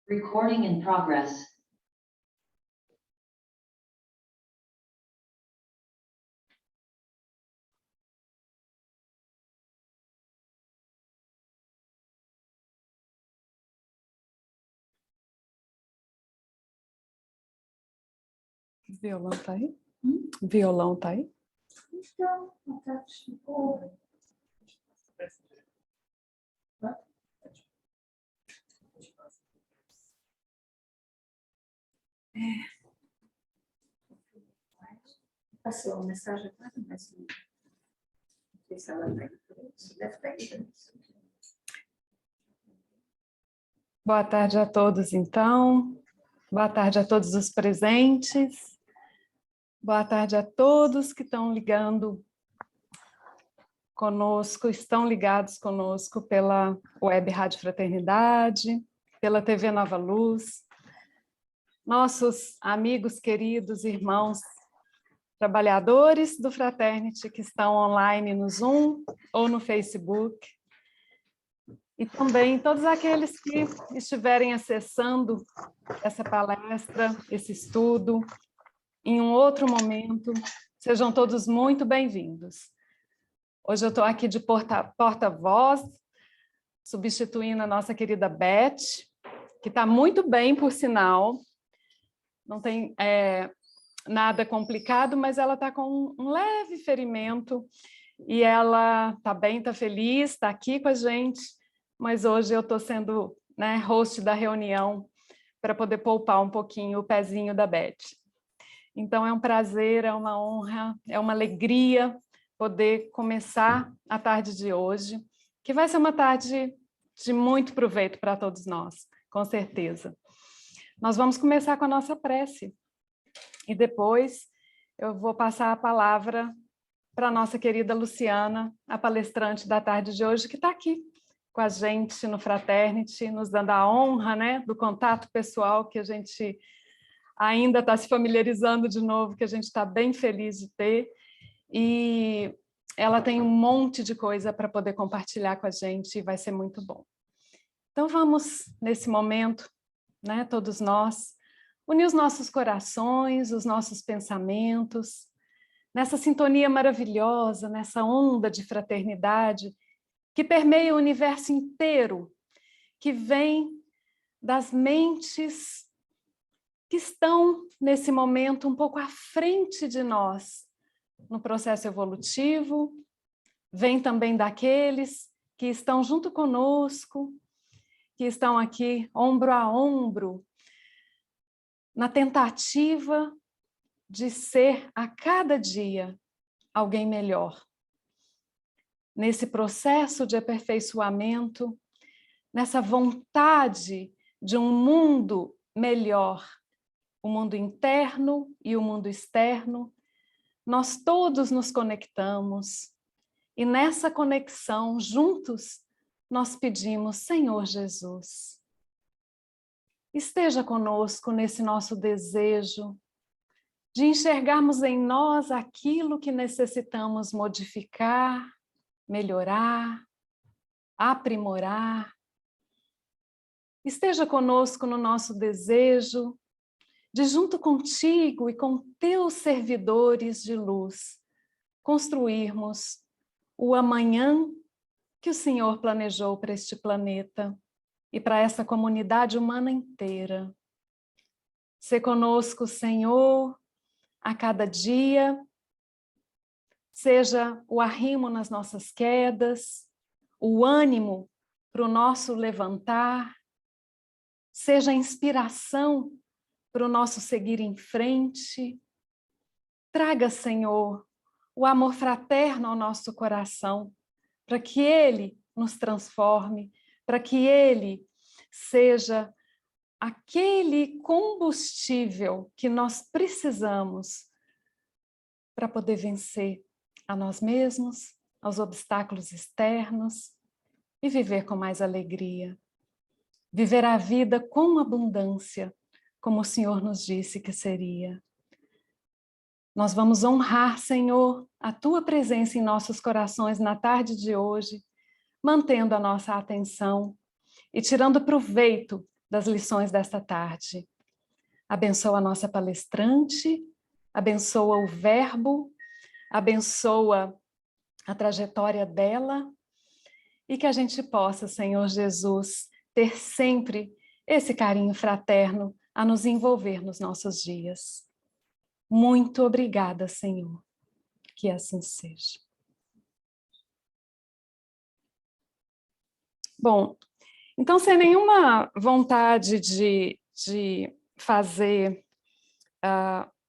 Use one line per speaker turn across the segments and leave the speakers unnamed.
Recording in progress.
Violão tá aí? Violão tá aí?
Então, passou uma mensagem agora, mas não sei se ela deve estar aí.
Boa tarde a todos, então. Boa tarde a todos os presentes. Boa tarde a todos que estão ligando conosco, estão ligados conosco pela Web Rádio Fraternidade, pela TV Nova Luz. Nossos amigos, queridos, irmãos, trabalhadores do Fraternity que estão online no Zoom ou no Facebook. E também todos aqueles que estiverem acessando essa palestra, esse estudo, em um outro momento, sejam todos muito bem-vindos. Hoje eu estou aqui de porta-voz, substituindo a nossa querida Beth, que está muito bem, por sinal. Não tem nada complicado, mas ela está com um leve ferimento e ela está bem, está feliz, está aqui com a gente, mas hoje eu estou sendo, host da reunião para poder poupar um pouquinho o pezinho da Beth. Então é um prazer, é uma honra, é uma alegria poder começar a tarde de hoje, que vai ser uma tarde de muito proveito para todos nós, com certeza. Nós vamos começar com a nossa prece e depois eu vou passar a palavra para a nossa querida Luciana, a palestrante da tarde de hoje, que está aqui com a gente no Fraternity, nos dando a honra, do contato pessoal que a gente ainda está se familiarizando de novo, que a gente está bem feliz de ter. E ela tem um monte de coisa para poder compartilhar com a gente e vai ser muito bom. Então vamos, nesse momento, todos nós, unir os nossos corações, os nossos pensamentos, nessa sintonia maravilhosa, nessa onda de fraternidade que permeia o universo inteiro, que vem das mentes que estão, nesse momento, um pouco à frente de nós, no processo evolutivo, vem também daqueles que estão junto conosco, que estão aqui ombro a ombro, na tentativa de ser a cada dia alguém melhor. Nesse processo de aperfeiçoamento, nessa vontade de um mundo melhor, o mundo interno e o mundo externo, nós todos nos conectamos e nessa conexão, juntos, nós pedimos, Senhor Jesus, esteja conosco nesse nosso desejo de enxergarmos em nós aquilo que necessitamos modificar, melhorar, aprimorar. Esteja conosco no nosso desejo de, junto contigo e com teus servidores de luz, construirmos o amanhã que o Senhor planejou para este planeta e para essa comunidade humana inteira. Sê conosco, Senhor, a cada dia, seja o arrimo nas nossas quedas, o ânimo para o nosso levantar, seja a inspiração para o nosso seguir em frente. Traga, Senhor, o amor fraterno ao nosso coração, para que ele nos transforme, para que ele seja aquele combustível que nós precisamos para poder vencer a nós mesmos, aos obstáculos externos e viver com mais alegria. Viver a vida com abundância, como o Senhor nos disse que seria. Nós vamos honrar, Senhor, a Tua presença em nossos corações na tarde de hoje, mantendo a nossa atenção e tirando proveito das lições desta tarde. Abençoa a nossa palestrante, abençoa o verbo, abençoa a trajetória dela e que a gente possa, Senhor Jesus, ter sempre esse carinho fraterno a nos envolver nos nossos dias. Muito obrigada, Senhor. Que assim seja. Bom, então, sem nenhuma vontade de fazer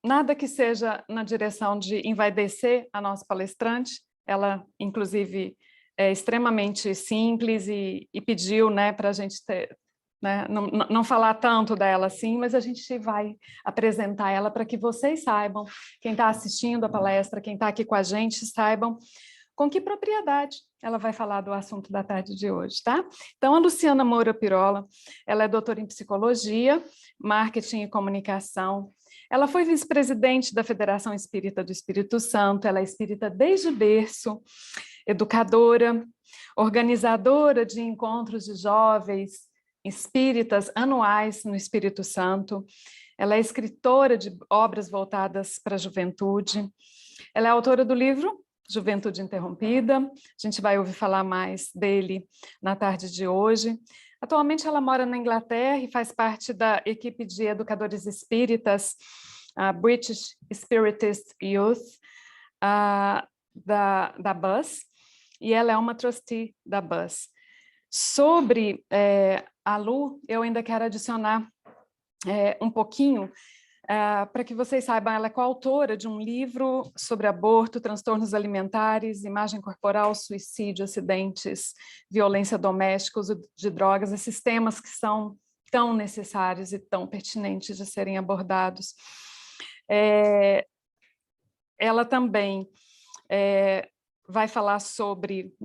nada que seja na direção de envaidecer a nossa palestrante, ela, inclusive, é extremamente simples e pediu, né, para a gente ter, né, não falar tanto dela assim, mas a gente vai apresentar ela para que vocês saibam, quem está assistindo a palestra, quem está aqui com a gente, saibam com que propriedade ela vai falar do assunto da tarde de hoje, tá? Então, a Luciana Moura Pirola, ela é doutora em psicologia, marketing e comunicação. Ela foi vice-presidente da Federação Espírita do Espírito Santo, ela é espírita desde berço, educadora, organizadora de encontros de jovens espíritas anuais no Espírito Santo. Ela é escritora de obras voltadas para a juventude. Ela é autora do livro Juventude Interrompida. A gente vai ouvir falar mais dele na tarde de hoje. Atualmente ela mora na Inglaterra e faz parte da equipe de educadores espíritas, a British Spiritist Youth, da BUS, e ela é uma trustee da BUS. Sobre a Lu, eu ainda quero adicionar um pouquinho, para que vocês saibam, ela é coautora de um livro sobre aborto, transtornos alimentares, imagem corporal, suicídio, acidentes, violência doméstica, uso de drogas, esses temas que são tão necessários e tão pertinentes de serem abordados. Ela também vai falar sobre,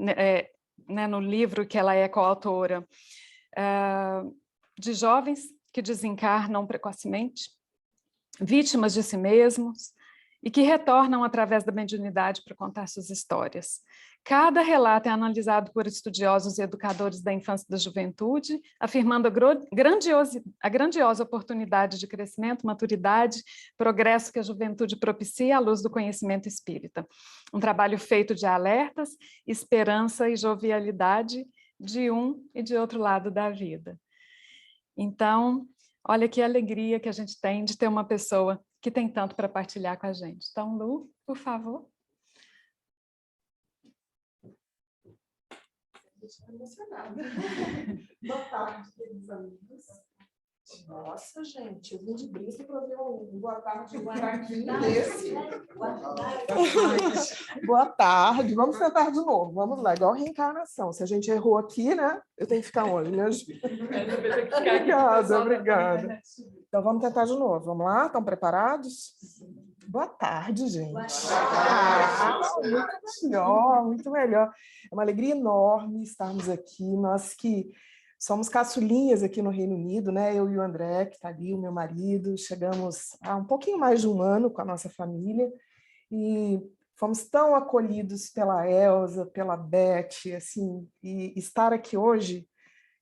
no livro que ela é coautora, de jovens que desencarnam precocemente, vítimas de si mesmos e que retornam através da mediunidade para contar suas histórias. Cada relato é analisado por estudiosos e educadores da infância e da juventude, afirmando a grandiosa oportunidade de crescimento, maturidade, progresso que a juventude propicia à luz do conhecimento espírita. Um trabalho feito de alertas, esperança e jovialidade de um e de outro lado da vida. Então, olha que alegria que a gente tem de ter uma pessoa que tem tanto para partilhar com a gente. Então, Lu, por favor.
Estou emocionada. Boa tarde, queridos amigos. Nossa, gente, eu vim de Bristol para ver um boa tarde fraquinho desse. Boa tarde, vamos tentar de novo, vamos lá, igual reencarnação. Se a gente errou aqui, né? Eu tenho que ficar onde? Obrigada. Então vamos tentar de novo, vamos lá? Estão preparados? Boa tarde, gente. Muito melhor, muito melhor. É uma alegria enorme estarmos aqui, nós que somos caçulinhas aqui no Reino Unido, né? Eu e o André, que está ali, o meu marido, chegamos há um pouquinho mais de um ano com a nossa família e fomos tão acolhidos pela Elza, pela Beth, assim, e estar aqui hoje,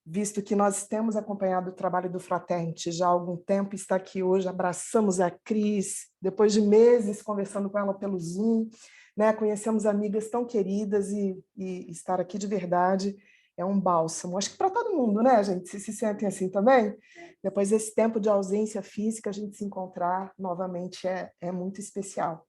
visto que nós temos acompanhado o trabalho do Fraternity já há algum tempo, estar aqui hoje, abraçamos a Cris, depois de meses conversando com ela pelo Zoom, né? Conhecemos amigas tão queridas e estar aqui de verdade é um bálsamo. Acho que para todo mundo, né, gente? Se sentem assim também? Depois desse tempo de ausência física, a gente se encontrar novamente é muito especial.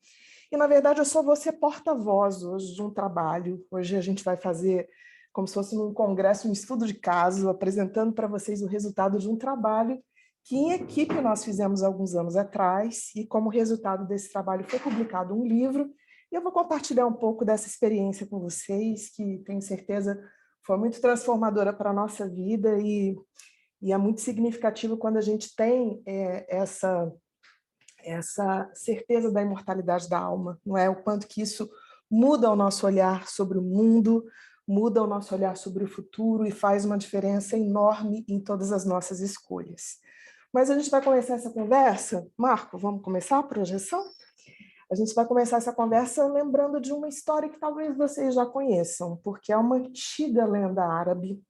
E, na verdade, eu só vou ser porta-voz hoje de um trabalho. Hoje a gente vai fazer como se fosse um congresso, um estudo de caso, apresentando para vocês o resultado de um trabalho que em equipe nós fizemos alguns anos atrás, e como resultado desse trabalho foi publicado um livro, e eu vou compartilhar um pouco dessa experiência com vocês, que tenho certeza foi muito transformadora para a nossa vida e é muito significativo quando a gente tem essa certeza da imortalidade da alma, não é? O quanto que isso muda o nosso olhar sobre o mundo, muda o nosso olhar sobre o futuro e faz uma diferença enorme em todas as nossas escolhas. Mas a gente vai começar essa conversa. Marco, vamos começar a projeção? A gente vai começar essa conversa lembrando de uma história que talvez vocês já conheçam, porque é uma antiga lenda árabe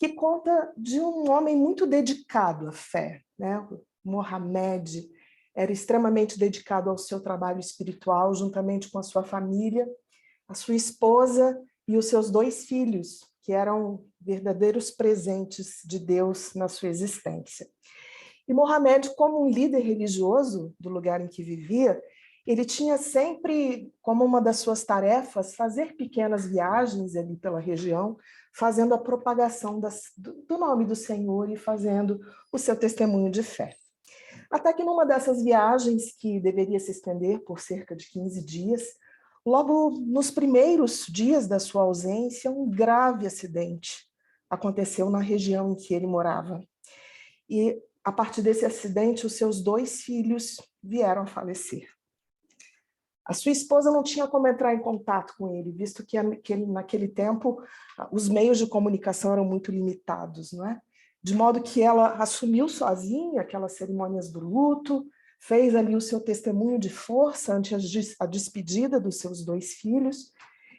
que conta de um homem muito dedicado à fé, né? Mohamed era extremamente dedicado ao seu trabalho espiritual, juntamente com a sua família, a sua esposa e os seus 2 filhos, que eram verdadeiros presentes de Deus na sua existência. E Mohamed, como um líder religioso do lugar em que vivia, ele tinha sempre como uma das suas tarefas fazer pequenas viagens ali pela região, fazendo a propagação do nome do Senhor e fazendo o seu testemunho de fé. Até que numa dessas viagens, que deveria se estender por cerca de 15 dias, logo nos primeiros dias da sua ausência, um grave acidente aconteceu na região em que ele morava. E, a partir desse acidente, os seus 2 filhos vieram a falecer. A sua esposa não tinha como entrar em contato com ele, visto que naquele tempo os meios de comunicação eram muito limitados, não é? De modo que ela assumiu sozinha aquelas cerimônias do luto, fez ali o seu testemunho de força ante a despedida dos seus 2 filhos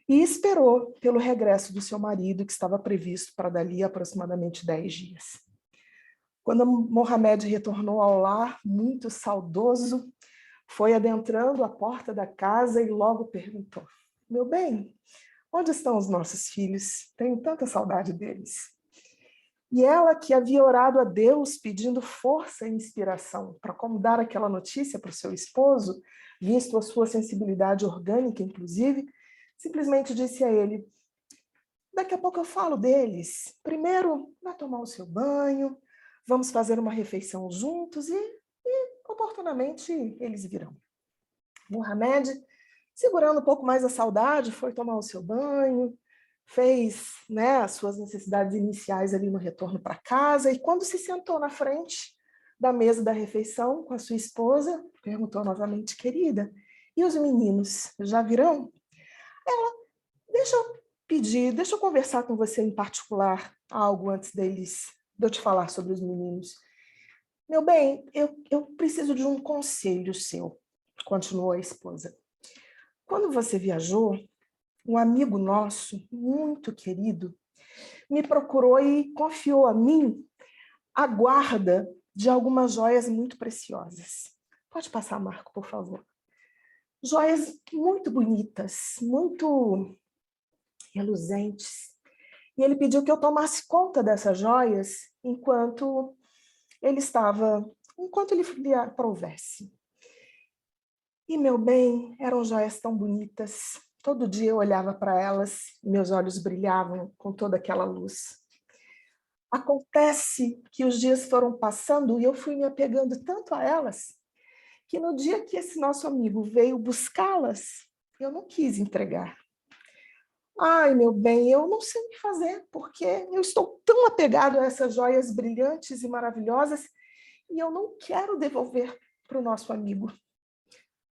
e esperou pelo regresso do seu marido, que estava previsto para dali aproximadamente 10 dias. Quando Mohamed retornou ao lar, muito saudoso, foi adentrando a porta da casa e logo perguntou: meu bem, onde estão os nossos filhos? Tenho tanta saudade deles. E ela, que havia orado a Deus pedindo força e inspiração para como dar aquela notícia para o seu esposo, visto a sua sensibilidade orgânica, inclusive, simplesmente disse a ele: daqui a pouco eu falo deles. Primeiro, vá tomar o seu banho, vamos fazer uma refeição juntos e oportunamente eles virão. Mohamed, segurando um pouco mais a saudade, foi tomar o seu banho, fez, né, as suas necessidades iniciais ali no retorno para casa, e quando se sentou na frente da mesa da refeição com a sua esposa, perguntou novamente: querida, e os meninos já virão? Ela: deixa eu conversar com você em particular algo antes de eu te falar sobre os meninos. Meu bem, eu preciso de um conselho seu, continuou a esposa. Quando você viajou, um amigo nosso, muito querido, me procurou e confiou a mim a guarda de algumas joias muito preciosas. Pode passar, Marco, por favor. Joias muito bonitas, muito reluzentes. E ele pediu que eu tomasse conta dessas joias enquanto lhe aprovesse. E, meu bem, eram joias tão bonitas. Todo dia eu olhava para elas e meus olhos brilhavam com toda aquela luz. Acontece que os dias foram passando e eu fui me apegando tanto a elas que no dia que esse nosso amigo veio buscá-las, eu não quis entregar. Ai, meu bem, eu não sei o que fazer, porque eu estou tão apegado a essas joias brilhantes e maravilhosas e eu não quero devolver para o nosso amigo.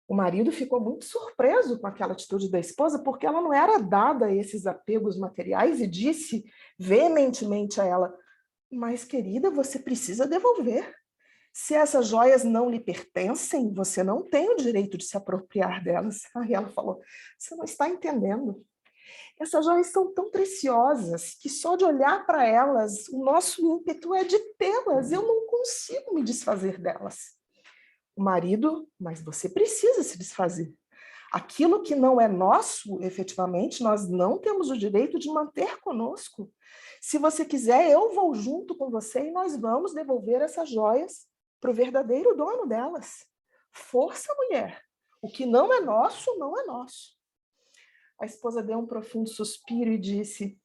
O marido ficou muito surpreso com aquela atitude da esposa, porque ela não era dada a esses apegos materiais, e disse veementemente a ela: mas, querida, você precisa devolver. Se essas joias não lhe pertencem, você não tem o direito de se apropriar delas. Aí ela falou: você não está entendendo. Essas joias são tão preciosas que só de olhar para elas, o nosso ímpeto é de tê-las. Eu não consigo me desfazer delas. O marido: mas você precisa se desfazer. Aquilo que não é nosso, efetivamente, nós não temos o direito de manter conosco. Se você quiser, eu vou junto com você e nós vamos devolver essas joias para o verdadeiro dono delas. Força, mulher. O que não é nosso, não é nosso. A esposa deu um profundo suspiro e disse: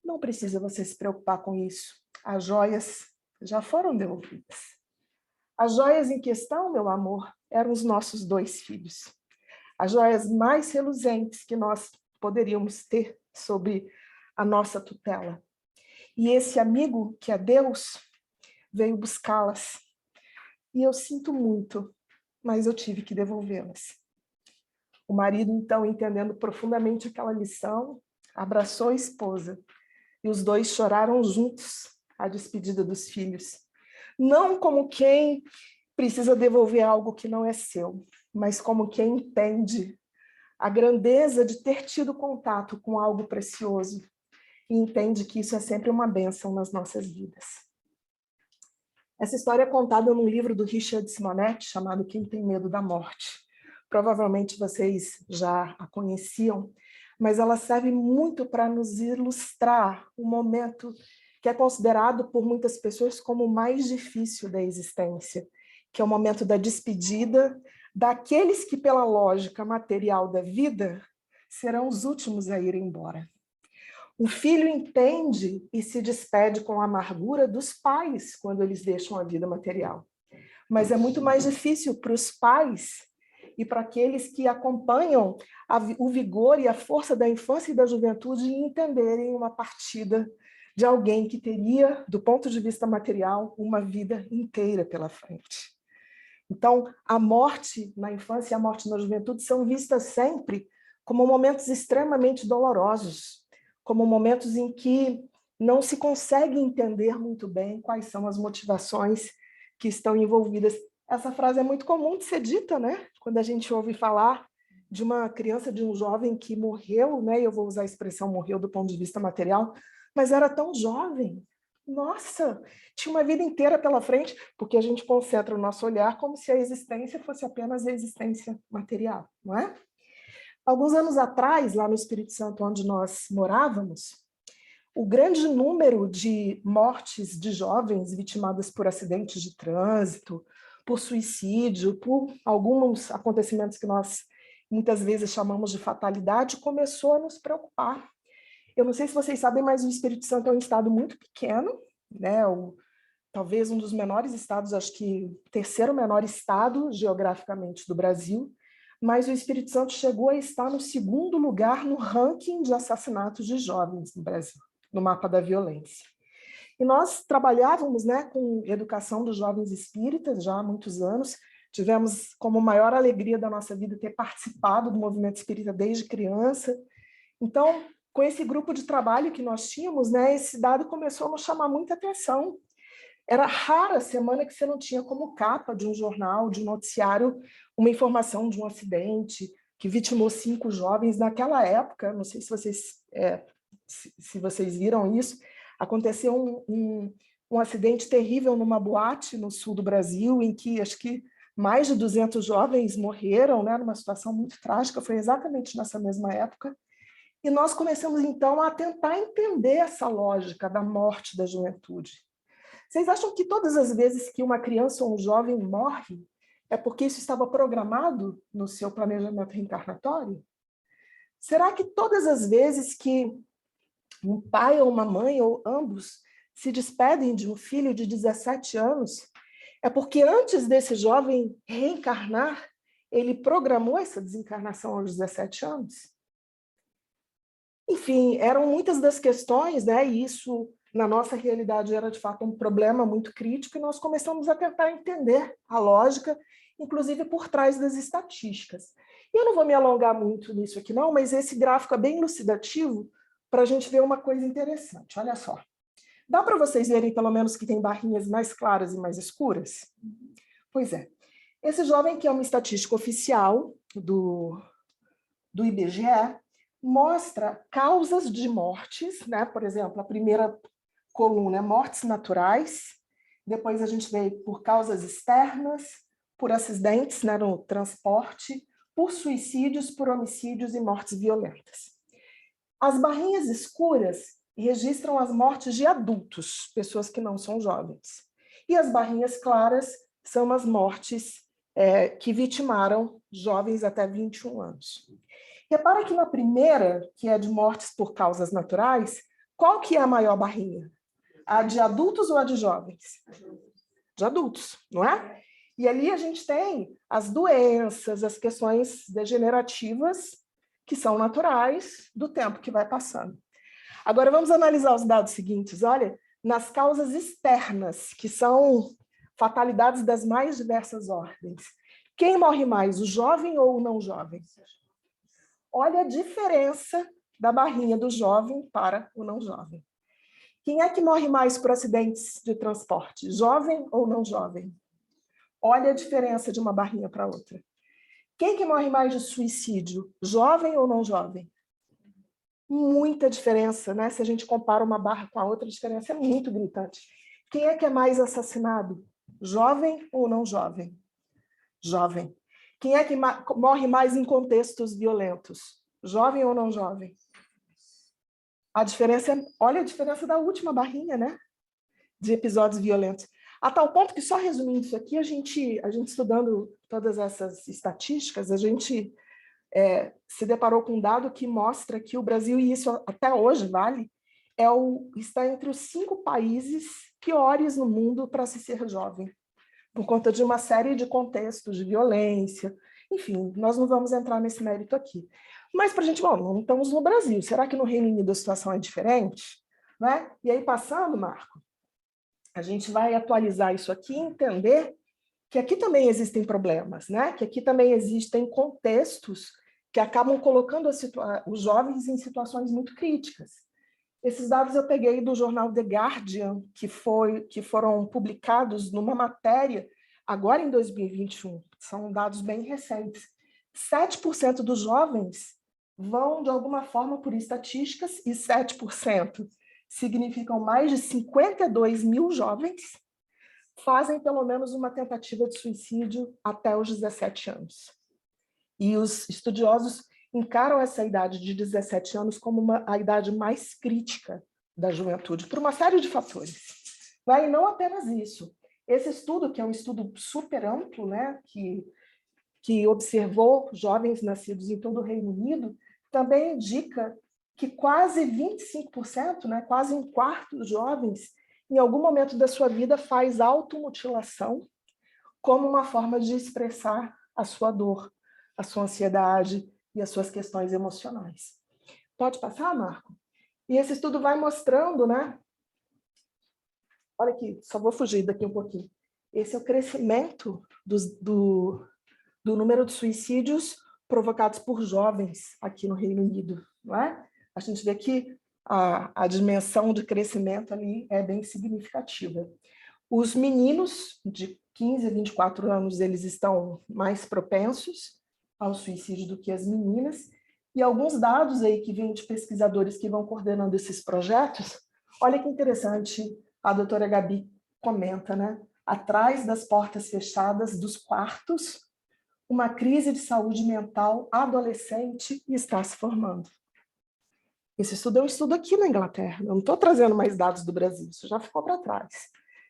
não precisa você se preocupar com isso. As joias já foram devolvidas. As joias em questão, meu amor, eram os nossos 2 filhos. As joias mais reluzentes que nós poderíamos ter sob a nossa tutela. E esse amigo, que é Deus, veio buscá-las. E eu sinto muito, mas eu tive que devolvê-las. O marido, então, entendendo profundamente aquela lição, abraçou a esposa e os 2 choraram juntos a despedida dos filhos. Não como quem precisa devolver algo que não é seu, mas como quem entende a grandeza de ter tido contato com algo precioso e entende que isso é sempre uma bênção nas nossas vidas. Essa história é contada num livro do Richard Simonetti, chamado Quem Tem Medo da Morte. Provavelmente vocês já a conheciam, mas ela serve muito para nos ilustrar um momento que é considerado por muitas pessoas como o mais difícil da existência, que é o momento da despedida daqueles que, pela lógica material da vida, serão os últimos a ir embora. O filho entende e se despede com a amargura dos pais quando eles deixam a vida material. Mas é muito mais difícil para os pais e para aqueles que acompanham o vigor e a força da infância e da juventude entenderem uma partida de alguém que teria, do ponto de vista material, uma vida inteira pela frente. Então, a morte na infância e a morte na juventude são vistas sempre como momentos extremamente dolorosos, como momentos em que não se consegue entender muito bem quais são as motivações que estão envolvidas. Essa frase é muito comum de ser dita, né? Quando a gente ouve falar de uma criança, de um jovem que morreu, né? Eu vou usar a expressão morreu do ponto de vista material, mas era tão jovem. Nossa, tinha uma vida inteira pela frente, porque a gente concentra o nosso olhar como se a existência fosse apenas a existência material, não é? Alguns anos atrás, lá no Espírito Santo, onde nós morávamos, o grande número de mortes de jovens vitimadas por acidentes de trânsito, por suicídio, por alguns acontecimentos que nós muitas vezes chamamos de fatalidade, começou a nos preocupar. Eu não sei se vocês sabem, mas o Espírito Santo é um estado muito pequeno, né? Talvez um dos menores estados, acho que o terceiro menor estado geograficamente do Brasil, mas o Espírito Santo chegou a estar no segundo lugar no ranking de assassinatos de jovens no Brasil, no mapa da violência. E nós trabalhávamos, né, com educação dos jovens espíritas já há muitos anos, tivemos como maior alegria da nossa vida ter participado do movimento espírita desde criança. Então, com esse grupo de trabalho que nós tínhamos, né, esse dado começou a nos chamar muita atenção. Era rara a semana que você não tinha como capa de um jornal, de um noticiário, uma informação de um acidente que vitimou 5 jovens. Naquela época, não sei se vocês viram isso, aconteceu um acidente terrível numa boate no sul do Brasil, em que acho que mais de 200 jovens morreram, né, numa situação muito trágica, foi exatamente nessa mesma época. E nós começamos, então, a tentar entender essa lógica da morte da juventude. Vocês acham que todas as vezes que uma criança ou um jovem morre, é porque isso estava programado no seu planejamento reencarnatório? Será que todas as vezes que um pai ou uma mãe, ou ambos, se despedem de um filho de 17 anos, é porque antes desse jovem reencarnar, ele programou essa desencarnação aos 17 anos? Enfim, eram muitas das questões, né? E isso, na nossa realidade, era de fato um problema muito crítico, e nós começamos a tentar entender a lógica, inclusive por trás das estatísticas. E eu não vou me alongar muito nisso aqui, não, mas esse gráfico é bem elucidativo para a gente ver uma coisa interessante. Olha só. Dá para vocês verem, pelo menos, que tem barrinhas mais claras e mais escuras? Pois é. Esse jovem, que é uma estatística oficial do IBGE, mostra causas de mortes, né? Por exemplo, a primeira coluna é mortes naturais, depois a gente vê por causas externas, por acidentes, né, no transporte, por suicídios, por homicídios e mortes violentas. As barrinhas escuras registram as mortes de adultos, pessoas que não são jovens. E as barrinhas claras são as mortes que vitimaram jovens até 21 anos. Repara que na primeira, que é de mortes por causas naturais, qual que é a maior barrinha? A de adultos ou a de jovens? De adultos, não é? E ali a gente tem as doenças, as questões degenerativas, que são naturais do tempo que vai passando. Agora vamos analisar os dados seguintes. Olha, nas causas externas, que são fatalidades das mais diversas ordens. Quem morre mais, o jovem ou o não jovem? Olha a diferença da barrinha do jovem para o não jovem. Quem é que morre mais por acidentes de transporte, jovem ou não jovem? Olha a diferença de uma barrinha para outra. Quem que morre mais de suicídio, jovem ou não jovem? muita diferença, né? Se a gente compara uma barra com a outra, a diferença é muito gritante. Quem é que é mais assassinado? Jovem ou não jovem? Jovem. Quem é que morre mais em contextos violentos? Jovem ou não jovem? A diferença é, olha a diferença da última barrinha, né? De episódios violentos. A tal ponto que, só resumindo isso aqui, a gente estudando todas essas estatísticas, a gente se deparou com um dado que mostra que o Brasil, e isso até hoje vale, está entre os 5 países piores no mundo para se ser jovem, por conta de uma série de contextos de violência. Enfim, nós não vamos entrar nesse mérito aqui. Mas para a gente, bom, não estamos no Brasil. Será que no Reino Unido a situação é diferente? Né? E aí, passando, Marco, a gente vai atualizar isso aqui e entender que aqui também existem problemas, né? Que aqui também existem contextos que acabam colocando os jovens em situações muito críticas. Esses dados eu peguei do jornal The Guardian, que foram publicados numa matéria agora em 2021. São dados bem recentes. 7% dos jovens vão, de alguma forma, por estatísticas, e 7% significam mais de 52 mil jovens, fazem pelo menos uma tentativa de suicídio até os 17 anos. E os estudiosos encaram essa idade de 17 anos como a idade mais crítica da juventude, por uma série de fatores. E não apenas isso. Esse estudo, que é um estudo super amplo, né, que observou jovens nascidos em todo o Reino Unido, também indica que quase 25%, né, quase 1/4 dos jovens, em algum momento da sua vida, faz automutilação como uma forma de expressar a sua dor, a sua ansiedade e as suas questões emocionais. Pode passar, Marco? E esse estudo vai mostrando, né? Olha aqui, só vou fugir daqui um pouquinho. Esse é o crescimento do número de suicídios provocados por jovens aqui no Reino Unido, não é? A gente vê que a dimensão de crescimento ali é bem significativa. Os meninos de 15 a 24 anos, eles estão mais propensos ao suicídio do que as meninas, e alguns dados aí que vêm de pesquisadores que vão coordenando esses projetos, olha que interessante, a doutora Gabi comenta, né? Atrás das portas fechadas dos quartos, uma crise de saúde mental adolescente está se formando. Esse estudo é um estudo aqui na Inglaterra, eu não estou trazendo mais dados do Brasil, isso já ficou para trás.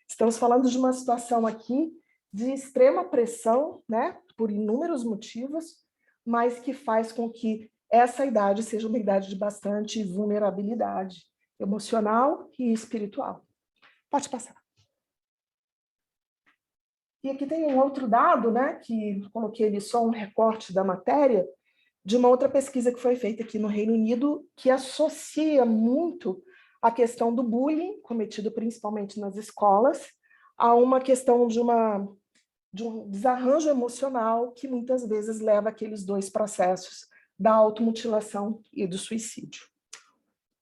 Estamos falando de uma situação aqui de extrema pressão, né, por inúmeros motivos, mas que faz com que essa idade seja uma idade de bastante vulnerabilidade emocional e espiritual. Pode passar. E aqui tem um outro dado, né, que coloquei ali só um recorte da matéria, de uma outra pesquisa que foi feita aqui no Reino Unido, que associa muito a questão do bullying, cometido principalmente nas escolas, a uma questão de um desarranjo emocional que muitas vezes leva àqueles 2 processos da automutilação e do suicídio.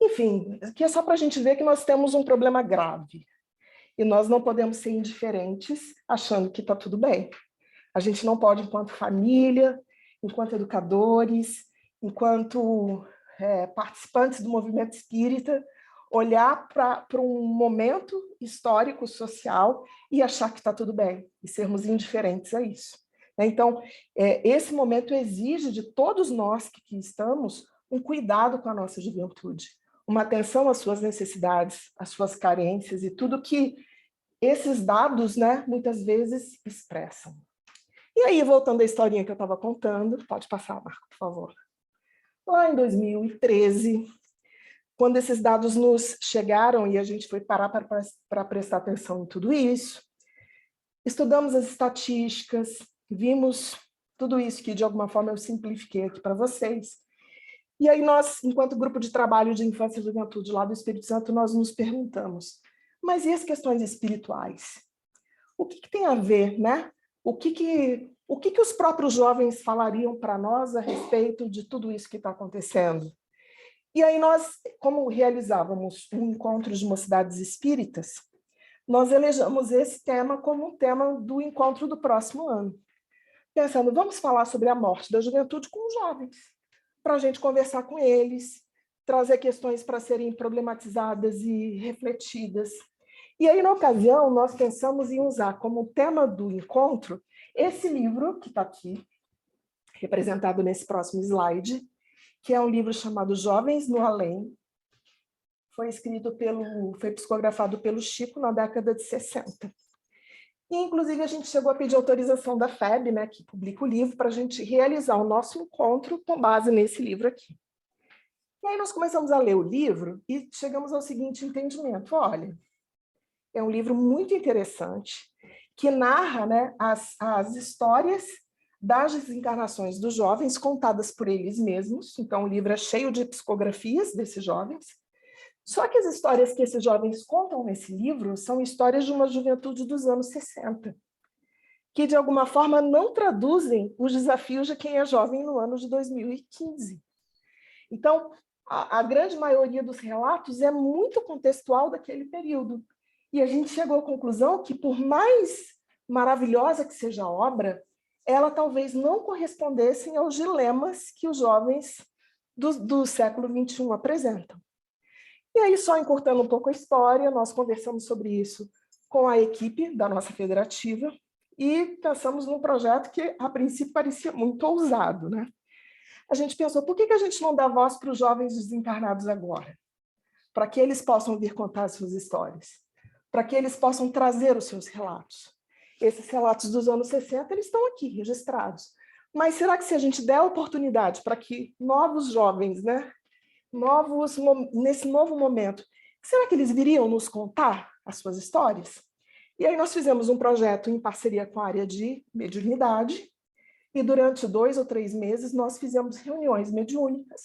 Enfim, aqui é só para a gente ver que nós temos um problema grave. E nós não podemos ser indiferentes achando que está tudo bem. A gente não pode, enquanto família, enquanto educadores, enquanto participantes do movimento espírita, olhar para um momento histórico, social, e achar que está tudo bem, e sermos indiferentes a isso. Então, esse momento exige de todos nós que estamos um cuidado com a nossa juventude, uma atenção às suas necessidades, às suas carências e tudo que esses dados, né, muitas vezes expressam. E aí, voltando à historinha que eu estava contando, pode passar, Marco, por favor. Lá em 2013, quando esses dados nos chegaram e a gente foi parar para prestar atenção em tudo isso, estudamos as estatísticas, vimos tudo isso que, de alguma forma, eu simplifiquei aqui para vocês. E aí nós, enquanto grupo de trabalho de infância e juventude lá do Espírito Santo, nós nos perguntamos, mas e as questões espirituais? O que tem a ver, né? O que os próprios jovens falariam para nós a respeito de tudo isso que está acontecendo? E aí nós, como realizávamos um encontro de mocidades espíritas, nós elejamos esse tema como um tema do encontro do próximo ano. Pensando, vamos falar sobre a morte da juventude com os jovens, para a gente conversar com eles, trazer questões para serem problematizadas e refletidas. E aí, na ocasião, nós pensamos em usar como tema do encontro esse livro que está aqui, representado nesse próximo slide, que é um livro chamado Jovens no Além. Foi psicografado pelo Chico na década de 60. E, inclusive, a gente chegou a pedir autorização da FEB, né, que publica o livro, para a gente realizar o nosso encontro com base nesse livro aqui. E aí nós começamos a ler o livro e chegamos ao seguinte entendimento: olha, é um livro muito interessante, que narra, né, as histórias das desencarnações dos jovens contadas por eles mesmos. Então, o livro é cheio de psicografias desses jovens. Só que as histórias que esses jovens contam nesse livro são histórias de uma juventude dos anos 60, que, de alguma forma, não traduzem os desafios de quem é jovem no ano de 2015. Então, a grande maioria dos relatos é muito contextual daquele período. E a gente chegou à conclusão que, por mais maravilhosa que seja a obra, ela talvez não correspondesse aos dilemas que os jovens do século XXI apresentam. E aí, só encurtando um pouco a história, nós conversamos sobre isso com a equipe da nossa federativa e pensamos num projeto que, a princípio, parecia muito ousado, né? A gente pensou, por que a gente não dá voz para os jovens desencarnados agora? Para que eles possam vir contar as suas histórias, para que eles possam trazer os seus relatos. Esses relatos dos anos 60, eles estão aqui, registrados. Mas será que se a gente der a oportunidade para que novos jovens, né, nesse novo momento, será que eles viriam nos contar as suas histórias? E aí nós fizemos um projeto em parceria com a área de mediunidade, e durante 2 ou 3 meses nós fizemos reuniões mediúnicas,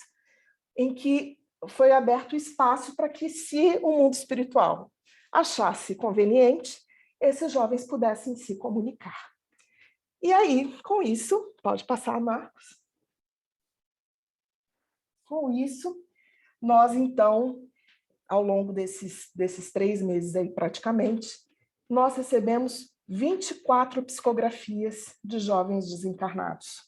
em que foi aberto espaço para que, se o mundo espiritual achasse conveniente, esses jovens pudessem se comunicar. E aí, com isso, pode passar, Marcos. Com isso, nós, então, ao longo desses 3 meses aí, praticamente, nós recebemos 24 psicografias de jovens desencarnados.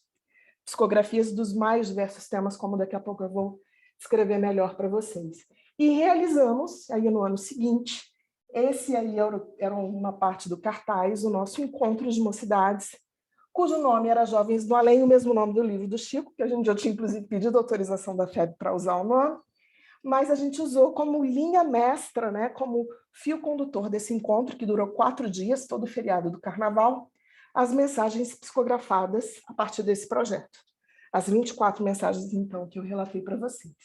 Psicografias dos mais diversos temas, como daqui a pouco eu vou escrever melhor para vocês. E realizamos, aí no ano seguinte, esse aí era uma parte do cartaz, o nosso encontro de mocidades, cujo nome era Jovens do Além, o mesmo nome do livro do Chico, que a gente já tinha, inclusive, pedido autorização da FEB para usar o nome, mas a gente usou como linha mestra, né, como fio condutor desse encontro, que durou 4 dias, todo o feriado do Carnaval, as mensagens psicografadas a partir desse projeto. As 24 mensagens, então, que eu relatei para vocês.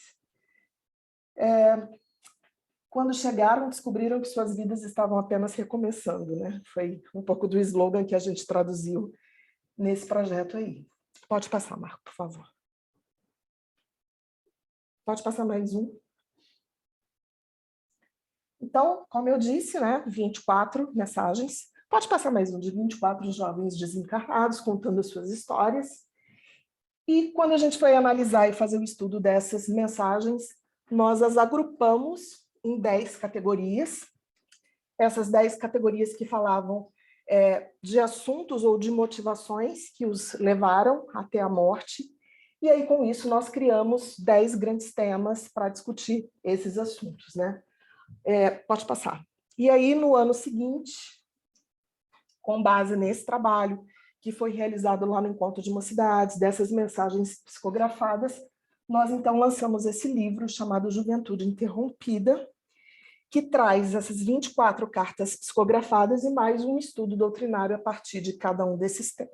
Quando chegaram, descobriram que suas vidas estavam apenas recomeçando, né? Foi um pouco do slogan que a gente traduziu nesse projeto aí. Pode passar, Marco, por favor. Pode passar mais um. Então, como eu disse, né, 24 mensagens. Pode passar mais um, de 24 jovens desencarnados contando as suas histórias. E quando a gente foi analisar e fazer o estudo dessas mensagens, nós as agrupamos em 10 categorias. Essas 10 categorias que falavam de assuntos ou de motivações que os levaram até a morte. E aí, com isso, nós criamos 10 grandes temas para discutir esses assuntos, né? Pode passar. E aí, no ano seguinte, com base nesse trabalho, que foi realizado lá no Encontro de Mocidades, dessas mensagens psicografadas, nós, então, lançamos esse livro chamado Juventude Interrompida, que traz essas 24 cartas psicografadas e mais um estudo doutrinário a partir de cada um desses temas.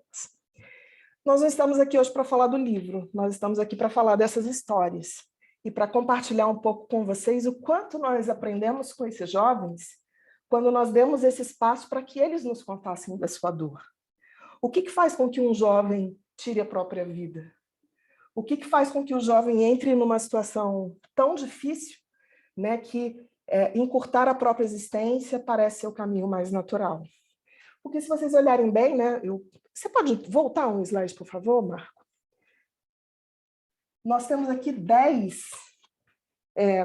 Nós não estamos aqui hoje para falar do livro, nós estamos aqui para falar dessas histórias e para compartilhar um pouco com vocês o quanto nós aprendemos com esses jovens quando nós demos esse espaço para que eles nos contassem da sua dor. O que faz com que um jovem tire a própria vida? O que faz com que o jovem entre numa situação tão difícil, né, que encurtar a própria existência parece ser o caminho mais natural? Porque, se vocês olharem bem, né, você pode voltar um slide, por favor, Marco? Nós temos aqui 10,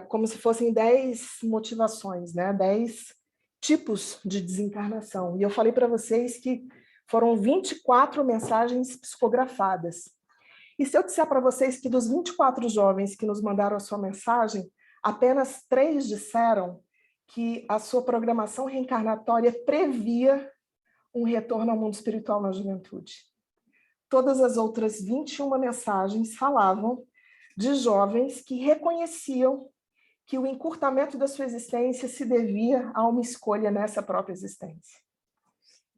como se fossem 10 motivações, né, 10 tipos de desencarnação. E eu falei para vocês que foram 24 mensagens psicografadas. E se eu disser para vocês que dos 24 jovens que nos mandaram a sua mensagem, apenas 3 disseram que a sua programação reencarnatória previa um retorno ao mundo espiritual na juventude. Todas as outras 21 mensagens falavam de jovens que reconheciam que o encurtamento da sua existência se devia a uma escolha nessa própria existência.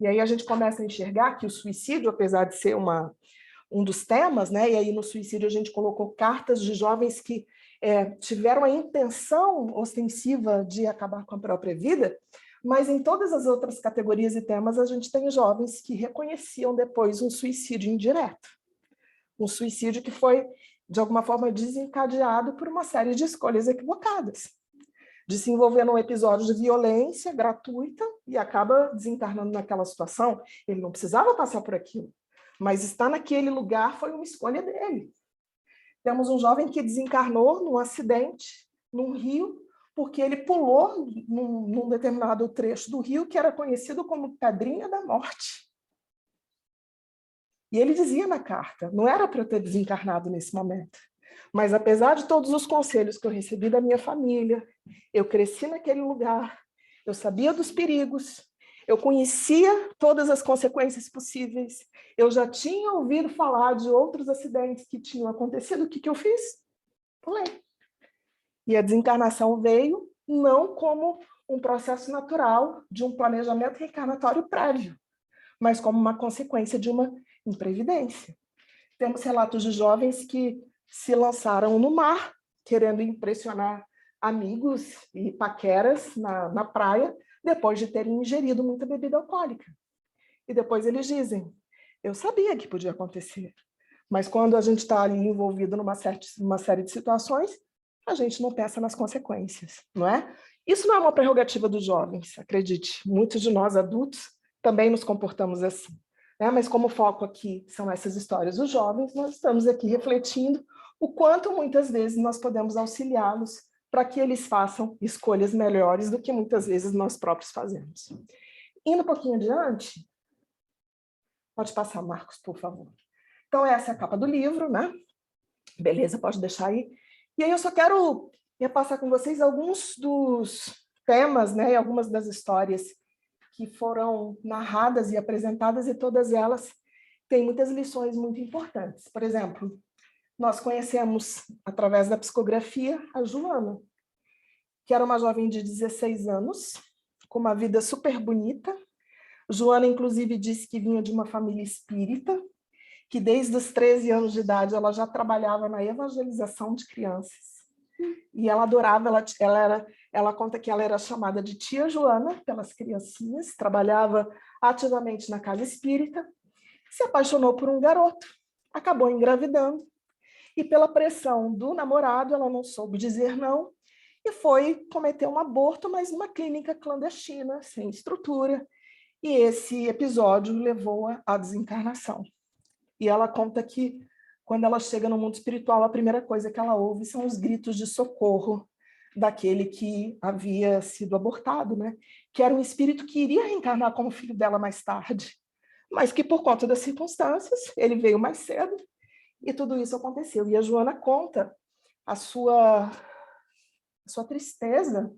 E aí a gente começa a enxergar que o suicídio, apesar de ser um dos temas, né? E aí no suicídio a gente colocou cartas de jovens que tiveram a intenção ostensiva de acabar com a própria vida, mas em todas as outras categorias e temas a gente tem jovens que reconheciam depois um suicídio indireto. Um suicídio que foi, de alguma forma, desencadeado por uma série de escolhas equivocadas. De se envolver num episódio de violência gratuita e acaba desencarnando naquela situação. Ele não precisava passar por aquilo, mas estar naquele lugar foi uma escolha dele. Temos um jovem que desencarnou num acidente, num rio, porque ele pulou num determinado trecho do rio que era conhecido como Pedrinha da Morte. E ele dizia na carta, não era para eu ter desencarnado nesse momento, mas apesar de todos os conselhos que eu recebi da minha família, eu cresci naquele lugar, eu sabia dos perigos, eu conhecia todas as consequências possíveis, eu já tinha ouvido falar de outros acidentes que tinham acontecido, o que eu fiz? Pulei. E a desencarnação veio não como um processo natural de um planejamento reencarnatório prévio, mas como uma consequência de uma imprevidência. Temos relatos de jovens que se lançaram no mar, querendo impressionar amigos e paqueras na praia, depois de terem ingerido muita bebida alcoólica. E depois eles dizem, eu sabia que podia acontecer, mas quando a gente está ali envolvido numa série de situações, a gente não pensa nas consequências, não é? Isso não é uma prerrogativa dos jovens, acredite. Muitos de nós adultos também nos comportamos assim. Né? Mas como o foco aqui são essas histórias dos jovens, nós estamos aqui refletindo o quanto muitas vezes nós podemos auxiliá-los para que eles façam escolhas melhores do que muitas vezes nós próprios fazemos. Indo um pouquinho adiante, pode passar, Marcos, por favor. Então, essa é a capa do livro, né? Beleza, pode deixar aí. E aí eu só quero repassar com vocês alguns dos temas, né, e algumas das histórias que foram narradas e apresentadas, e todas elas têm muitas lições muito importantes. Por exemplo, nós conhecemos, através da psicografia, a Joana, que era uma jovem de 16 anos, com uma vida super bonita. Joana, inclusive, disse que vinha de uma família espírita, que desde os 13 anos de idade ela já trabalhava na evangelização de crianças. E ela adorava, ela conta que ela era chamada de tia Joana pelas criancinhas, trabalhava ativamente na casa espírita, se apaixonou por um garoto, acabou engravidando, e pela pressão do namorado, ela não soube dizer não, e foi cometer um aborto, mas numa clínica clandestina, sem estrutura, e esse episódio levou-a à desencarnação. E ela conta que, quando ela chega no mundo espiritual, a primeira coisa que ela ouve são os gritos de socorro daquele que havia sido abortado, né? Que era um espírito que iria reencarnar como filho dela mais tarde, mas que, por conta das circunstâncias, ele veio mais cedo e tudo isso aconteceu. E a Joana conta a sua tristeza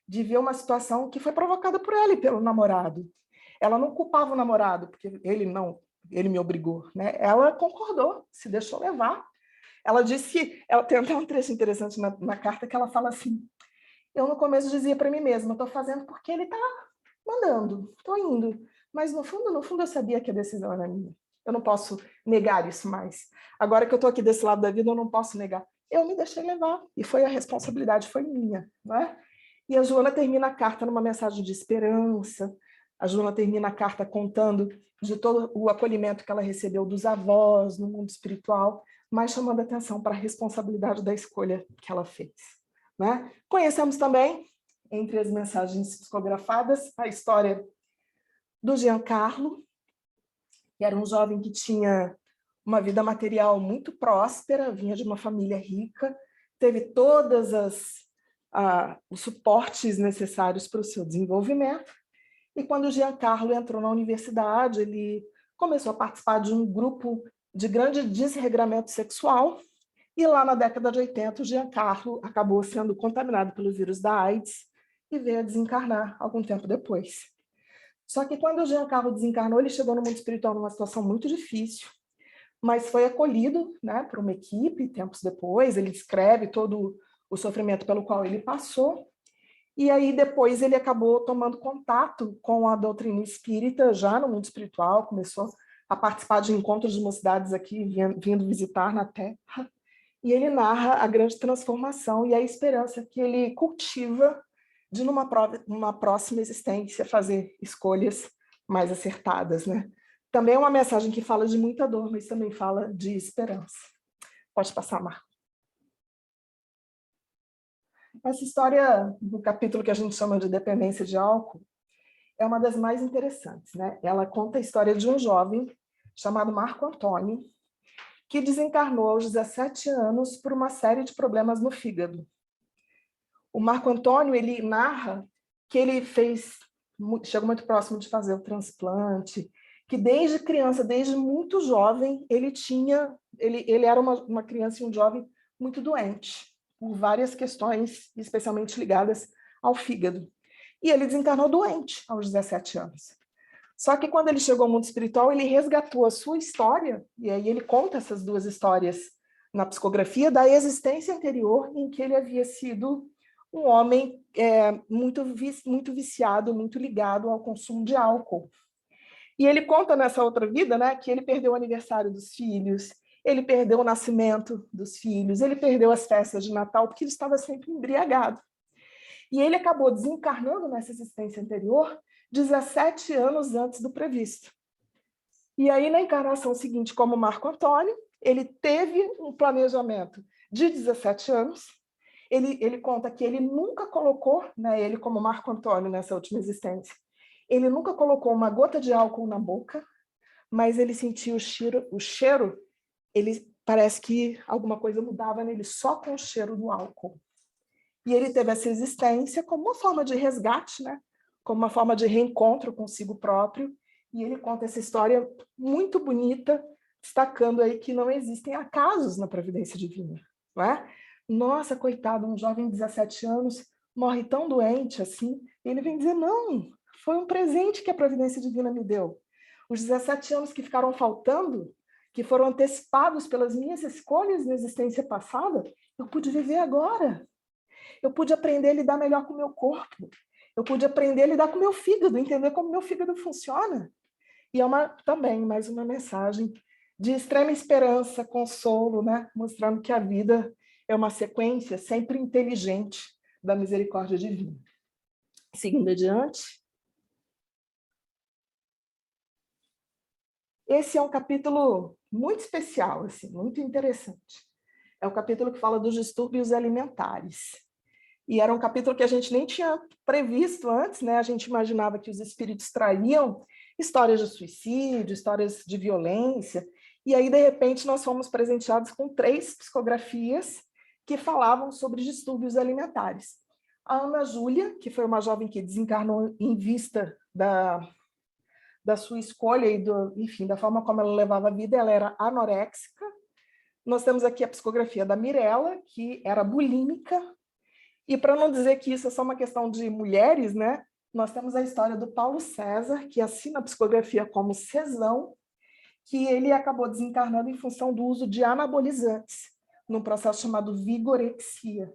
de ver uma situação que foi provocada por ela e pelo namorado. Ela não culpava o namorado, porque ele me obrigou, né? Ela concordou, se deixou levar. Ela disse que, ela tem até um trecho interessante na carta que ela fala assim, eu no começo dizia para mim mesma, estou fazendo porque ele está mandando, estou indo, mas no fundo eu sabia que a decisão era minha. Eu não posso negar isso mais. Agora que eu estou aqui desse lado da vida, eu não posso negar. Eu me deixei levar, e a responsabilidade foi minha, não é? E a Joana termina a carta numa mensagem de esperança. A Joana termina a carta contando de todo o acolhimento que ela recebeu dos avós no mundo espiritual, mas chamando atenção para a responsabilidade da escolha que ela fez. Né? Conhecemos também, entre as mensagens psicografadas, a história do Giancarlo, que era um jovem que tinha uma vida material muito próspera, vinha de uma família rica, teve todos os suportes necessários para o seu desenvolvimento. E quando o Giancarlo entrou na universidade, ele começou a participar de um grupo de grande desregramento sexual, e lá na década de 80, o Giancarlo acabou sendo contaminado pelo vírus da AIDS e veio a desencarnar algum tempo depois. Só que quando o Giancarlo desencarnou, ele chegou no mundo espiritual numa situação muito difícil, mas foi acolhido, né, por uma equipe tempos depois. Ele descreve todo o sofrimento pelo qual ele passou, e aí depois ele acabou tomando contato com a doutrina espírita já no mundo espiritual, começou a participar de encontros de mocidades aqui, vindo visitar na Terra, e ele narra a grande transformação e a esperança que ele cultiva de numa próxima existência fazer escolhas mais acertadas, né? Também é uma mensagem que fala de muita dor, mas também fala de esperança. Pode passar, Marco. Essa história do capítulo que a gente chama de dependência de álcool é uma das mais interessantes, né? Ela conta a história de um jovem chamado Marco Antônio, que desencarnou aos 17 anos por uma série de problemas no fígado. O Marco Antônio, ele narra que ele chegou muito próximo de fazer o transplante, que desde criança, desde muito jovem, ele era uma criança e um jovem muito doente, por várias questões, especialmente ligadas ao fígado. E ele desencarnou doente aos 17 anos. Só que quando ele chegou ao mundo espiritual, ele resgatou a sua história, e aí ele conta essas duas histórias na psicografia da existência anterior em que ele havia sido um homem muito viciado, muito ligado ao consumo de álcool. E ele conta nessa outra vida, né, que ele perdeu o aniversário dos filhos, ele perdeu o nascimento dos filhos, ele perdeu as festas de Natal, porque ele estava sempre embriagado. E ele acabou desencarnando nessa existência anterior 17 anos antes do previsto. E aí, na encarnação seguinte, como Marco Antônio, ele teve um planejamento de 17 anos. Ele conta que ele nunca colocou, né, ele como Marco Antônio nessa última existência, ele nunca colocou uma gota de álcool na boca, mas ele sentia o cheiro, ele parece que alguma coisa mudava nele só com o cheiro do álcool. E ele teve essa existência como uma forma de resgate, né? Como uma forma de reencontro consigo próprio, e ele conta essa história muito bonita, destacando aí que não existem acasos na providência divina, não é? Nossa, coitado, um jovem de 17 anos morre tão doente assim, e ele vem dizer, não, foi um presente que a providência divina me deu. Os 17 anos que ficaram faltando, que foram antecipados pelas minhas escolhas na existência passada, eu pude viver agora. Eu pude aprender a lidar melhor com o meu corpo. Eu pude aprender a lidar com o meu fígado, entender como meu fígado funciona. E é também mais uma mensagem de extrema esperança, consolo, né? Mostrando que a vida é uma sequência sempre inteligente da misericórdia divina. Seguindo adiante. Esse é um capítulo muito especial, assim, muito interessante. É o capítulo que fala dos distúrbios alimentares. E era um capítulo que a gente nem tinha previsto antes, né? A gente imaginava que os espíritos traíam histórias de suicídio, histórias de violência, e aí, de repente, nós fomos presenteados com 3 psicografias que falavam sobre distúrbios alimentares. A Ana Júlia, que foi uma jovem que desencarnou em vista da sua escolha e, enfim, da forma como ela levava a vida, ela era anoréxica. Nós temos aqui a psicografia da Mirella, que era bulímica. E para não dizer que isso é só uma questão de mulheres, né? Nós temos a história do Paulo César, que assina a psicografia como Cesão, que ele acabou desencarnando em função do uso de anabolizantes, num processo chamado vigorexia.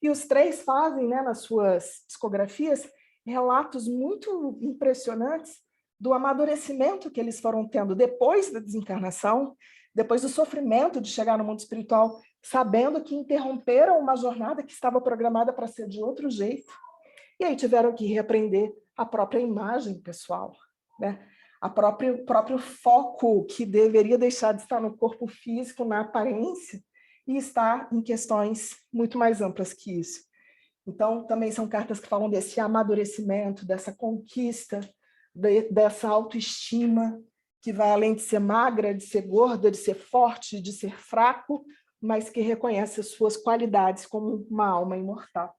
E os 3 fazem, né, nas suas psicografias, relatos muito impressionantes do amadurecimento que eles foram tendo depois da desencarnação, depois do sofrimento de chegar no mundo espiritual, sabendo que interromperam uma jornada que estava programada para ser de outro jeito, e aí tiveram que reaprender a própria imagem pessoal, né? O próprio foco que deveria deixar de estar no corpo físico, na aparência, e estar em questões muito mais amplas que isso. Então, também são cartas que falam desse amadurecimento, dessa conquista, dessa autoestima, que vai além de ser magra, de ser gorda, de ser forte, de ser fraco, mas que reconhece as suas qualidades como uma alma imortal.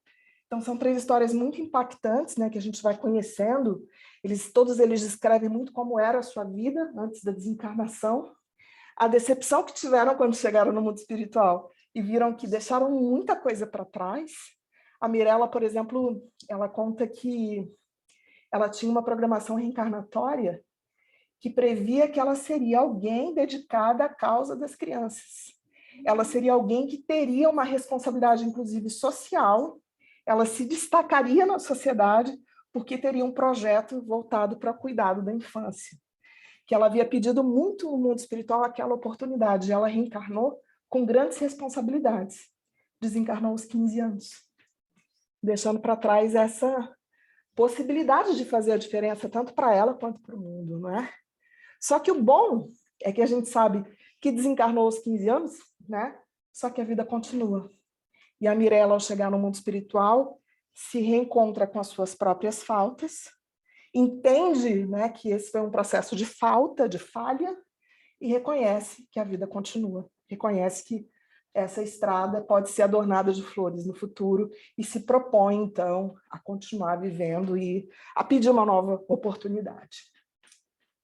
Então, são 3 histórias muito impactantes, né, que a gente vai conhecendo. Todos eles descrevem muito como era a sua vida antes da desencarnação. a decepção que tiveram quando chegaram no mundo espiritual e viram que deixaram muita coisa para trás. A Mirella, por exemplo, ela conta que ela tinha uma programação reencarnatória que previa que ela seria alguém dedicada à causa das crianças. Ela seria alguém que teria uma responsabilidade, inclusive social, ela se destacaria na sociedade porque teria um projeto voltado para o cuidado da infância, que ela havia pedido muito no mundo espiritual aquela oportunidade. Ela reencarnou com grandes responsabilidades. Desencarnou aos 15 anos, deixando para trás essa possibilidade de fazer a diferença, tanto para ela quanto para o mundo, não é? Só que o bom é que a gente sabe que desencarnou aos 15 anos, né? Só que a vida continua. E a Mirella, ao chegar no mundo espiritual, se reencontra com as suas próprias faltas, entende, né, que esse foi um processo de falta, de falha, e reconhece que a vida continua. Reconhece que essa estrada pode ser adornada de flores no futuro e se propõe, então, a continuar vivendo e a pedir uma nova oportunidade.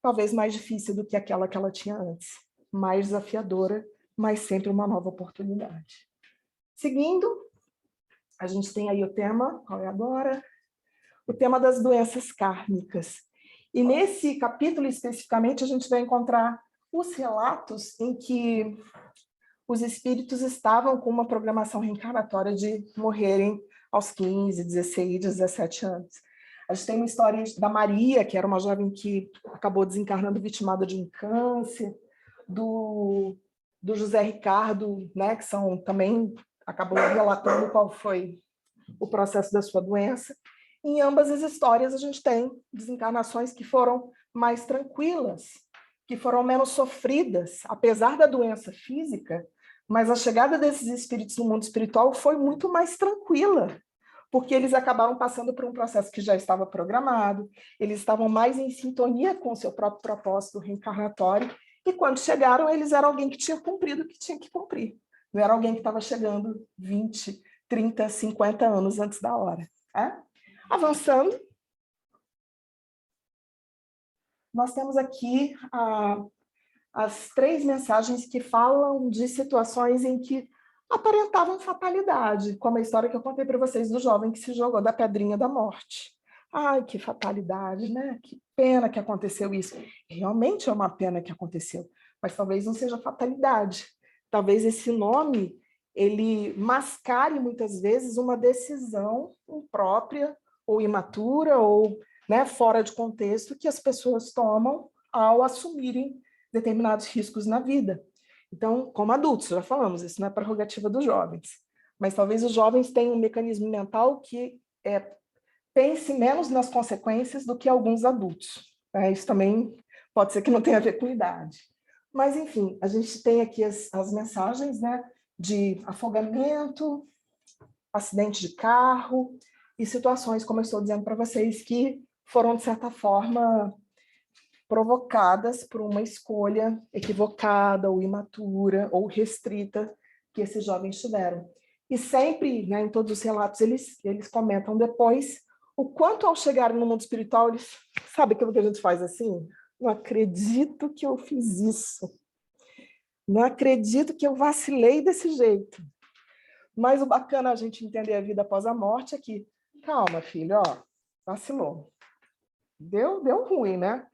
Talvez mais difícil do que aquela que ela tinha antes, mais desafiadora, mas sempre uma nova oportunidade. Seguindo, a gente tem aí o tema, qual é agora? O tema das doenças kármicas. E nesse capítulo, especificamente, a gente vai encontrar os relatos em que os espíritos estavam com uma programação reencarnatória de morrerem aos 15, 16, 17 anos. A gente tem uma história da Maria, que era uma jovem que acabou desencarnando vitimada de um câncer, do José Ricardo, né, que também acabou relatando qual foi o processo da sua doença. Em ambas as histórias, a gente tem desencarnações que foram mais tranquilas, que foram menos sofridas, apesar da doença física, mas a chegada desses espíritos no mundo espiritual foi muito mais tranquila, porque eles acabaram passando por um processo que já estava programado, eles estavam mais em sintonia com o seu próprio propósito reencarnatório, e quando chegaram, eles eram alguém que tinha cumprido o que tinha que cumprir. Não era alguém que estava chegando 20, 30, 50 anos antes da hora. Né? Avançando, nós temos aqui as 3 mensagens que falam de situações em que aparentavam fatalidade, como a história que eu contei para vocês do jovem que se jogou da pedrinha da morte. Ai, que fatalidade, né? Que pena que aconteceu isso. Realmente é uma pena que aconteceu, mas talvez não seja fatalidade. Talvez esse nome ele mascare muitas vezes uma decisão imprópria ou imatura ou, né, fora de contexto que as pessoas tomam ao assumirem determinados riscos na vida. Então, como adultos, já falamos, isso não é prerrogativa dos jovens, mas talvez os jovens tenham um mecanismo mental que pense menos nas consequências do que alguns adultos. Isso também pode ser que não tenha a ver com idade. Mas, enfim, a gente tem aqui as mensagens, né, de afogamento, acidente de carro e situações, como eu estou dizendo para vocês, que foram, de certa forma, provocadas por uma escolha equivocada ou imatura ou restrita que esses jovens tiveram. E sempre, né, em todos os relatos, eles comentam depois o quanto, ao chegarem no mundo espiritual, eles... Sabe aquilo que a gente faz assim? Não acredito que eu fiz isso. Não acredito que eu vacilei desse jeito. Mas o bacana a gente entender a vida após a morte é que, calma, filho, ó, vacilou. Deu ruim, né?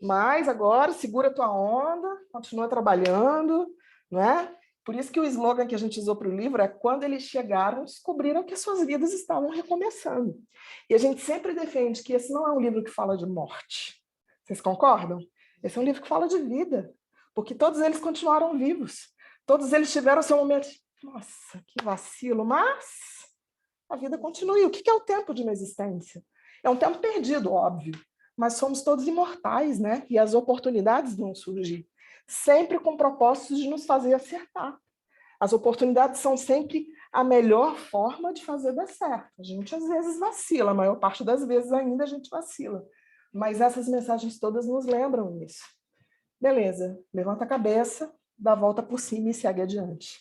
Mas agora segura tua onda, continua trabalhando, não é? Por isso que o slogan que a gente usou para o livro é: quando eles chegaram, descobriram que as suas vidas estavam recomeçando. E a gente sempre defende que esse não é um livro que fala de morte. Vocês concordam? Esse é um livro que fala de vida, porque todos eles continuaram vivos. Todos eles tiveram seu momento. Nossa, que vacilo, mas a vida continua. E o que é o tempo de uma existência? É um tempo perdido, óbvio, mas somos todos imortais, né? E as oportunidades vão surgir, sempre com propósitos de nos fazer acertar. As oportunidades são sempre a melhor forma de fazer dar certo. A gente às vezes vacila, a maior parte das vezes ainda a gente vacila. Mas essas mensagens todas nos lembram isso. Beleza, levanta a cabeça, dá a volta por cima e segue adiante.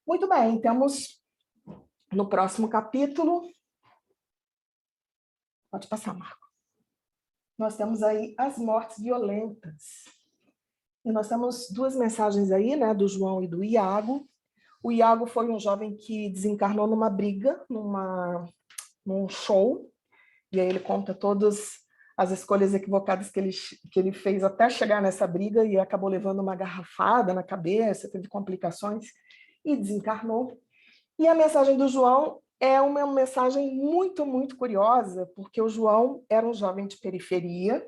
Muito bem, temos no próximo capítulo... Pode passar, Marco. Nós temos aí as mortes violentas. E nós temos duas mensagens aí, né, do João e do Iago. O Iago foi um jovem que desencarnou numa briga, num show, e aí ele conta todas as escolhas equivocadas que ele fez até chegar nessa briga e acabou levando uma garrafada na cabeça, teve complicações e desencarnou. E a mensagem do João é uma mensagem muito, muito curiosa, porque o João era um jovem de periferia,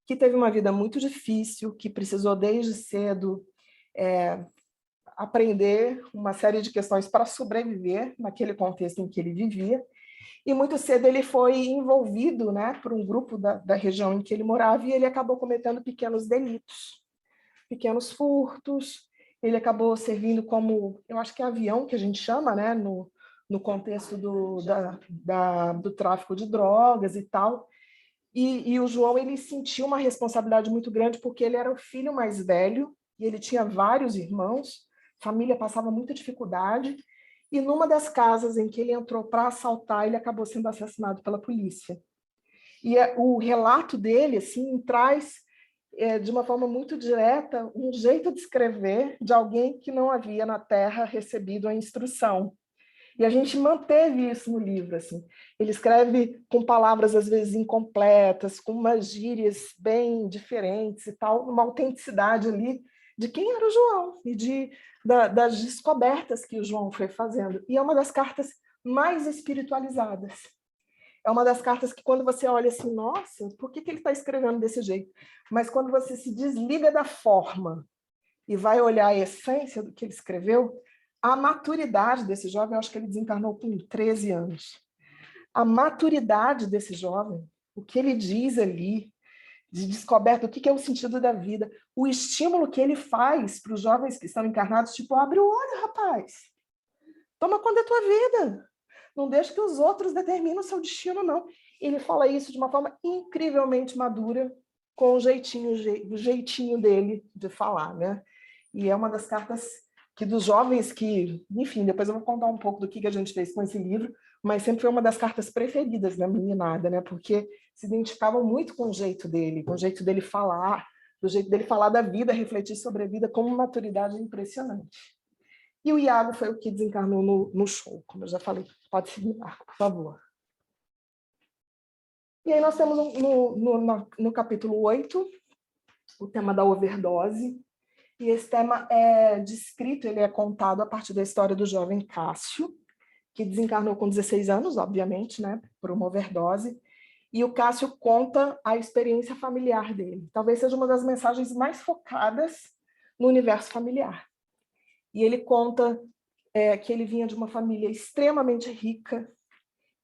que teve uma vida muito difícil, que precisou desde cedo aprender uma série de questões para sobreviver naquele contexto em que ele vivia, e muito cedo ele foi envolvido, né, por um grupo da região em que ele morava, e ele acabou cometendo pequenos delitos, pequenos furtos. Ele acabou servindo como, eu acho que é avião que a gente chama, né, no contexto do tráfico de drogas e tal. E o João, ele sentiu uma responsabilidade muito grande porque ele era o filho mais velho e ele tinha vários irmãos, a família passava muita dificuldade, e numa das casas em que ele entrou para assaltar, ele acabou sendo assassinado pela polícia. E o relato dele assim traz, de uma forma muito direta, um jeito de escrever de alguém que não havia na Terra recebido a instrução. E a gente manteve isso no livro, assim. Ele escreve com palavras às vezes incompletas, com umas gírias bem diferentes e tal, uma autenticidade ali de quem era o João e das descobertas que o João foi fazendo. E é uma das cartas mais espiritualizadas. É uma das cartas que quando você olha assim, nossa, por que ele está escrevendo desse jeito? Mas quando você se desliga da forma e vai olhar a essência do que ele escreveu, a maturidade desse jovem, eu acho que ele desencarnou com 13 anos. A maturidade desse jovem, o que ele diz ali, de descoberta, o que é o sentido da vida, o estímulo que ele faz para os jovens que estão encarnados, tipo, abre o olho, rapaz, toma conta da tua vida, não deixa que os outros determinem o seu destino, não. Ele fala isso de uma forma incrivelmente madura, com o jeitinho dele de falar, né? E é uma das cartas que dos jovens que, enfim, depois eu vou contar um pouco do que a gente fez com esse livro, mas sempre foi uma das cartas preferidas da meninada, né? Porque se identificavam muito com o jeito dele falar, do jeito dele falar da vida, refletir sobre a vida com uma maturidade impressionante. E o Iago foi o que desencarnou no show, como eu já falei. Pode seguir lá, por favor. E aí nós temos no capítulo 8, o tema da overdose. E esse tema é descrito, ele é contado a partir da história do jovem Cássio, que desencarnou com 16 anos, obviamente, né, por uma overdose. E o Cássio conta a experiência familiar dele. Talvez seja uma das mensagens mais focadas no universo familiar. E ele conta que ele vinha de uma família extremamente rica.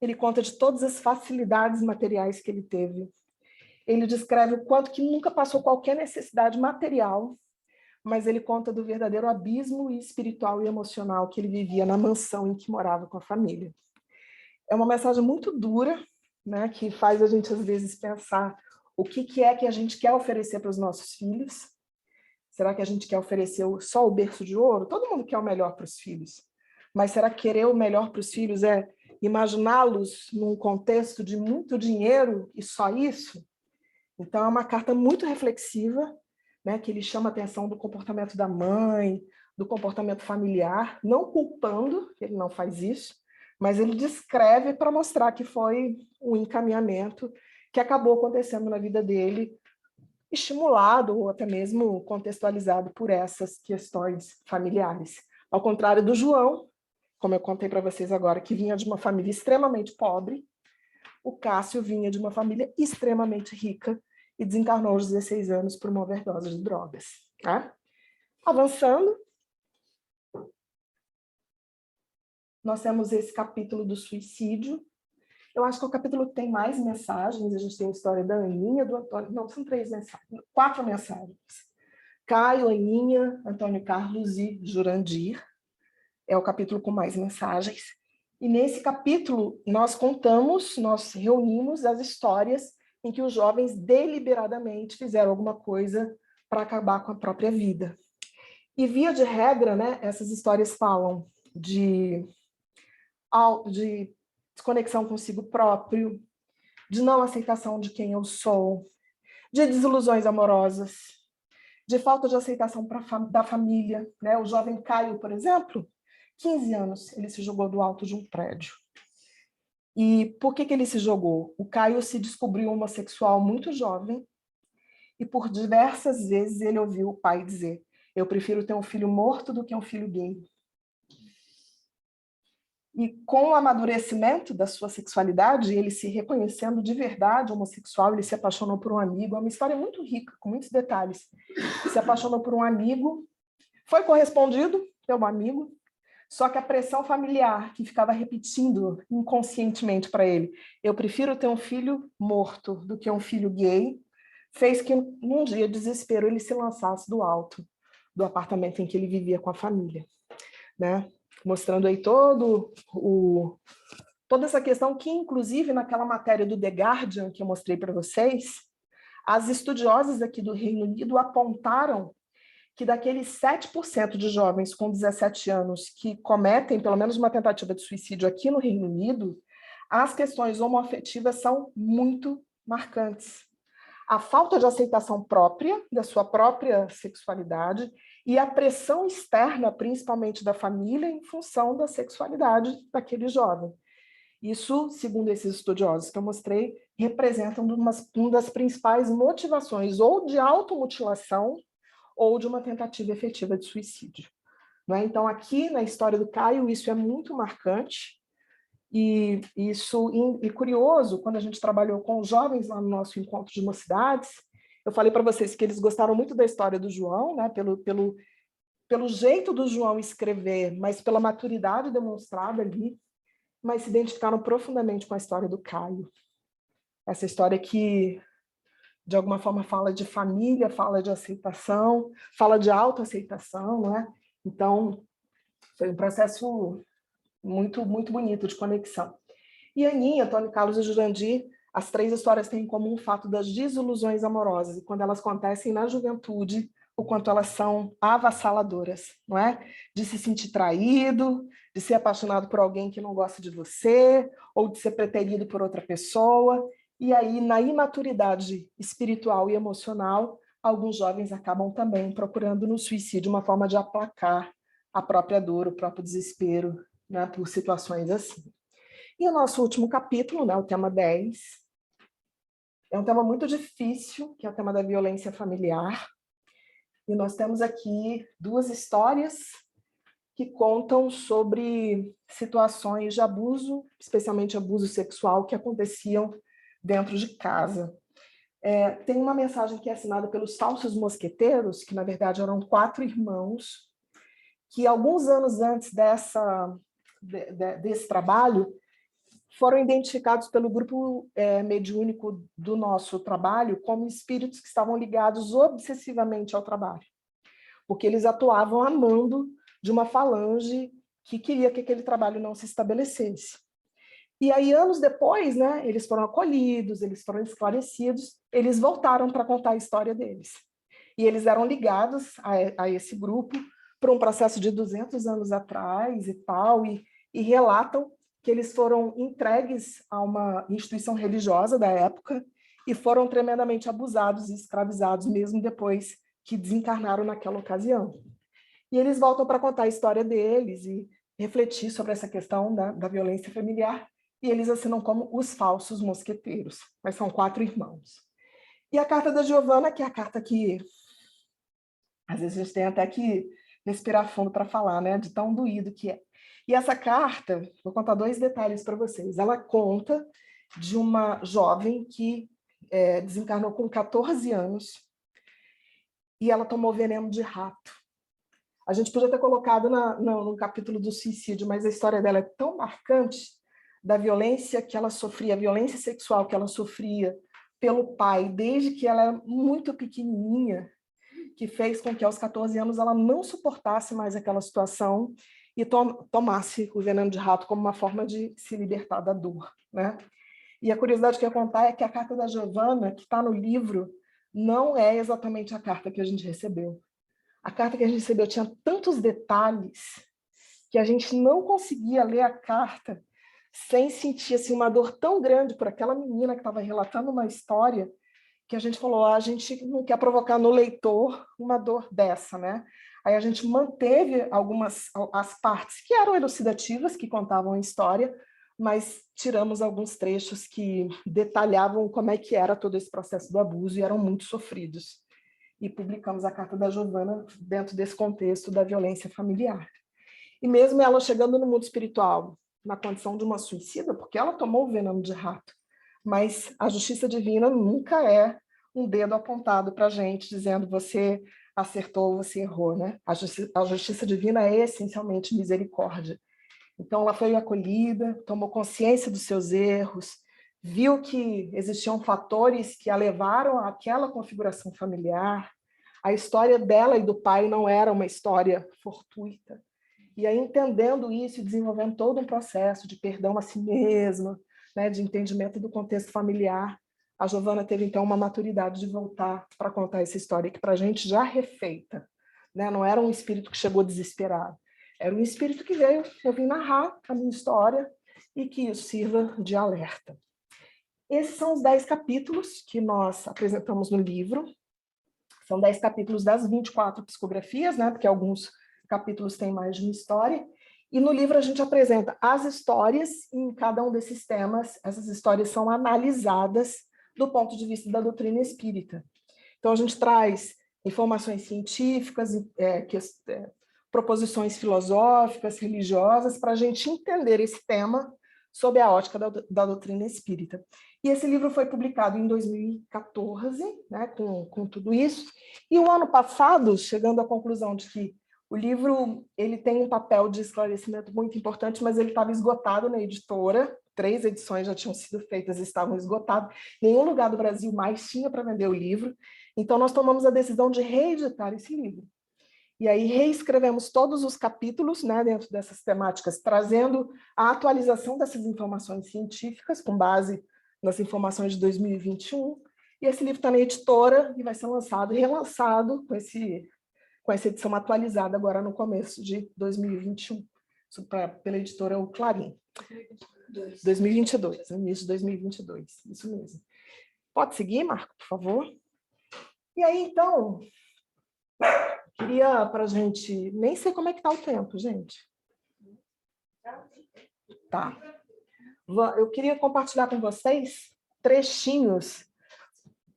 Ele conta de todas as facilidades materiais que ele teve. Ele descreve o quanto que nunca passou qualquer necessidade material, mas ele conta do verdadeiro abismo espiritual e emocional que ele vivia na mansão em que morava com a família. É uma mensagem muito dura, né, que faz a gente, às vezes, pensar o que é que a gente quer oferecer para os nossos filhos. Será que a gente quer oferecer só o berço de ouro? Todo mundo quer o melhor para os filhos. Mas será que querer o melhor para os filhos é imaginá-los num contexto de muito dinheiro e só isso? Então, é uma carta muito reflexiva, né, que ele chama a atenção do comportamento da mãe, do comportamento familiar, não culpando, ele não faz isso, mas ele descreve para mostrar que foi um encaminhamento que acabou acontecendo na vida dele, estimulado ou até mesmo contextualizado por essas questões familiares. Ao contrário do João, como eu contei para vocês agora, que vinha de uma família extremamente pobre, o Cássio vinha de uma família extremamente rica e desencarnou aos 16 anos por uma overdose de drogas. Tá? Avançando, nós temos esse capítulo do suicídio. Eu acho que é o capítulo que tem mais mensagens. A gente tem a história da Aninha, do Antônio. Não, são 3 mensagens, 4 mensagens. Caio, Aninha, Antônio Carlos e Jurandir. É o capítulo com mais mensagens. E nesse capítulo nós reunimos as histórias em que os jovens deliberadamente fizeram alguma coisa para acabar com a própria vida. E via de regra, né, essas histórias falam de desconexão consigo próprio, de não aceitação de quem eu sou, de desilusões amorosas, de falta de aceitação da família, né? O jovem Caio, por exemplo, 15 anos, ele se jogou do alto de um prédio. E por que ele se jogou? O Caio se descobriu homossexual muito jovem e por diversas vezes ele ouviu o pai dizer: eu prefiro ter um filho morto do que um filho gay. E com o amadurecimento da sua sexualidade, ele se reconhecendo de verdade homossexual, ele se apaixonou por um amigo. É uma história muito rica, com muitos detalhes. Se apaixonou por um amigo, foi correspondido pelo amigo, só que a pressão familiar que ficava repetindo inconscientemente para ele: eu prefiro ter um filho morto do que um filho gay, fez que num dia de desespero ele se lançasse do alto do apartamento em que ele vivia com a família, né? Mostrando aí toda essa questão que, inclusive, naquela matéria do The Guardian que eu mostrei para vocês, as estudiosas aqui do Reino Unido apontaram que daqueles 7% de jovens com 17 anos que cometem pelo menos uma tentativa de suicídio aqui no Reino Unido, as questões homoafetivas são muito marcantes. A falta de aceitação própria, da sua própria sexualidade, e a pressão externa, principalmente da família, em função da sexualidade daquele jovem. Isso, segundo esses estudiosos que eu mostrei, representa uma das principais motivações ou de automutilação ou de uma tentativa efetiva de suicídio. Não é? Então, aqui na história do Caio, isso é muito marcante. E curioso, quando a gente trabalhou com os jovens lá no nosso encontro de mocidades, eu falei para vocês que eles gostaram muito da história do João, né? Pelo jeito do João escrever, mas pela maturidade demonstrada ali, mas se identificaram profundamente com a história do Caio. Essa história que, de alguma forma, fala de família, fala de aceitação, fala de autoaceitação, não é? Então, foi um processo muito, muito bonito de conexão. E Aninha, Antônio Carlos e Jurandir, as três histórias têm em comum o fato das desilusões amorosas, e quando elas acontecem na juventude, o quanto elas são avassaladoras, não é? De se sentir traído, de ser apaixonado por alguém que não gosta de você, ou de ser preterido por outra pessoa. E aí, na imaturidade espiritual e emocional, alguns jovens acabam também procurando no suicídio uma forma de aplacar a própria dor, o próprio desespero, né, por situações assim. E o nosso último capítulo, né, o tema 10, é um tema muito difícil, que é o tema da violência familiar. E nós temos aqui duas histórias que contam sobre situações de abuso, especialmente abuso sexual, que aconteciam dentro de casa. Tem uma mensagem que é assinada pelos falsos mosqueteiros, que na verdade eram 4 irmãos, que alguns anos antes desse trabalho, foram identificados pelo grupo mediúnico do nosso trabalho como espíritos que estavam ligados obsessivamente ao trabalho, porque eles atuavam a mando de uma falange que queria que aquele trabalho não se estabelecesse. E aí, anos depois, né, eles foram acolhidos, eles foram esclarecidos, eles voltaram para contar a história deles. E eles eram ligados a esse grupo por um processo de 200 anos atrás e tal, e relatam que eles foram entregues a uma instituição religiosa da época e foram tremendamente abusados e escravizados, mesmo depois que desencarnaram naquela ocasião. E eles voltam para contar a história deles e refletir sobre essa questão da violência familiar, e eles assinam como os falsos mosqueteiros, mas são 4 irmãos. E a carta da Giovana, que é a carta que às vezes a gente tem até que respirar fundo para falar, né, de tão doído que é. E essa carta, vou contar 2 detalhes para vocês. Ela conta de uma jovem que desencarnou com 14 anos e ela tomou veneno de rato. A gente podia ter colocado no capítulo do suicídio, mas a história dela é tão marcante da violência que ela sofria, a violência sexual que ela sofria pelo pai desde que ela era muito pequenininha, que fez com que aos 14 anos ela não suportasse mais aquela situação e tomasse o veneno de rato como uma forma de se libertar da dor, né? E a curiosidade que eu ia contar é que a carta da Giovana, que está no livro, não é exatamente a carta que a gente recebeu. A carta que a gente recebeu tinha tantos detalhes que a gente não conseguia ler a carta sem sentir assim, uma dor tão grande por aquela menina que estava relatando uma história, que a gente falou, a gente não quer provocar no leitor uma dor dessa, né? Aí a gente manteve as partes que eram elucidativas, que contavam a história, mas tiramos alguns trechos que detalhavam como é que era todo esse processo do abuso e eram muito sofridos. E publicamos a Carta da Giovana dentro desse contexto da violência familiar. E mesmo ela chegando no mundo espiritual, na condição de uma suicida, porque ela tomou o veneno de rato, mas a justiça divina nunca é um dedo apontado para a gente, dizendo você acertou, você errou, né? A justiça divina é essencialmente misericórdia. Então ela foi acolhida, tomou consciência dos seus erros, viu que existiam fatores que a levaram àquela configuração familiar. A história dela e do pai não era uma história fortuita. E aí, entendendo isso e desenvolvendo todo um processo de perdão a si mesma, né, de entendimento do contexto familiar, a Giovana teve, então, uma maturidade de voltar para contar essa história, que para a gente já refeita. Né? Não era um espírito que chegou desesperado, era um espírito que veio, eu vim narrar a minha história e que isso sirva de alerta. Esses são os 10 capítulos que nós apresentamos no livro. São 10 capítulos das 24 psicografias, né? Porque alguns capítulos têm mais de uma história. E no livro a gente apresenta as histórias, e em cada um desses temas, essas histórias são analisadas do ponto de vista da doutrina espírita. Então a gente traz informações científicas, proposições filosóficas, religiosas, para a gente entender esse tema sob a ótica da doutrina espírita. E esse livro foi publicado em 2014, né, com tudo isso. E o ano passado, chegando à conclusão de que o livro ele tem um papel de esclarecimento muito importante, mas ele estava esgotado na editora, 3 edições já tinham sido feitas e estavam esgotadas, nenhum lugar do Brasil mais tinha para vender o livro, então nós tomamos a decisão de reeditar esse livro. E aí reescrevemos todos os capítulos, né, dentro dessas temáticas, trazendo a atualização dessas informações científicas, com base nas informações de 2021, e esse livro está na editora e vai ser lançado e relançado com essa edição atualizada agora no começo de 2021, pela editora O Clarim. 2022, início de 2022, isso mesmo. Pode seguir, Marco, por favor? E aí, então, queria para a gente... Nem sei como é que está o tempo, gente. Tá. Eu queria compartilhar com vocês trechinhos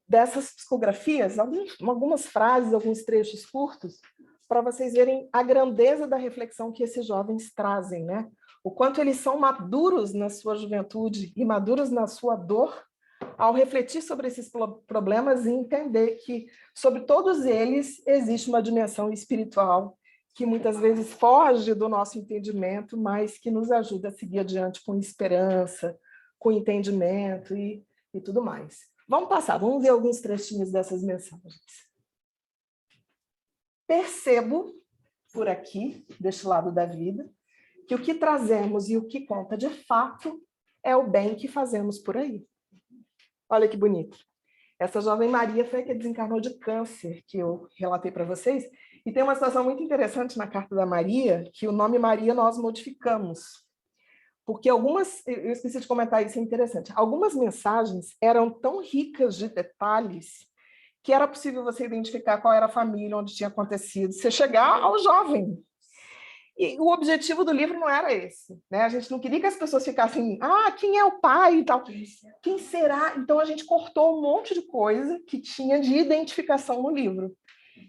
dessas psicografias, algumas frases, alguns trechos curtos, para vocês verem a grandeza da reflexão que esses jovens trazem, né? O quanto eles são maduros na sua juventude e maduros na sua dor, ao refletir sobre esses problemas e entender que, sobre todos eles, existe uma dimensão espiritual que muitas vezes foge do nosso entendimento, mas que nos ajuda a seguir adiante com esperança, com entendimento e tudo mais. Vamos passar, vamos ver alguns trechinhos dessas mensagens. Percebo, por aqui, deste lado da vida, que o que trazemos e o que conta de fato é o bem que fazemos por aí. Olha que bonito. Essa jovem Maria foi a que desencarnou de câncer, que eu relatei para vocês. E tem uma situação muito interessante na Carta da Maria, que o nome Maria nós modificamos. Porque algumas, eu esqueci de comentar isso, é interessante, algumas mensagens eram tão ricas de detalhes que era possível você identificar qual era a família, onde tinha acontecido, você chegar ao jovem. E o objetivo do livro não era esse, né? A gente não queria que as pessoas ficassem, quem é o pai e tal? Quem será? Então a gente cortou um monte de coisa que tinha de identificação no livro.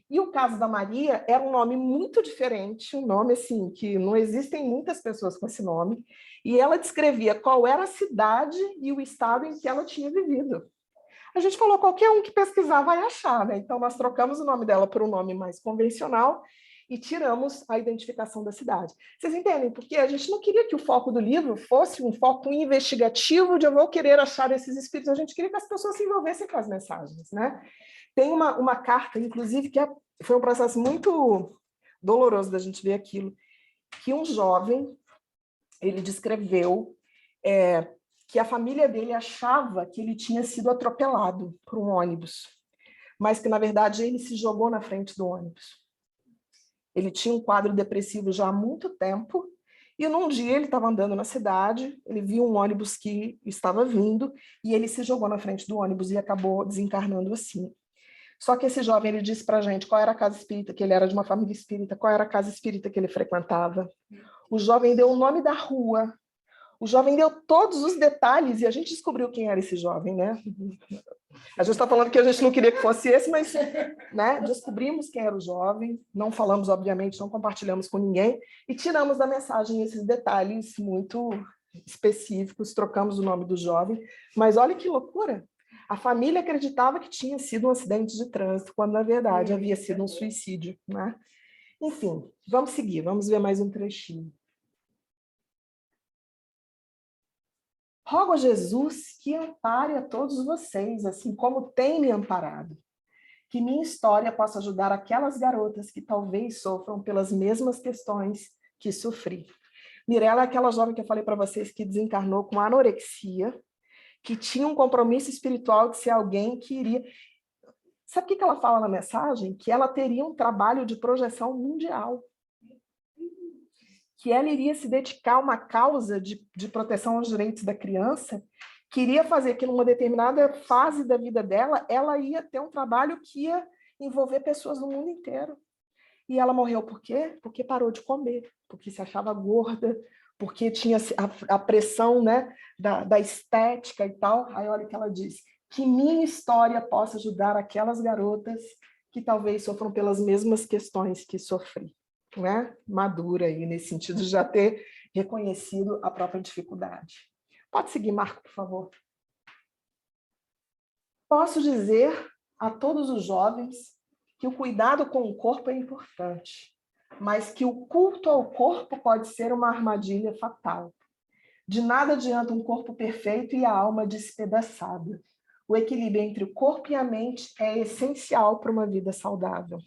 E o caso da Maria era um nome muito diferente, um nome assim, que não existem muitas pessoas com esse nome, e ela descrevia qual era a cidade e o estado em que ela tinha vivido. A gente falou, qualquer um que pesquisar vai achar, né? Então nós trocamos o nome dela por um nome mais convencional e tiramos a identificação da cidade. Vocês entendem? Porque a gente não queria que o foco do livro fosse um foco investigativo de eu vou querer achar esses espíritos, a gente queria que as pessoas se envolvessem com as mensagens, né? Tem uma carta, inclusive, que foi um processo muito doloroso da gente ver aquilo, que um jovem, ele descreveu que a família dele achava que ele tinha sido atropelado por um ônibus, mas que, na verdade, ele se jogou na frente do ônibus. Ele tinha um quadro depressivo já há muito tempo E num dia ele estava andando na cidade, ele viu um ônibus que estava vindo e ele se jogou na frente do ônibus e acabou desencarnando assim. Só que esse jovem, ele disse para a gente qual era a casa espírita, que ele era de uma família espírita, qual era a casa espírita que ele frequentava. O jovem deu o nome da rua, o jovem deu todos os detalhes e a gente descobriu quem era esse jovem, né? A gente está falando que a gente não queria que fosse esse, mas né, descobrimos quem era o jovem, não falamos, obviamente, não compartilhamos com ninguém, e tiramos da mensagem esses detalhes muito específicos, trocamos o nome do jovem, mas olha que loucura! A família acreditava que tinha sido um acidente de trânsito, quando, na verdade, havia sido um suicídio, né? Enfim, vamos seguir, vamos ver mais um trechinho. Rogo a Jesus que ampare a todos vocês, assim como tem me amparado. Que minha história possa ajudar aquelas garotas que talvez sofram pelas mesmas questões que sofri. Mirella é aquela jovem que eu falei para vocês que desencarnou com anorexia, que tinha um compromisso espiritual de ser alguém que iria... Sabe o que ela fala na mensagem? Que ela teria um trabalho de projeção mundial. Que ela iria se dedicar a uma causa de proteção aos direitos da criança, queria fazer que numa determinada fase da vida dela, ela ia ter um trabalho que ia envolver pessoas do mundo inteiro. E ela morreu por quê? Porque parou de comer, porque se achava gorda, porque tinha a pressão, né, da estética e tal. Aí olha o que ela diz, que minha história possa ajudar aquelas garotas que talvez sofram pelas mesmas questões que sofri. Né? Madura aí, nesse sentido de já ter reconhecido a própria dificuldade. Pode seguir, Marco, por favor. Posso dizer a todos os jovens que o cuidado com o corpo é importante, mas que o culto ao corpo pode ser uma armadilha fatal. De nada adianta um corpo perfeito e a alma despedaçada. O equilíbrio entre o corpo e a mente é essencial para uma vida saudável.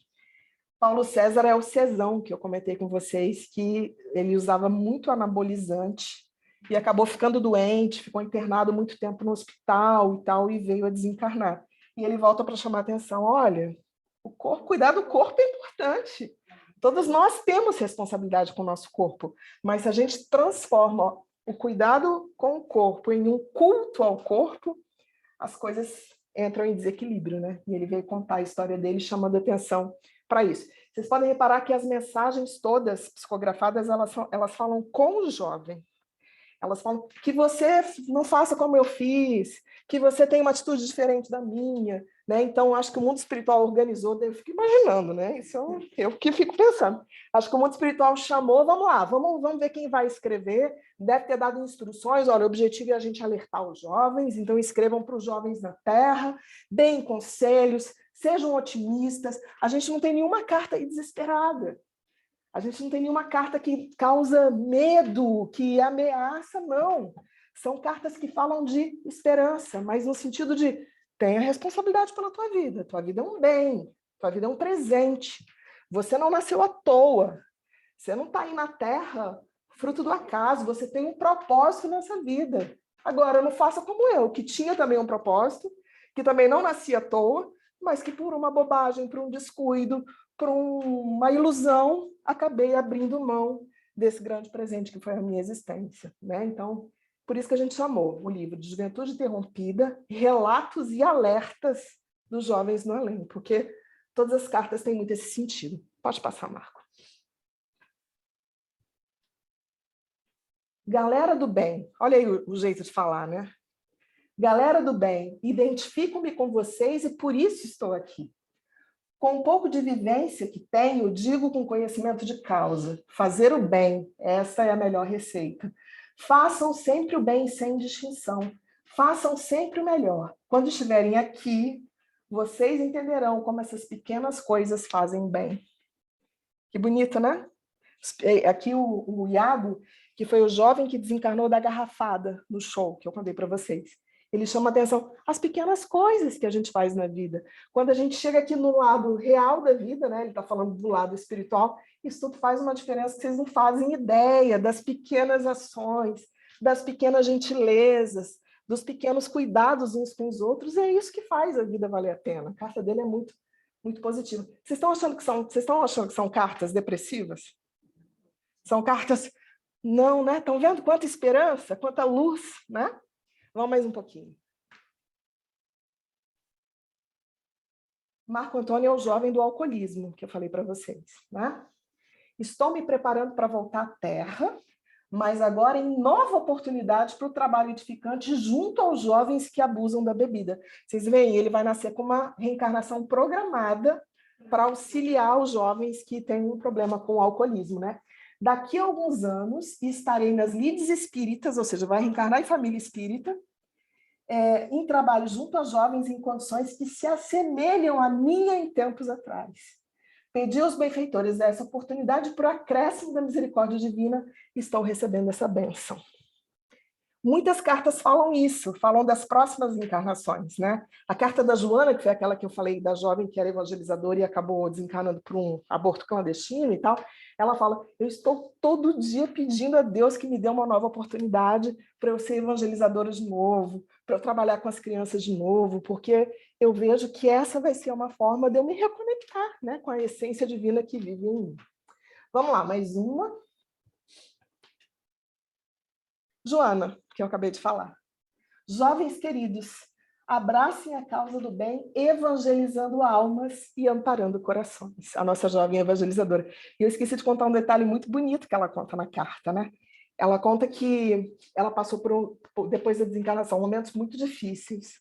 Paulo César é o Cezão, que eu comentei com vocês, que ele usava muito anabolizante e acabou ficando doente, ficou internado muito tempo no hospital e tal, e veio a desencarnar. E ele volta para chamar a atenção, olha, o corpo, cuidar do corpo é importante. Todos nós temos responsabilidade com o nosso corpo, mas se a gente transforma o cuidado com o corpo em um culto ao corpo, as coisas entram em desequilíbrio, né? E ele veio contar a história dele, chamando a atenção para isso. Vocês podem reparar que as mensagens todas psicografadas, elas falam com o jovem. Elas falam que você não faça como eu fiz, que você tem uma atitude diferente da minha, né? Então, acho que o mundo espiritual organizou, eu fico imaginando, né? Isso eu que fico pensando. Acho que o mundo espiritual chamou, vamos lá, vamos ver quem vai escrever, deve ter dado instruções, olha, o objetivo é a gente alertar os jovens, então escrevam para os jovens na Terra, deem conselhos, sejam otimistas. A gente não tem nenhuma carta aí desesperada. A gente não tem nenhuma carta que causa medo, que ameaça, não. São cartas que falam de esperança, mas no sentido de tenha responsabilidade pela tua vida. Tua vida é um bem, tua vida é um presente. Você não nasceu à toa. Você não está aí na Terra fruto do acaso. Você tem um propósito nessa vida. Agora, não faça como eu, que tinha também um propósito, que também não nascia à toa, mas que por uma bobagem, por um descuido, por uma ilusão, acabei abrindo mão desse grande presente que foi a minha existência, né? Então, por isso que a gente chamou o livro de Juventude Interrompida, Relatos e Alertas dos Jovens no Além, porque todas as cartas têm muito esse sentido. Pode passar, Marco. Galera do bem, olha aí o jeito de falar, né? Galera do bem, identifico-me com vocês e por isso estou aqui. Com um pouco de vivência que tenho, digo com conhecimento de causa, fazer o bem, essa é a melhor receita. Façam sempre o bem sem distinção. Façam sempre o melhor. Quando estiverem aqui, vocês entenderão como essas pequenas coisas fazem bem. Que bonito, né? Aqui o Iago, que foi o jovem que desencarnou da garrafada no show, que eu contei para vocês. Ele chama atenção às pequenas coisas que a gente faz na vida. Quando a gente chega aqui no lado real da vida, né, ele está falando do lado espiritual, isso tudo faz uma diferença que vocês não fazem ideia, das pequenas ações, das pequenas gentilezas, dos pequenos cuidados uns com os outros, é isso que faz a vida valer a pena. A carta dele é muito, muito positiva. Vocês estão achando que são cartas depressivas? São cartas Não, né? Estão vendo quanta esperança, quanta luz, né? Vamos mais um pouquinho. Marco Antônio é o jovem do alcoolismo, que eu falei para vocês, né? Estou me preparando para voltar à Terra, mas agora em nova oportunidade para o trabalho edificante junto aos jovens que abusam da bebida. Vocês veem, ele vai nascer com uma reencarnação programada para auxiliar os jovens que têm um problema com o alcoolismo, né? Daqui a alguns anos, estarei nas lides espíritas, ou seja, vai reencarnar em família espírita, em trabalho junto a jovens em condições que se assemelham à minha em tempos atrás. Pedi aos benfeitores essa oportunidade para o acréscimo da misericórdia divina e estou recebendo essa bênção. Muitas cartas falam isso, falam das próximas encarnações, né? A carta da Joana, que foi aquela que eu falei da jovem que era evangelizadora e acabou desencarnando por um aborto clandestino e tal, ela fala, eu estou todo dia pedindo a Deus que me dê uma nova oportunidade para eu ser evangelizadora de novo, para eu trabalhar com as crianças de novo, porque eu vejo que essa vai ser uma forma de eu me reconectar, né, com a essência divina que vive em mim. Vamos lá, mais uma. Joana, que eu acabei de falar. Jovens queridos, abracem a causa do bem, evangelizando almas e amparando corações. A nossa jovem evangelizadora. E eu esqueci de contar um detalhe muito bonito que ela conta na carta, né? Ela conta que ela passou depois da desencarnação, momentos muito difíceis.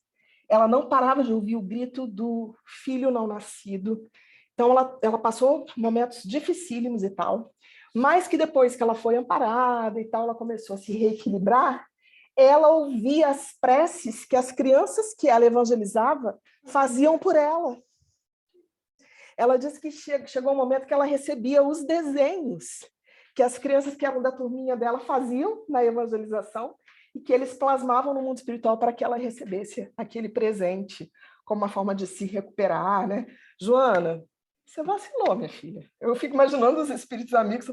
Ela não parava de ouvir o grito do filho não nascido. Então, ela passou momentos dificílimos e tal, mas que depois que ela foi amparada e tal, ela começou a se reequilibrar, ela ouvia as preces que as crianças que ela evangelizava faziam por ela. Ela disse que chegou um momento que ela recebia os desenhos que as crianças que eram da turminha dela faziam na evangelização e que eles plasmavam no mundo espiritual para que ela recebesse aquele presente como uma forma de se recuperar, né? Joana, você vacilou, minha filha. Eu fico imaginando os espíritos amigos.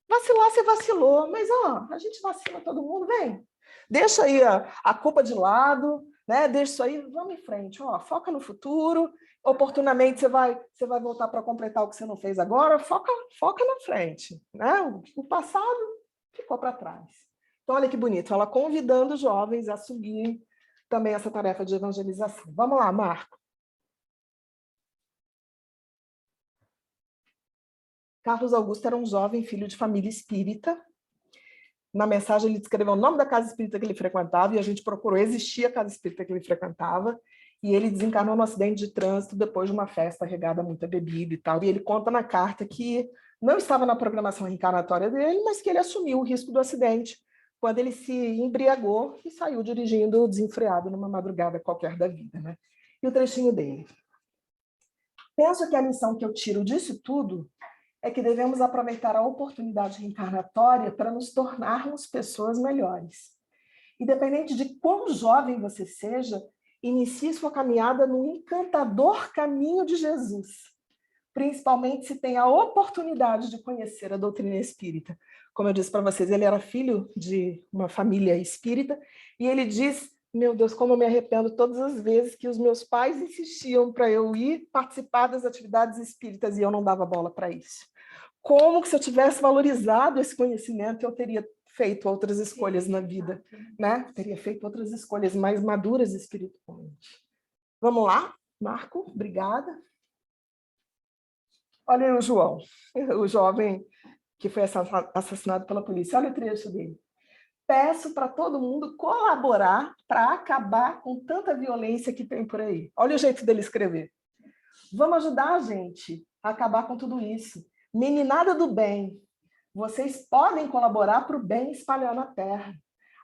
Vacilar, você vacilou, mas ó, a gente vacila todo mundo, vem. Deixa aí a culpa de lado, né? Deixa isso aí, vamos em frente, ó, foca no futuro. Oportunamente você vai voltar para completar o que você não fez agora, foca na frente, né? O passado ficou para trás. Então, olha que bonito, ela convidando os jovens a assumir também essa tarefa de evangelização. Vamos lá, Marco. Carlos Augusto era um jovem filho de família espírita. Na mensagem ele descreveu o nome da casa espírita que ele frequentava e a gente procurou existir a casa espírita que ele frequentava e ele desencarnou no acidente de trânsito depois de uma festa regada a muita bebida e tal. E ele conta na carta que não estava na programação reencarnatória dele, mas que ele assumiu o risco do acidente quando ele se embriagou e saiu dirigindo desenfreado numa madrugada qualquer da vida, né? E o trechinho dele. Penso que a lição que eu tiro disso tudo é que devemos aproveitar a oportunidade reencarnatória para nos tornarmos pessoas melhores. Independente de quão jovem você seja, inicie sua caminhada no encantador caminho de Jesus, principalmente se tem a oportunidade de conhecer a doutrina espírita. Como eu disse para vocês, ele era filho de uma família espírita, e ele diz, meu Deus, como eu me arrependo todas as vezes que os meus pais insistiam para eu ir participar das atividades espíritas e eu não dava bola para isso. Como que se eu tivesse valorizado esse conhecimento, eu teria feito outras escolhas na vida, né? Teria feito outras escolhas mais maduras espiritualmente. Vamos lá, Marco, obrigada. Olha aí o João, o jovem que foi assassinado pela polícia. Olha o trecho dele. Peço para todo mundo colaborar para acabar com tanta violência que tem por aí. Olha o jeito dele escrever. Vamos ajudar a gente a acabar com tudo isso. Meninada do bem, vocês podem colaborar para o bem espalhar na terra.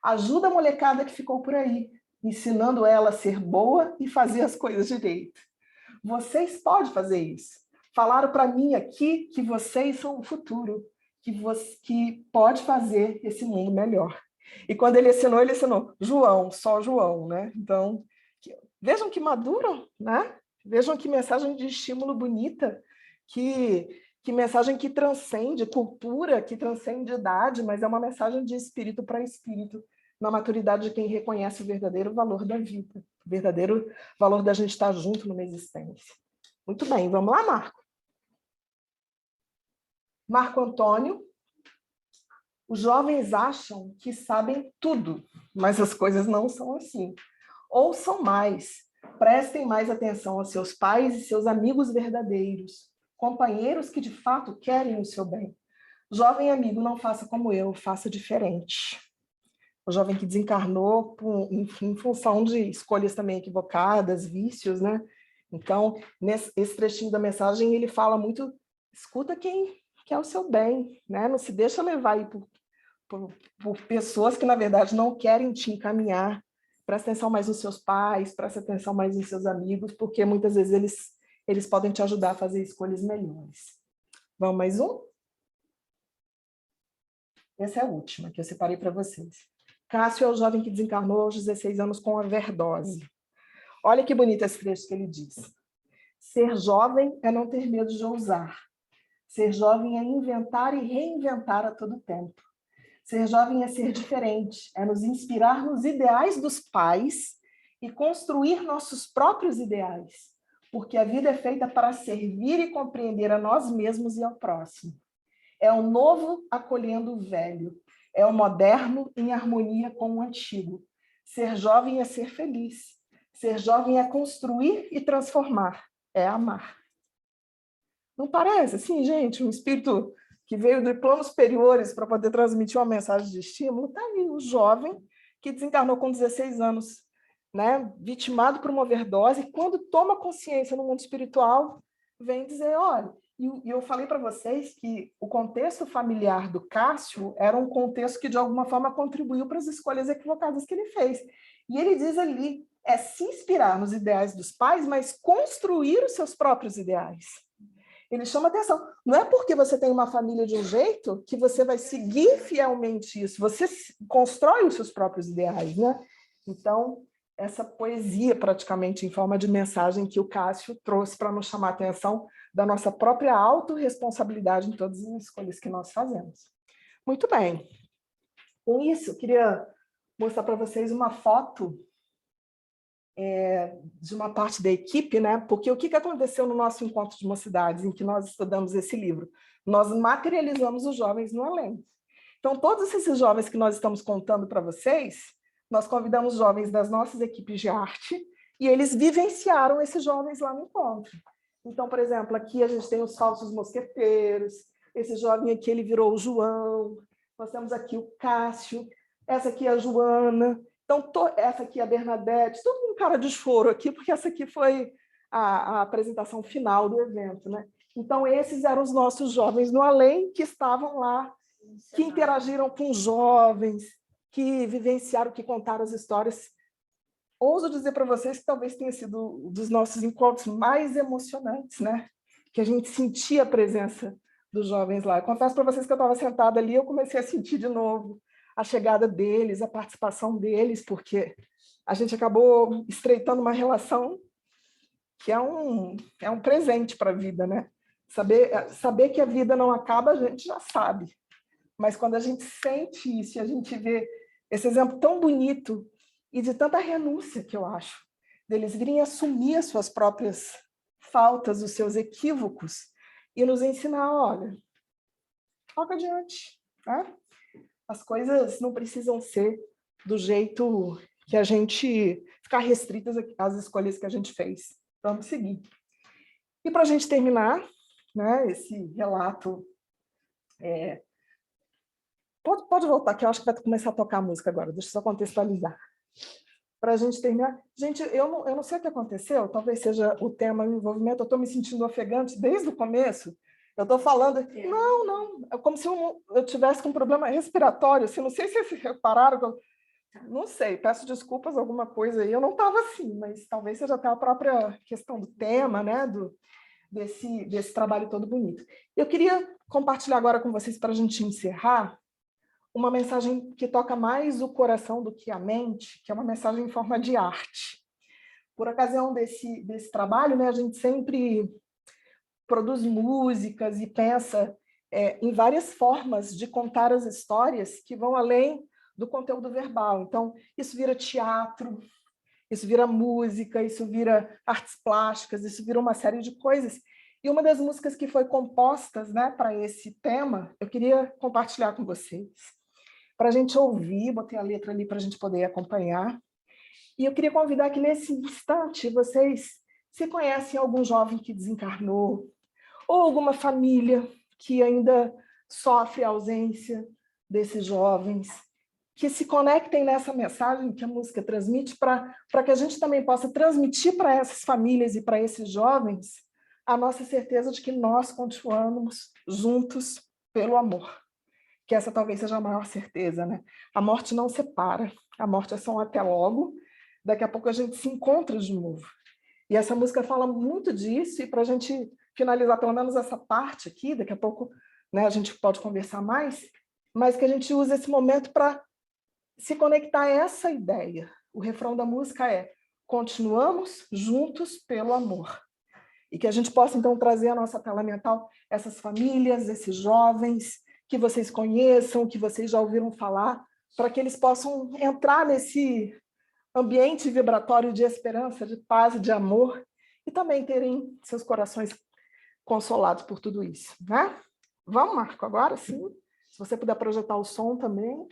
Ajuda a molecada que ficou por aí, ensinando ela a ser boa e fazer as coisas direito. Vocês podem fazer isso. Falaram para mim aqui que vocês são o futuro, que pode fazer esse mundo melhor. E quando ele ensinou João, só João, né? Então, vejam que maduro, né? Vejam que mensagem de estímulo bonita, que mensagem que transcende cultura, que transcende idade, mas é uma mensagem de espírito para espírito, na maturidade de quem reconhece o verdadeiro valor da vida, o verdadeiro valor da gente estar junto numa existência. Muito bem, vamos lá, Marco. Marco Antônio Os jovens acham que sabem tudo, mas as coisas não são assim. Ouçam mais, prestem mais atenção aos seus pais e seus amigos verdadeiros, companheiros que de fato querem o seu bem. Jovem amigo, não faça como eu, faça diferente. O jovem que desencarnou em função de escolhas também equivocadas, vícios, né? Então, esse trechinho da mensagem, ele fala muito, escuta quem quer o seu bem, né? Não se deixa levar aí por pessoas que, na verdade, não querem te encaminhar. Presta atenção mais nos seus pais, presta atenção mais nos seus amigos, porque muitas vezes eles podem te ajudar a fazer escolhas melhores. Vamos mais um? Essa é a última, que eu separei para vocês. Cássio é o jovem que desencarnou aos 16 anos com overdose. Olha que bonito esse trecho que ele diz. Ser jovem é não ter medo de ousar. Ser jovem é inventar e reinventar a todo tempo. Ser jovem é ser diferente, é nos inspirar nos ideais dos pais e construir nossos próprios ideais, porque a vida é feita para servir e compreender a nós mesmos e ao próximo. É o novo acolhendo o velho, é o moderno em harmonia com o antigo. Ser jovem é ser feliz, ser jovem é construir e transformar, é amar. Não parece assim, gente, um espírito que veio de planos superiores para poder transmitir uma mensagem de estímulo? Está aí, o jovem que desencarnou com 16 anos, né, vitimado por uma overdose, e quando toma consciência no mundo espiritual, vem dizer, olha, e eu falei para vocês que o contexto familiar do Cássio era um contexto que, de alguma forma, contribuiu para as escolhas equivocadas que ele fez. E ele diz ali, é se inspirar nos ideais dos pais, mas construir os seus próprios ideais. Ele chama atenção. Não é porque você tem uma família de um jeito que você vai seguir fielmente isso. Você constrói os seus próprios ideais, né? Então, essa poesia, praticamente, em forma de mensagem que o Cássio trouxe para nos chamar a atenção da nossa própria autorresponsabilidade em todas as escolhas que nós fazemos. Muito bem. Com isso, eu queria mostrar para vocês uma foto de uma parte da equipe, né? Porque o que aconteceu no nosso encontro de mocidades, em que nós estudamos esse livro? Nós materializamos os jovens no além. Então, todos esses jovens que nós estamos contando para vocês, nós convidamos jovens das nossas equipes de arte e eles vivenciaram esses jovens lá no encontro. Então, por exemplo, aqui a gente tem os falsos mosqueteiros, esse jovem aqui ele virou o João, nós temos aqui o Cássio, essa aqui é a Joana, então essa aqui é a Bernadette, todo mundo cara de choro aqui, porque essa aqui foi a apresentação final do evento, né? Então, esses eram os nossos jovens no além que estavam lá, que interagiram com jovens, que vivenciaram, que contaram as histórias. Ouso dizer para vocês que talvez tenha sido um dos nossos encontros mais emocionantes, né? Que a gente sentia a presença dos jovens lá. Eu confesso para vocês que eu estava sentada ali, eu comecei a sentir de novo a chegada deles, a participação deles, porque a gente acabou estreitando uma relação que é um presente para a vida, né? Saber que a vida não acaba, a gente já sabe. Mas quando a gente sente isso e a gente vê esse exemplo tão bonito e de tanta renúncia, que eu acho, deles virem assumir as suas próprias faltas, os seus equívocos e nos ensinar, olha, toca adiante, né? As coisas não precisam ser do jeito que a gente ficar restritas às escolhas que a gente fez. Vamos seguir. E para a gente terminar, né, esse relato... Pode voltar, que eu acho que vai começar a tocar a música agora. Deixa eu só contextualizar. Para a gente terminar. Gente, eu não sei o que aconteceu, talvez seja o tema do envolvimento, eu estou me sentindo ofegante desde o começo. Eu estou falando... Não, é como se eu tivesse com um problema respiratório. Assim, não sei se vocês repararam, não sei, peço desculpas, alguma coisa aí. Eu não estava assim, mas talvez seja até a própria questão do tema, né, desse trabalho todo bonito. Eu queria compartilhar agora com vocês, para a gente encerrar, uma mensagem que toca mais o coração do que a mente, que é uma mensagem em forma de arte. Por ocasião desse trabalho, né, a gente sempre produz músicas e pensa em várias formas de contar as histórias que vão além do conteúdo verbal. Então, isso vira teatro, isso vira música, isso vira artes plásticas, isso vira uma série de coisas. E uma das músicas que foi compostas, né, para esse tema, eu queria compartilhar com vocês. para a gente ouvir, botei a letra ali para a gente poder acompanhar. E eu queria convidar que nesse instante vocês se conhecem algum jovem que desencarnou, ou alguma família que ainda sofre a ausência desses jovens, que se conectem nessa mensagem que a música transmite, para que a gente também possa transmitir para essas famílias e para esses jovens a nossa certeza de que nós continuamos juntos pelo amor. Que essa talvez seja a maior certeza, né? A morte não separa, a morte é só um até logo, daqui a pouco a gente se encontra de novo. E essa música fala muito disso, e para a gente finalizar pelo menos essa parte aqui, daqui a pouco, né, a gente pode conversar mais, mas que a gente use esse momento para se conectar a essa ideia. O refrão da música é: continuamos juntos pelo amor. E que a gente possa, então, trazer à nossa tela mental essas famílias, esses jovens, que vocês conheçam, que vocês já ouviram falar, para que eles possam entrar nesse ambiente vibratório de esperança, de paz e de amor, e também terem seus corações consolados por tudo isso, né? Vamos, Marco, agora sim. Se você puder projetar o som também.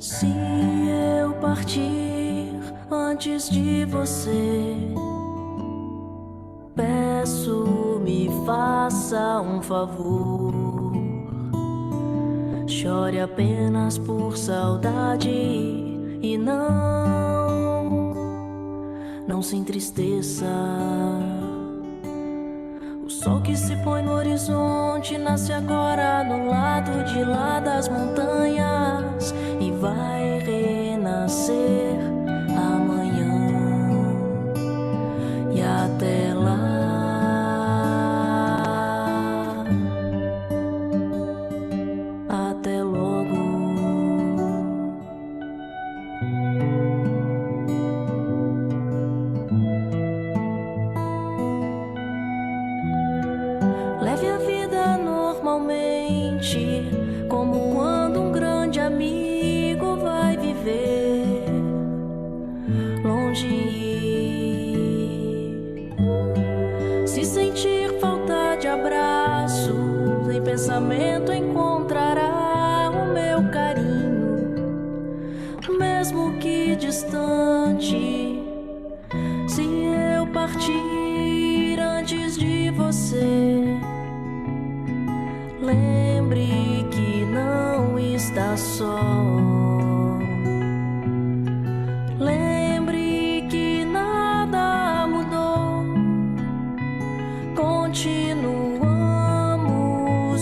Se eu partir antes de você, peço, me faça um favor. Chore apenas por saudade e não se entristeça. O sol que se põe no horizonte nasce agora no lado de lá das montanhas e vai renascer amanhã. E até lá, até logo. Leve a vida normalmente, como quando um grande amigo vai viver longe. Se sentir falta de abraço, em pensamento encontrará o meu carinho, mesmo que distante. Se eu partir antes de você, lembre que não está só. Lembre que nada mudou. Continuamos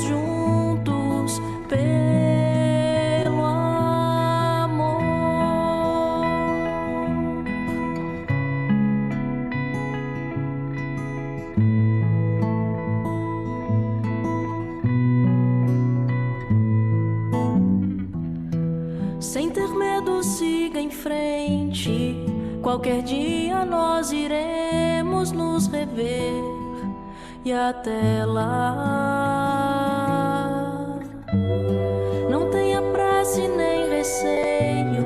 juntos pelo amor. Sem ter medo, siga em frente. Qualquer dia nós iremos nos rever. E até lá, não tenha pressa e nem receio.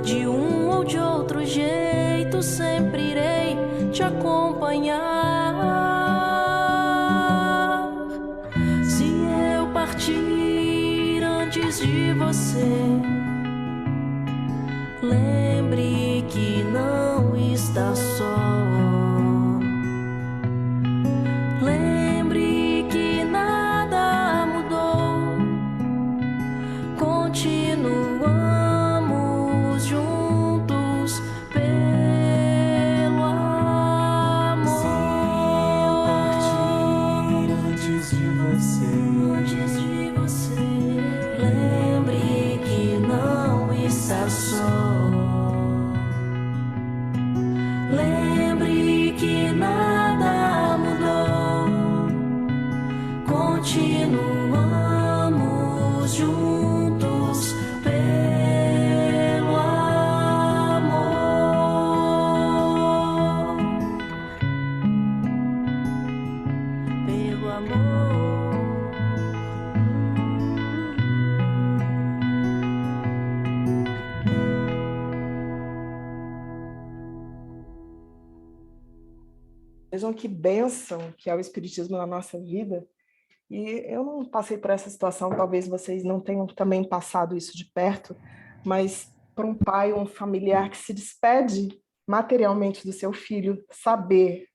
De um ou de outro jeito, sempre irei te acompanhar. Se eu partir antes de você, lembre que não está só. Lembre que nada mudou. Continuamos juntos pelo amor. Se eu partir antes de você, lembre que não está só. Lembre
vejam que bênção que é o Espiritismo na nossa vida. E eu não passei por essa situação, talvez vocês não tenham também passado isso de perto, mas para um pai ou um familiar que se despede materialmente do seu filho, saber,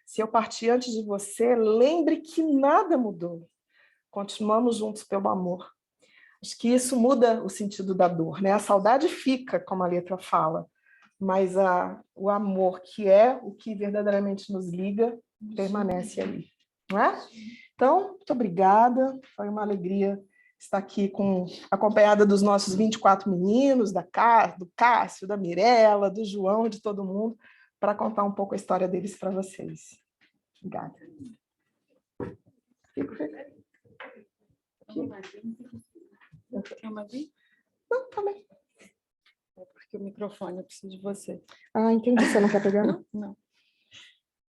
se eu partir antes de você, lembre que nada mudou. Continuamos juntos pelo amor. Acho que isso muda o sentido da dor, né? A saudade fica, como a letra fala, mas o amor, que é o que verdadeiramente nos liga, permanece ali, não é? Então, muito obrigada, foi uma alegria estar aqui acompanhada dos nossos 24 meninos, do Cássio, da Mirella, do João, de todo mundo, para contar um pouco a história deles para vocês. Obrigada. Fico feliz.
Quer uma vir?
Não, também.
É porque o microfone eu preciso de você.
Ah, entendi. Você não quer pegar, não?
Não.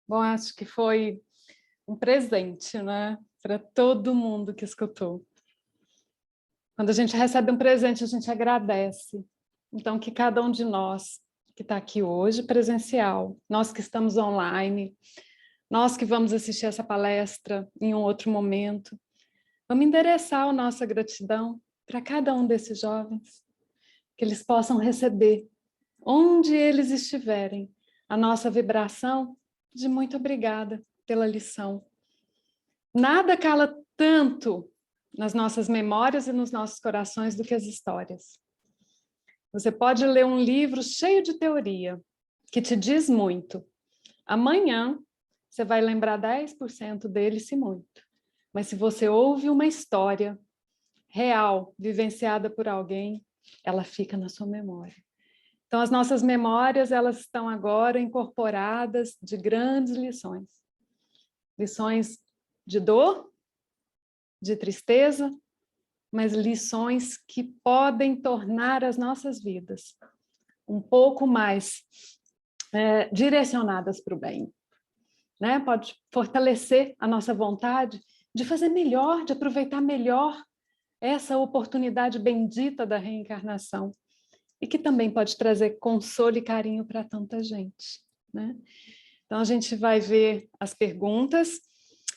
Bom, acho que foi um presente, né, para todo mundo que escutou. Quando a gente recebe um presente, a gente agradece. Então, que cada um de nós que está aqui hoje, presencial, nós que estamos online, nós que vamos assistir essa palestra em um outro momento, vamos endereçar a nossa gratidão para cada um desses jovens, que eles possam receber, onde eles estiverem, a nossa vibração de muito obrigada pela lição. Nada cala tanto nas nossas memórias e nos nossos corações do que as histórias. Você pode ler um livro cheio de teoria, que te diz muito. Amanhã, você vai lembrar 10% dele, se muito. Mas se você ouve uma história real, vivenciada por alguém, ela fica na sua memória. Então, as nossas memórias, elas estão agora incorporadas de grandes lições. Lições de dor, de tristeza, mas lições que podem tornar as nossas vidas um pouco mais direcionadas para o bem, né? Pode fortalecer a nossa vontade de fazer melhor, de aproveitar melhor essa oportunidade bendita da reencarnação, e que também pode trazer consolo e carinho para tanta gente, né? Então, a gente vai ver as perguntas.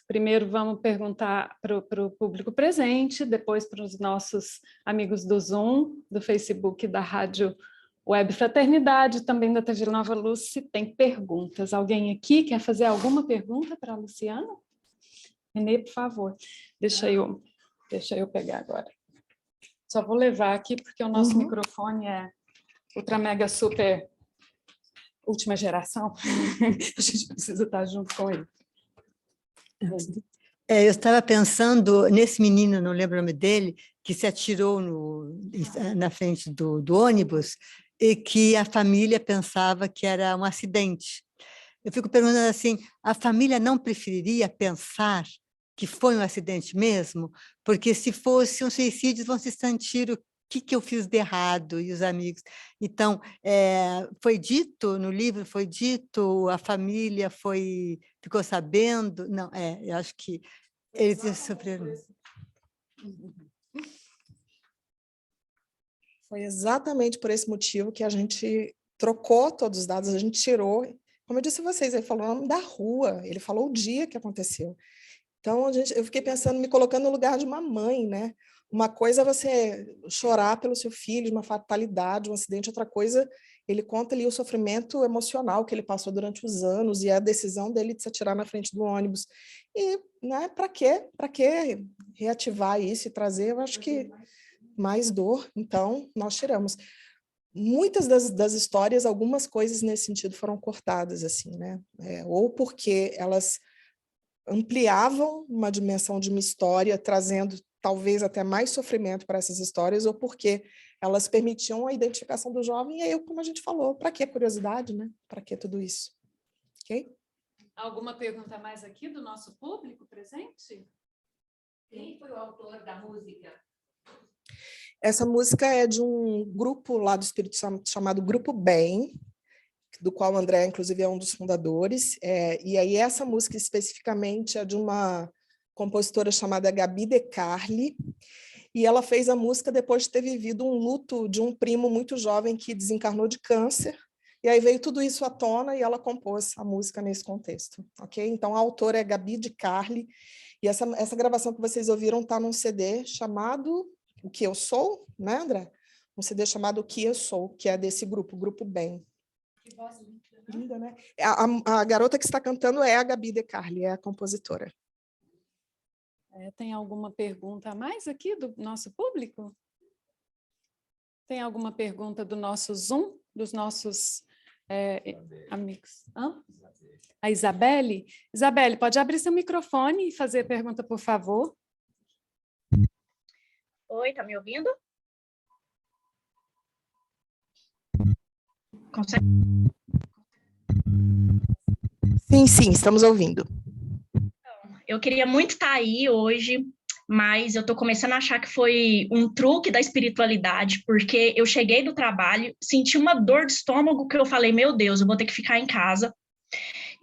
Primeiro, vamos perguntar para o público presente, depois para os nossos amigos do Zoom, do Facebook, da Rádio Web Fraternidade, também da TV Nova Luz, se tem perguntas. Alguém aqui quer fazer alguma pergunta para a Luciana? Renê, por favor. Deixa eu pegar agora. Só vou levar aqui, porque o nosso microfone é ultra mega super última geração. A gente precisa estar junto com ele.
Eu estava pensando nesse menino, não lembro o nome dele, que se atirou na frente do ônibus e que a família pensava que era um acidente. Eu fico perguntando assim, a família não preferiria pensar que foi um acidente mesmo? Porque se fosse um suicídio, vão se sentir o que eu fiz de errado, e os amigos. Então, foi dito no livro, foi dito, a família ficou sabendo? Não, eu acho que eles sofreram.
Foi exatamente por esse motivo que a gente trocou todos os dados, a gente tirou, como eu disse a vocês, ele falou o nome da rua, ele falou o dia que aconteceu. Então, eu fiquei pensando, me colocando no lugar de uma mãe, né? Uma coisa é você chorar pelo seu filho, de uma fatalidade, um acidente, outra coisa, ele conta ali o sofrimento emocional que ele passou durante os anos e a decisão dele de se atirar na frente do ônibus. E, né, para quê? Para que reativar isso e trazer, eu acho que mais dor, então nós tiramos. Muitas das histórias, algumas coisas nesse sentido foram cortadas, assim, né? Ou porque elas ampliavam uma dimensão de uma história, trazendo talvez até mais sofrimento para essas histórias, ou porque elas permitiam a identificação do jovem, e aí, como a gente falou, para que a curiosidade, né? Para que tudo isso? Ok?
Alguma pergunta mais aqui do nosso público presente?
Quem foi o autor da música?
Essa música é de um grupo lá do Espírito Santo chamado Grupo Bem, do qual o André, inclusive, é um dos fundadores. E aí essa música especificamente é de uma compositora chamada Gabi De Carli, e ela fez a música depois de ter vivido um luto de um primo muito jovem que desencarnou de câncer, E aí veio tudo isso à tona e ela compôs a música nesse contexto, ok? Então a autora é Gabi de Carli, e essa gravação que vocês ouviram está num CD chamado O Que Eu Sou, né, André? Um CD chamado O Que Eu Sou, que é desse grupo, Grupo Bem.
Que voz linda, né?
Linda, né? A garota que está cantando é a Gabi de Carli, é a compositora.
Tem alguma pergunta a mais aqui do nosso público? Tem alguma pergunta do nosso Zoom, dos nossos amigos? Hã? A Isabelle? Isabelle, pode abrir seu microfone e fazer a pergunta, por favor?
Oi, tá me ouvindo? Consegue?
Sim, estamos ouvindo.
Eu queria muito estar aí hoje, mas eu estou começando a achar que foi um truque da espiritualidade, porque eu cheguei do trabalho, senti uma dor de estômago que eu falei, meu Deus, eu vou ter que ficar em casa.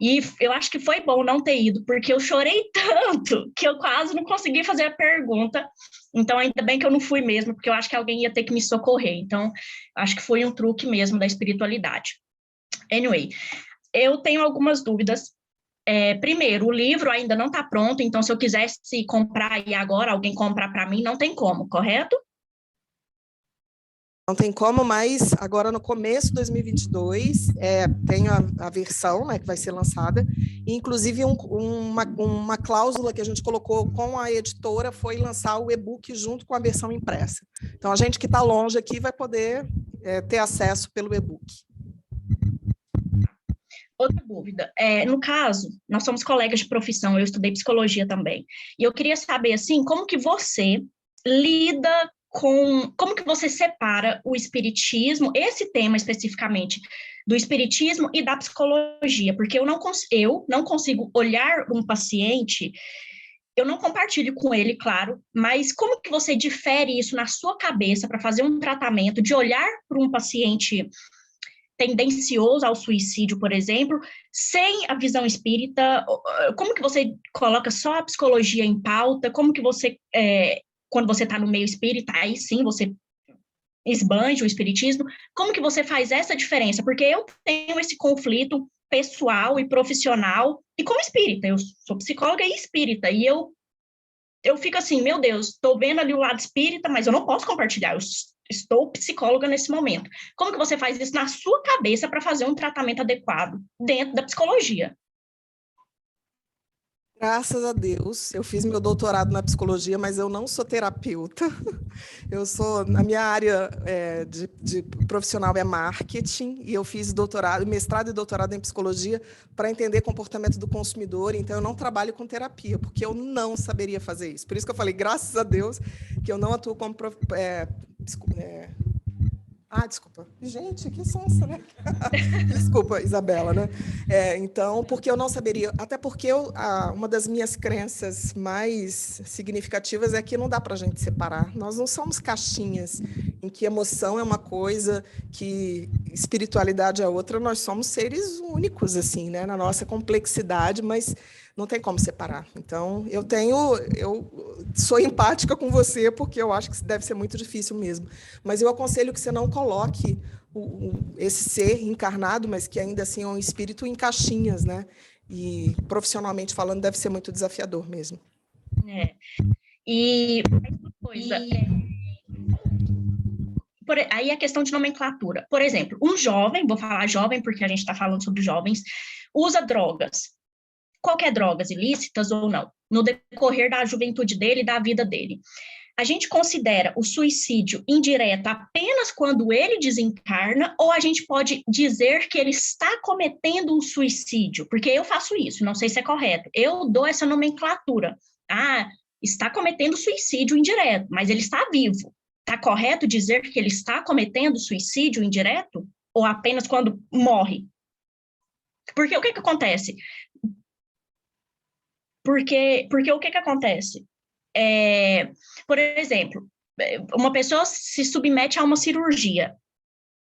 E eu acho que foi bom não ter ido, porque eu chorei tanto que eu quase não consegui fazer a pergunta. Então, ainda bem que eu não fui mesmo, porque eu acho que alguém ia ter que me socorrer. Então, acho que foi um truque mesmo da espiritualidade. Anyway, eu tenho algumas dúvidas. Primeiro, o livro ainda não está pronto, então se eu quisesse comprar e agora alguém comprar para mim, não tem como, correto?
Não tem como, mas agora no começo de 2022 tem a versão, né, que vai ser lançada, e inclusive uma cláusula que a gente colocou com a editora foi lançar o e-book junto com a versão impressa. Então a gente que está longe aqui vai poder ter acesso pelo e-book.
Outra dúvida, no caso, nós somos colegas de profissão, eu estudei psicologia também, e eu queria saber, assim, como que você lida como que você separa o espiritismo, esse tema especificamente, do espiritismo e da psicologia, porque eu não consigo olhar um paciente, eu não compartilho com ele, claro, mas como que você difere isso na sua cabeça para fazer um tratamento, de olhar para um paciente tendencioso ao suicídio, por exemplo, sem a visão espírita? Como que você coloca só a psicologia em pauta? Como que você, quando você está no meio espírita, aí sim você esbanja o espiritismo? Como que você faz essa diferença? Porque eu tenho esse conflito pessoal e profissional, e como espírita, eu sou psicóloga e espírita, e eu fico assim, meu Deus, estou vendo ali o lado espírita, mas eu não posso compartilhar, eu estou psicóloga nesse momento. Como que você faz isso na sua cabeça para fazer um tratamento adequado dentro da psicologia?
Graças a Deus, eu fiz meu doutorado na psicologia, mas eu não sou terapeuta. A minha área de profissional é marketing, e eu fiz mestrado e doutorado em psicologia para entender comportamento do consumidor, então eu não trabalho com terapia, porque eu não saberia fazer isso. Por isso que eu falei, graças a Deus, que eu não atuo como desculpa. Gente, que sonsa, né? Desculpa, Isabela, né? Então, porque eu não saberia, até porque uma das minhas crenças mais significativas é que não dá para a gente separar. Nós não somos caixinhas em que emoção é uma coisa, que espiritualidade é outra. Nós somos seres únicos, assim, né? Na nossa complexidade, mas não tem como separar. Então, eu sou empática com você, porque eu acho que deve ser muito difícil mesmo. Mas eu aconselho que você não coloque esse ser encarnado, mas que ainda assim é um espírito, em caixinhas, né? E, profissionalmente falando, deve ser muito desafiador mesmo.
E uma coisa, aí a questão de nomenclatura. Por exemplo, um jovem, vou falar jovem porque a gente está falando sobre jovens, usa drogas. Qualquer drogas ilícitas ou não, no decorrer da juventude dele e da vida dele. A gente considera o suicídio indireto apenas quando ele desencarna, ou a gente pode dizer que ele está cometendo um suicídio? Porque eu faço isso, não sei se é correto. Eu dou essa nomenclatura. Está cometendo suicídio indireto, mas ele está vivo. Está correto dizer que ele está cometendo suicídio indireto? Ou apenas quando morre? Porque o que acontece? Porque o que acontece? Por exemplo, uma pessoa se submete a uma cirurgia.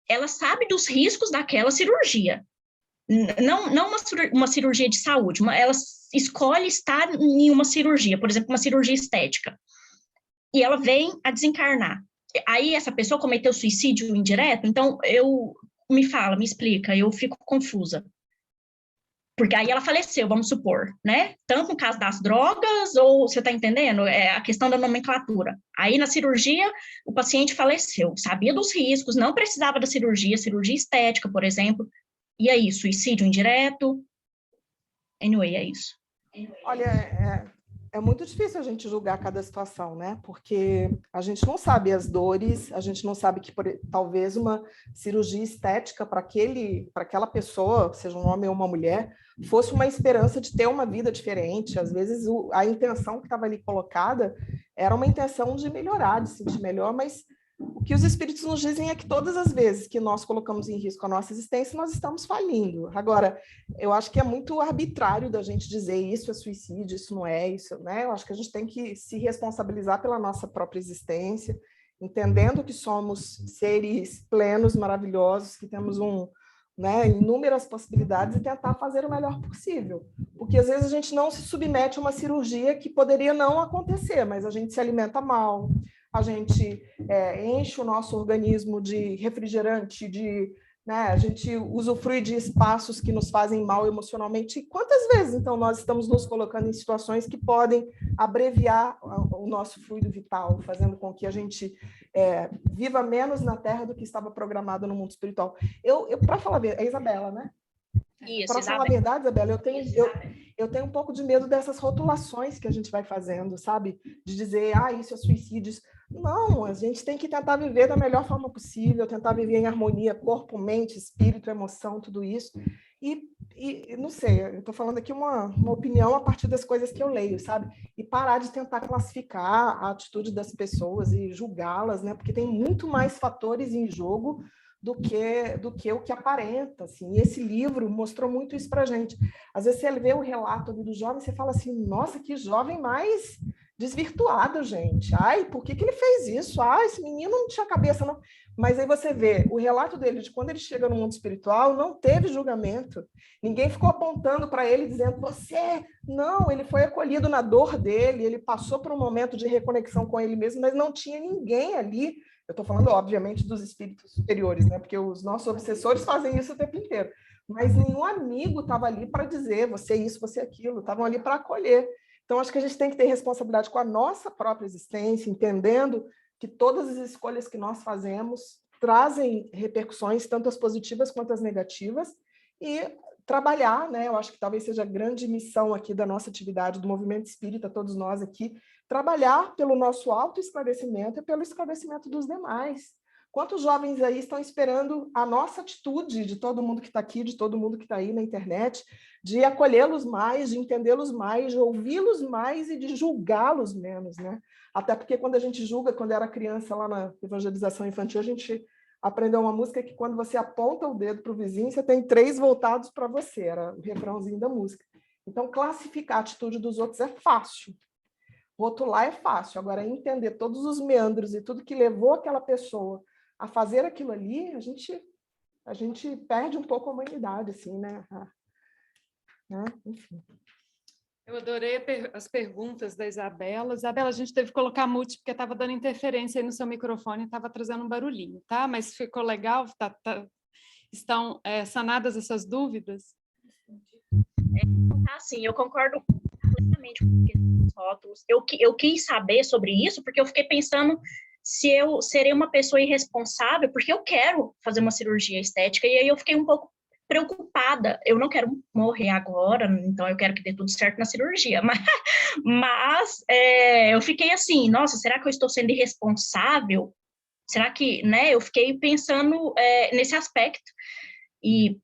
Ela sabe dos riscos daquela cirurgia. Não uma cirurgia de saúde, ela escolhe estar em uma cirurgia, por exemplo, uma cirurgia estética. E ela vem a desencarnar. Aí essa pessoa cometeu suicídio indireto, então me fala, me explica, eu fico confusa. Porque aí ela faleceu, vamos supor, né? Tanto no caso das drogas, ou você está entendendo? É a questão da nomenclatura. Aí na cirurgia, o paciente faleceu, sabia dos riscos, não precisava da cirurgia estética, por exemplo. E aí, suicídio indireto? Anyway, é isso.
Olha, é muito difícil a gente julgar cada situação, né? Porque a gente não sabe as dores, a gente não sabe que talvez uma cirurgia estética para aquela pessoa, seja um homem ou uma mulher, fosse uma esperança de ter uma vida diferente. Às vezes a intenção que estava ali colocada era uma intenção de melhorar, de se sentir melhor, mas o que os espíritos nos dizem é que todas as vezes que nós colocamos em risco a nossa existência, nós estamos falindo. Agora, eu acho que é muito arbitrário da gente dizer isso é suicídio, isso não é, isso, né? Eu acho que a gente tem que se responsabilizar pela nossa própria existência, entendendo que somos seres plenos, maravilhosos, que temos inúmeras possibilidades e tentar fazer o melhor possível. Porque às vezes a gente não se submete a uma cirurgia que poderia não acontecer, mas a gente se alimenta mal, a gente enche o nosso organismo de refrigerante, a gente usufrui de espaços que nos fazem mal emocionalmente. E quantas vezes, então, nós estamos nos colocando em situações que podem abreviar o nosso fluido vital, fazendo com que a gente viva menos na Terra do que estava programado no mundo espiritual. Para falar a verdade, é Isabela, né? Para falar a verdade, Isabela, eu tenho um pouco de medo dessas rotulações que a gente vai fazendo, sabe? De dizer, isso é suicídio. Não, a gente tem que tentar viver da melhor forma possível, tentar viver em harmonia, corpo, mente, espírito, emoção, tudo isso. E não sei, eu estou falando aqui uma opinião a partir das coisas que eu leio, sabe? E parar de tentar classificar a atitude das pessoas e julgá-las, né? Porque tem muito mais fatores em jogo do que o que aparenta, assim. E esse livro mostrou muito isso para a gente. Às vezes você vê o relato do jovem, você fala assim, nossa, que jovem mais desvirtuado, gente. Ai, por que ele fez isso? Esse menino não tinha cabeça, não. Mas aí você vê o relato dele de quando ele chega no mundo espiritual, não teve julgamento. Ninguém ficou apontando para ele, dizendo, você... Não, ele foi acolhido na dor dele, ele passou por um momento de reconexão com ele mesmo, mas não tinha ninguém ali. Eu estou falando, obviamente, dos espíritos superiores, né? Porque os nossos obsessores fazem isso o tempo inteiro. Mas nenhum amigo estava ali para dizer, você isso, você aquilo. Estavam ali para acolher. Então, acho que a gente tem que ter responsabilidade com a nossa própria existência, entendendo que todas as escolhas que nós fazemos trazem repercussões, tanto as positivas quanto as negativas, e trabalhar, né? Eu acho que talvez seja a grande missão aqui da nossa atividade, do movimento espírita, todos nós aqui, trabalhar pelo nosso autoesclarecimento e pelo esclarecimento dos demais. Quantos jovens aí estão esperando a nossa atitude, de todo mundo que está aqui, de todo mundo que está aí na internet, de acolhê-los mais, de entendê-los mais, de ouvi-los mais e de julgá-los menos, né? Até porque quando a gente julga, quando era criança lá na evangelização infantil, a gente aprendeu uma música que quando você aponta o dedo para o vizinho, você tem 3 voltados para você, era o refrãozinho da música. Então, classificar a atitude dos outros é fácil. Rotular é fácil. Agora, entender todos os meandros e tudo que levou aquela pessoa a fazer aquilo ali, a gente perde um pouco a humanidade, assim, né? Enfim.
Eu adorei as perguntas da Isabela. Isabela, a gente teve que colocar mute porque estava dando interferência aí no seu microfone, estava trazendo um barulhinho, tá? Mas ficou legal? Estão sanadas essas dúvidas?
Sim, eu concordo plenamente com os rótulos. Eu quis saber sobre isso porque eu fiquei pensando se eu serei uma pessoa irresponsável, porque eu quero fazer uma cirurgia estética, e aí eu fiquei um pouco preocupada. Eu não quero morrer agora, então eu quero que dê tudo certo na cirurgia, mas eu fiquei assim, nossa, será que eu estou sendo irresponsável? Será que, né, eu fiquei pensando nesse aspecto, e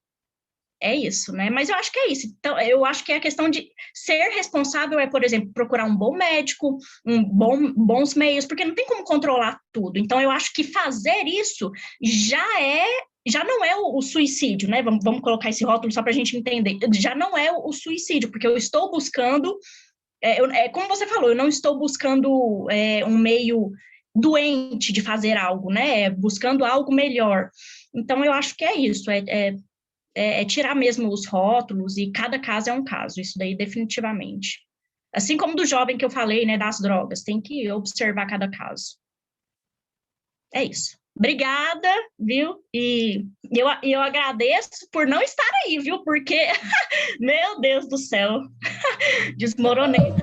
é isso, né? Mas eu acho que é isso. Então, eu acho que a questão de ser responsável por exemplo, procurar um bom médico, bons meios, porque não tem como controlar tudo. Então, eu acho que fazer isso já não é o suicídio, né? Vamos colocar esse rótulo só para a gente entender. Já não é o suicídio, porque eu estou buscando, como você falou, eu não estou buscando um meio doente de fazer algo, né? Buscando algo melhor. Então, eu acho que é isso, tirar mesmo os rótulos, e cada caso é um caso, isso daí definitivamente. Assim como do jovem que eu falei, né, das drogas, tem que observar cada caso. É isso. Obrigada, viu? E eu agradeço por não estar aí, viu? Porque, meu Deus do céu, desmoronei.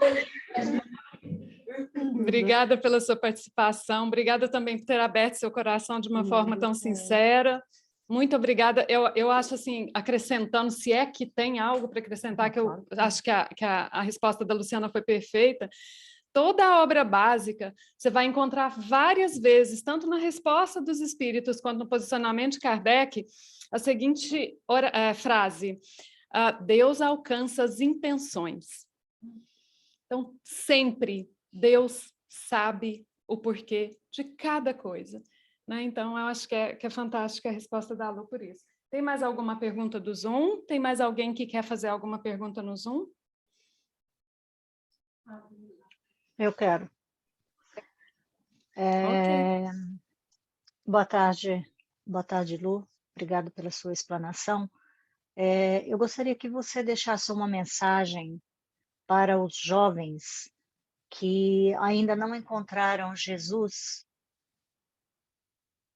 Obrigada pela sua participação, obrigada também por ter aberto seu coração de uma forma tão sincera. Muito obrigada. Eu acho assim, acrescentando, se é que tem algo para acrescentar, que eu acho que a resposta da Luciana foi perfeita. Toda a obra básica, você vai encontrar várias vezes, tanto na resposta dos espíritos quanto no posicionamento de Kardec, a seguinte frase: Deus alcança as intenções. Então, sempre Deus sabe o porquê de cada coisa, né? Então, eu acho que é fantástica a resposta da Lu por isso. Tem mais alguma pergunta do Zoom? Tem mais alguém que quer fazer alguma pergunta no Zoom?
Eu quero.
Ok.
Boa tarde, Lu. Obrigado pela sua explanação. Eu gostaria que você deixasse uma mensagem para os jovens que ainda não encontraram Jesus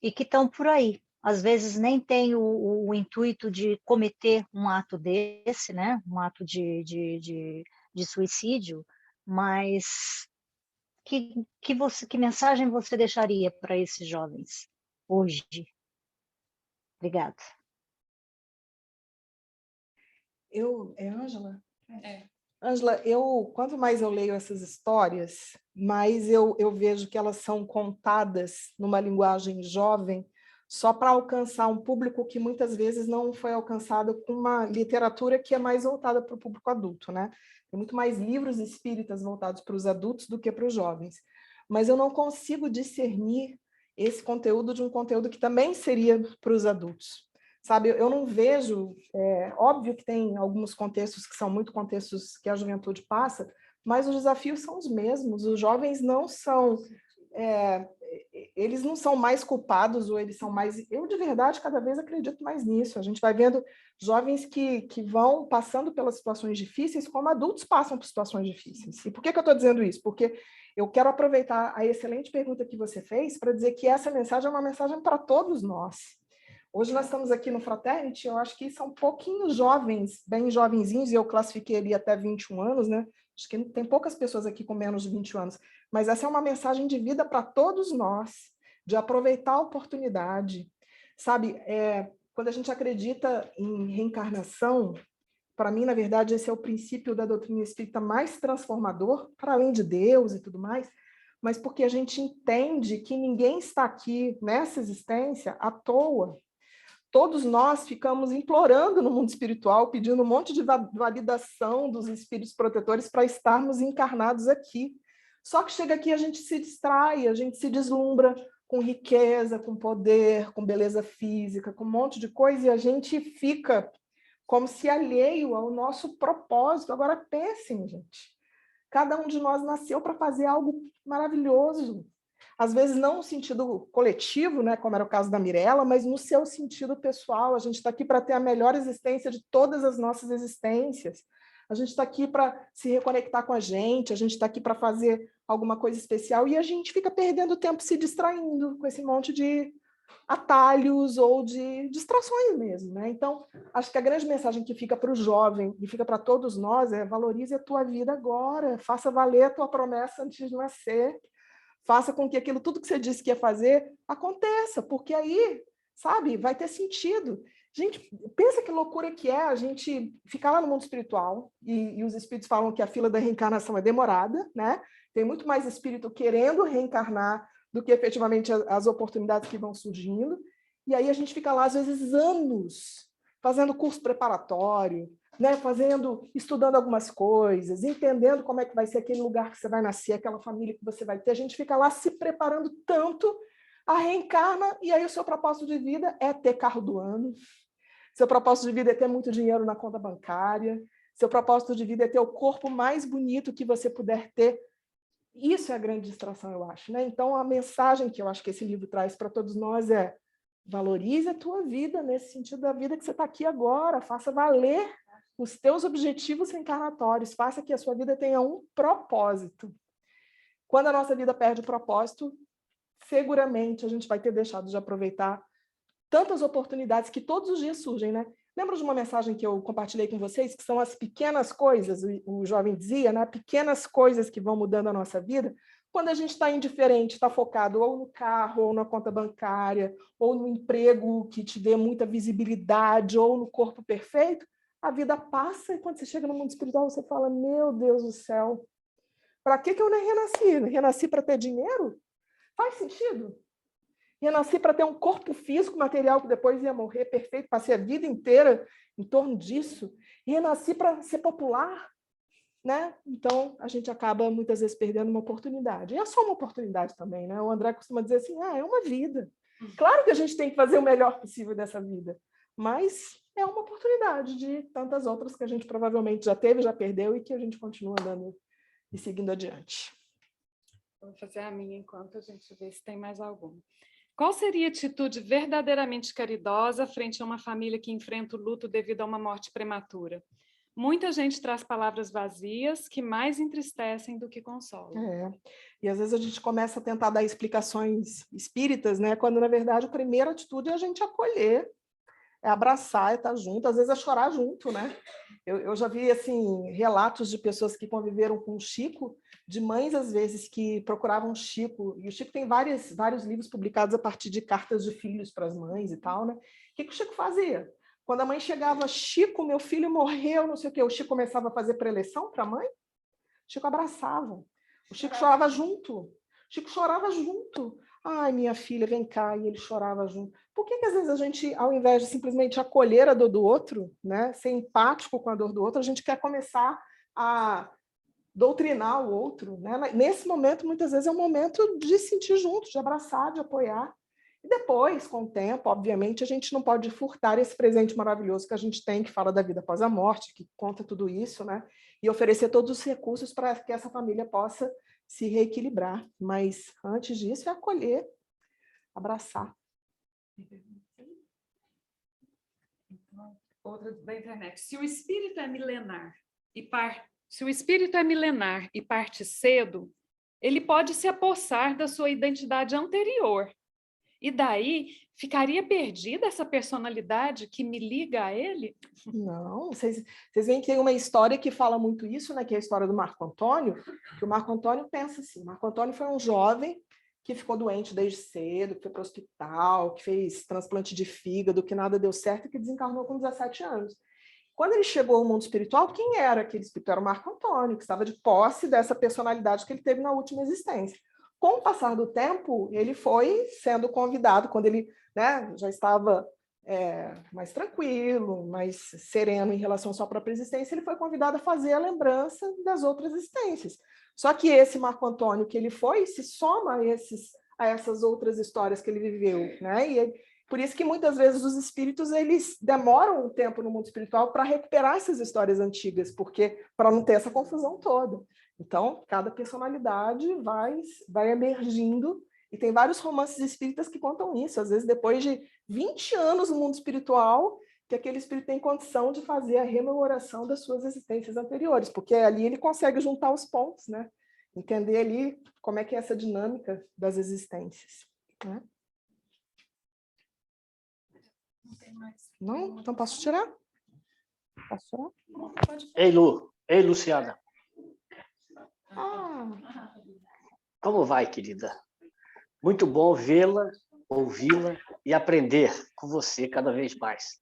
e que estão por aí. Às vezes nem tem o intuito de cometer um ato desse, né? Um ato de suicídio, mas que mensagem você deixaria para esses jovens hoje? Obrigada.
Ângela?
É.
Ângela, quanto mais eu leio essas histórias, mais eu vejo que elas são contadas numa linguagem jovem, só para alcançar um público que muitas vezes não foi alcançado com uma literatura que é mais voltada para o público adulto, né? Tem muito mais livros espíritas voltados para os adultos do que para os jovens. Mas eu não consigo discernir esse conteúdo de um conteúdo que também seria para os adultos. Sabe, eu não vejo, óbvio que tem alguns contextos que são muito contextos que a juventude passa, mas os desafios são os mesmos, os jovens não são, eles não são mais culpados, ou eles são mais, eu de verdade cada vez acredito mais nisso, a gente vai vendo jovens que vão passando pelas situações difíceis como adultos passam por situações difíceis. E por que eu estou dizendo isso? Porque eu quero aproveitar a excelente pergunta que você fez para dizer que essa mensagem é uma mensagem para todos nós. Hoje nós estamos aqui no Fraternity, eu acho que são pouquinhos jovens, bem jovenzinhos, e eu classifiquei ali até 21 anos, né? Acho que tem poucas pessoas aqui com menos de 21 anos, mas essa é uma mensagem de vida para todos nós, de aproveitar a oportunidade. Sabe, quando a gente acredita em reencarnação, para mim, na verdade, esse é o princípio da doutrina espírita mais transformador, para além de Deus e tudo mais, mas porque a gente entende que ninguém está aqui nessa existência à toa. Todos nós ficamos implorando no mundo espiritual, pedindo um monte de validação dos espíritos protetores para estarmos encarnados aqui. Só que chega aqui, a gente se distrai, a gente se deslumbra com riqueza, com poder, com beleza física, com um monte de coisa, e a gente fica como se alheio ao nosso propósito. Agora pensem, gente, cada um de nós nasceu para fazer algo maravilhoso. Às vezes não no sentido coletivo, né, como era o caso da Mirella, mas no seu sentido pessoal. A gente está aqui para ter a melhor existência de todas as nossas existências. A gente está aqui para se reconectar com a gente está aqui para fazer alguma coisa especial, e a gente fica perdendo tempo se distraindo com esse monte de atalhos ou de distrações mesmo, né? Então, acho que a grande mensagem que fica para o jovem e fica para todos nós é: valorize a tua vida agora, faça valer a tua promessa antes de nascer, faça com que aquilo tudo que você disse que ia fazer aconteça, porque aí, sabe, vai ter sentido. Gente, pensa que loucura que é a gente ficar lá no mundo espiritual, e os espíritos falam que a fila da reencarnação é demorada, né? Tem muito mais espírito querendo reencarnar do que efetivamente as oportunidades que vão surgindo, e aí a gente fica lá, às vezes, anos, fazendo curso preparatório, né? Estudando algumas coisas, entendendo como é que vai ser aquele lugar que você vai nascer, aquela família que você vai ter. A gente fica lá se preparando tanto, a reencarna, e aí o seu propósito de vida é ter carro do ano, seu propósito de vida é ter muito dinheiro na conta bancária, seu propósito de vida é ter o corpo mais bonito que você puder ter. Isso é a grande distração, eu acho, né? Então, a mensagem que eu acho que esse livro traz para todos nós é: valorize a tua vida, nesse sentido da vida que você está aqui agora, faça valer os teus objetivos reencarnatórios, faça que a sua vida tenha um propósito. Quando a nossa vida perde o propósito, seguramente a gente vai ter deixado de aproveitar tantas oportunidades que todos os dias surgem, né? Lembra de uma mensagem que eu compartilhei com vocês, que são as pequenas coisas, o jovem dizia, né? Pequenas coisas que vão mudando a nossa vida. Quando a gente está indiferente, está focado ou no carro, ou na conta bancária, ou no emprego que te dê muita visibilidade, ou no corpo perfeito, a vida passa e quando você chega no mundo espiritual, você fala, meu Deus do céu, para que eu nem renasci? Renasci para ter dinheiro? Faz sentido? Renasci para ter um corpo físico, material, que depois ia morrer perfeito, passei a vida inteira em torno disso. Renasci para ser popular, né? Então, a gente acaba, muitas vezes, perdendo uma oportunidade. E é só uma oportunidade também, né? O André costuma dizer assim, é uma vida. Claro que a gente tem que fazer o melhor possível dessa vida, mas é uma oportunidade de tantas outras que a gente provavelmente já teve, já perdeu e que a gente continua andando e seguindo adiante.
Vou fazer a minha enquanto a gente vê se tem mais alguma. Qual seria a atitude verdadeiramente caridosa frente a uma família que enfrenta o luto devido a uma morte prematura? Muita gente traz palavras vazias que mais entristecem do que consolam.
E às vezes a gente começa a tentar dar explicações espíritas, né? Quando, na verdade, a primeira atitude é a gente acolher, é abraçar, é estar junto, às vezes é chorar junto, né? Eu já vi, assim, relatos de pessoas que conviveram com o Chico, de mães, às vezes, que procuravam o Chico, e o Chico tem vários livros publicados a partir de cartas de filhos para as mães e tal, né? O que o Chico fazia? Quando a mãe chegava, Chico, meu filho morreu, não sei o quê, o Chico começava a fazer preleção para a mãe, o Chico abraçava, o Chico chorava junto, o Chico chorava junto. Ai, minha filha, vem cá, e ele chorava junto. Por que às vezes a gente, ao invés de simplesmente acolher a dor do outro, né, ser empático com a dor do outro, a gente quer começar a doutrinar o outro, né? Nesse momento, muitas vezes, é um momento de sentir junto, de abraçar, de apoiar. E depois, com o tempo, obviamente, a gente não pode furtar esse presente maravilhoso que a gente tem, que fala da vida após a morte, que conta tudo isso, né? E oferecer todos os recursos para que essa família possa se reequilibrar. Mas, antes disso, é acolher, abraçar.
Outra da internet. Se o espírito é milenar e parte cedo, ele pode se apossar da sua identidade anterior. E daí ficaria perdida essa personalidade que me liga a ele?
Não, vocês veem que tem uma história que fala muito isso, né? Que é a história do Marco Antônio, que o Marco Antônio pensa assim, o Marco Antônio foi um jovem que ficou doente desde cedo, que foi para o hospital, que fez transplante de fígado, que nada deu certo e que desencarnou com 17 anos. Quando ele chegou ao mundo espiritual, quem era aquele espírito? Era o Marco Antônio, que estava de posse dessa personalidade que ele teve na última existência. Com o passar do tempo, ele foi sendo convidado, quando ele, né, já estava mais tranquilo, mais sereno em relação à sua própria existência, ele foi convidado a fazer a lembrança das outras existências. Só que esse Marco Antônio que ele foi se soma a essas outras histórias que ele viveu, né? E por isso que muitas vezes os espíritos eles demoram um tempo no mundo espiritual para recuperar essas histórias antigas, porque para não ter essa confusão toda. Então, cada personalidade vai emergindo, e tem vários romances espíritas que contam isso, às vezes depois de 20 anos no mundo espiritual, que aquele espírito tem condição de fazer a rememoração das suas existências anteriores, porque ali ele consegue juntar os pontos, né? Entender ali como é que é essa dinâmica das existências. Né? Não? Então posso tirar? Posso tirar?
Ei, Lu. Ei, Luciana.
Ah.
Como vai, querida? Muito bom vê-la, ouvi-la e aprender com você cada vez mais.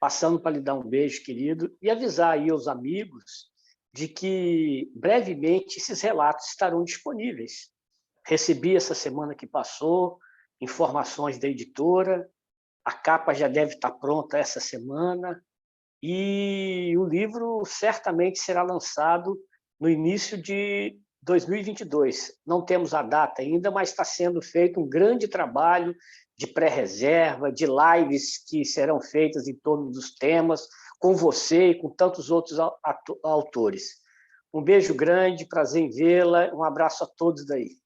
Passando para lhe dar um beijo, querido, e avisar aí aos amigos de que brevemente esses relatos estarão disponíveis. Recebi essa semana que passou informações da editora, a capa já deve estar pronta essa semana e o livro certamente será lançado no início de 2022. Não temos a data ainda, mas está sendo feito um grande trabalho de pré-reserva, de lives que serão feitas em torno dos temas, com você e com tantos outros autores. Um beijo grande, prazer em vê-la, um abraço a todos daí.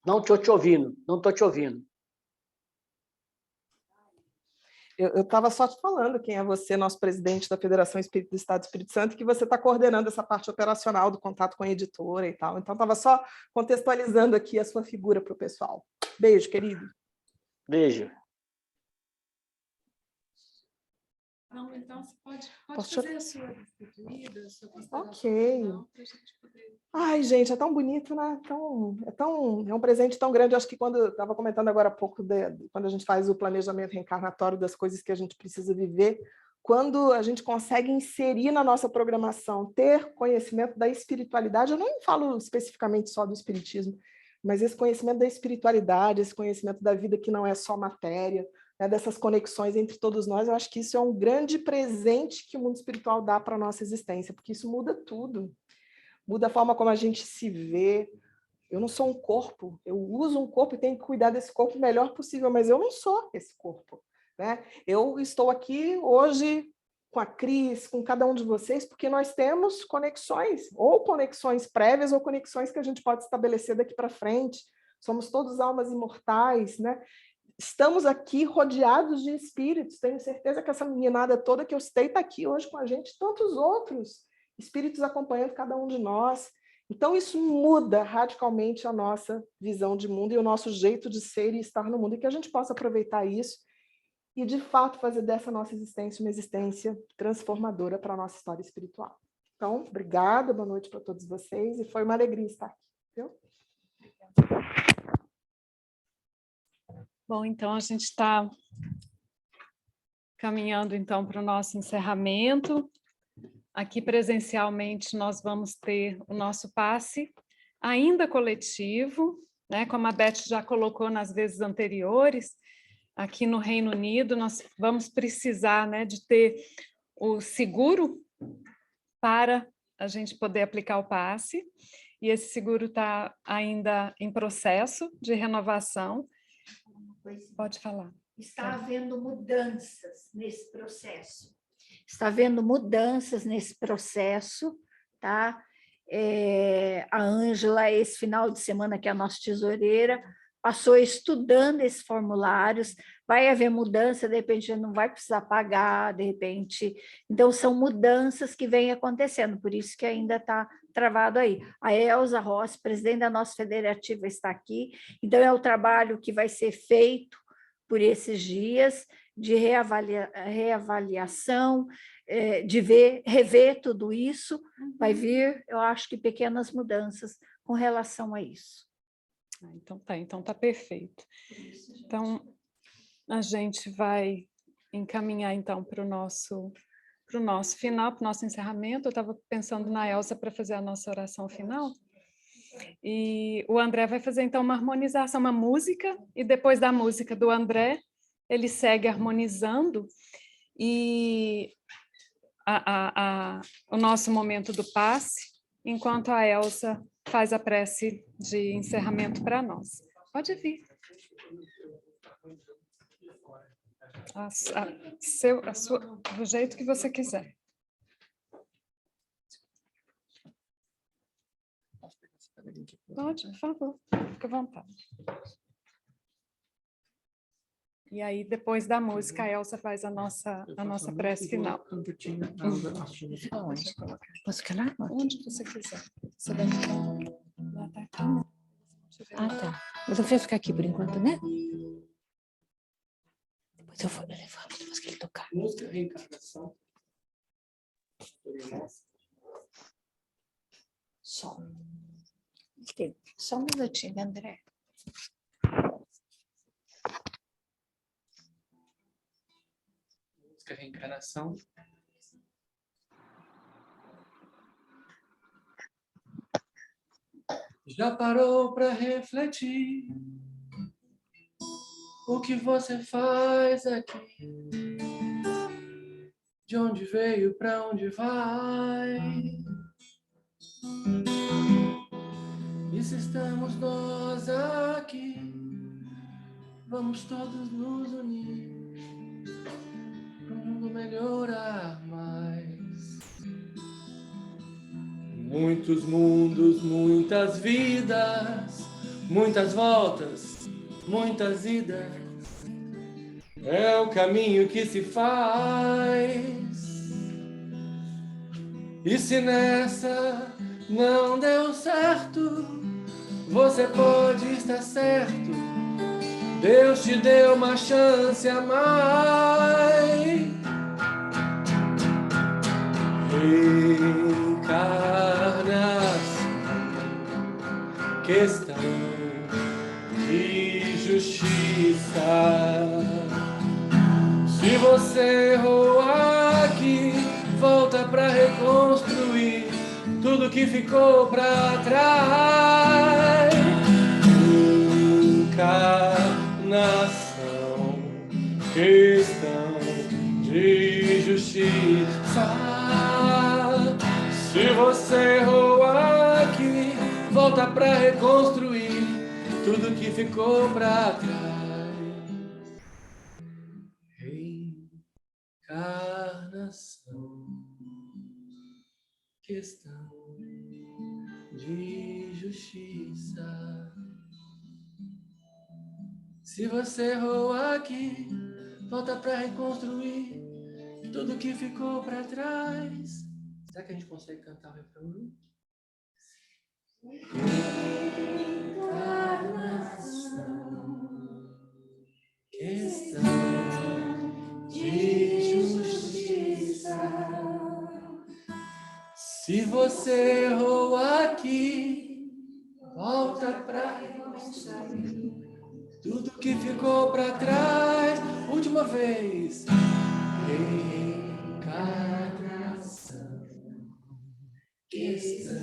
Não estou te ouvindo, não estou te ouvindo.
Eu estava só te falando quem é você, nosso presidente da Federação Espírita do Estado do Espírito Santo, que você está coordenando essa parte operacional do contato com a editora e tal. Então, estava só contextualizando aqui a sua figura para o pessoal. Beijo, querido.
Beijo.
Não, então você pode
Posso
fazer a sua despedida, a sua consideração
Ok.
final, pra gente poder...
Ai, gente, é tão bonito, né? É um presente tão grande. Eu acho que quando eu estava comentando agora há pouco, quando a gente faz o planejamento reencarnatório das coisas que a gente precisa viver, quando a gente consegue inserir na nossa programação, ter conhecimento da espiritualidade, eu não falo especificamente só do espiritismo, mas esse conhecimento da espiritualidade, esse conhecimento da vida que não é só matéria, né, dessas conexões entre todos nós, eu acho que isso é um grande presente que o mundo espiritual dá para a nossa existência, porque isso muda tudo. Muda a forma como a gente se vê. Eu não sou um corpo, eu uso um corpo e tenho que cuidar desse corpo o melhor possível, mas eu não sou esse corpo, né? Eu estou aqui hoje com a Cris, com cada um de vocês, porque nós temos conexões, ou conexões prévias, ou conexões que a gente pode estabelecer daqui para frente. Somos todos almas imortais, né? Estamos aqui rodeados de espíritos. Tenho certeza que essa meninada toda que eu citei está aqui hoje com a gente, tantos outros espíritos acompanhando cada um de nós. Então, isso muda radicalmente a nossa visão de mundo e o nosso jeito de ser e estar no mundo, e que a gente possa aproveitar isso e, de fato, fazer dessa nossa existência uma existência transformadora para a nossa história espiritual. Então, obrigada, boa noite para todos vocês, e foi uma alegria estar aqui. Viu?
Bom, então a gente está caminhando então para o nosso encerramento. Aqui presencialmente nós vamos ter o nosso passe ainda coletivo, né? Como a Beth já colocou nas vezes anteriores, aqui no Reino Unido nós vamos precisar, né, de ter o seguro para a gente poder aplicar o passe, e esse seguro está ainda em processo de renovação. Pode falar.
Está havendo mudanças nesse processo. Está havendo mudanças nesse processo, tá? A Ângela, esse final de semana, que é a nossa tesoureira, passou estudando esses formulários. Vai haver mudança, de repente não vai precisar pagar, de repente. Então, são mudanças que vêm acontecendo, por isso que ainda está travado aí. A Elza Rossi, presidente da nossa federativa, está aqui. Então, é o trabalho que vai ser feito por esses dias de reavaliação, de rever tudo isso. Vai vir, eu acho que pequenas mudanças com relação a isso.
Então tá perfeito. Então, a gente vai encaminhar então para o nosso final, para o nosso encerramento. Eu estava pensando na Elza para fazer a nossa oração final. E o André vai fazer então uma harmonização, uma música, e depois da música do André, ele segue harmonizando, e o nosso momento do passe, enquanto a Elza faz a prece de encerramento para nós. Pode vir. Do jeito que você quiser. Pode, por favor, fique à vontade. E aí, depois da música, a Elza faz a nossa prece final.
Onde? Posso ficar lá?
Onde você quiser. Você deve lá tá aqui.
Ah, tá. Mas eu vou ficar aqui por enquanto, né? Depois eu vou levar, depois que ele tocar.
Música Reencarnação.
Só um minutinho, André.
Música Reencarnação. Já parou para refletir o que você faz aqui? De onde veio, para onde vai? E se estamos nós aqui, vamos todos nos unir para o mundo melhorar mais. Muitos mundos, muitas vidas, muitas voltas, muitas idas. é o caminho que se faz. E se nessa não deu certo, você pode estar certo. Deus te deu uma chance a mais. Reencarnação, questão de justiça. Se você errou aqui, volta pra reconstruir tudo que ficou pra trás. Encarnação, questão de justiça. Se você errou aqui, volta pra reconstruir tudo que ficou pra trás. Reencarnação, questão de justiça. Se você errou aqui, volta pra reconstruir tudo que ficou pra trás. Será que a gente consegue cantar o refrão? Reencarnação, questão de justiça. Se você errou aqui, volta pra reconstruir tudo que ficou pra trás. Última vez. Reencarnação, questão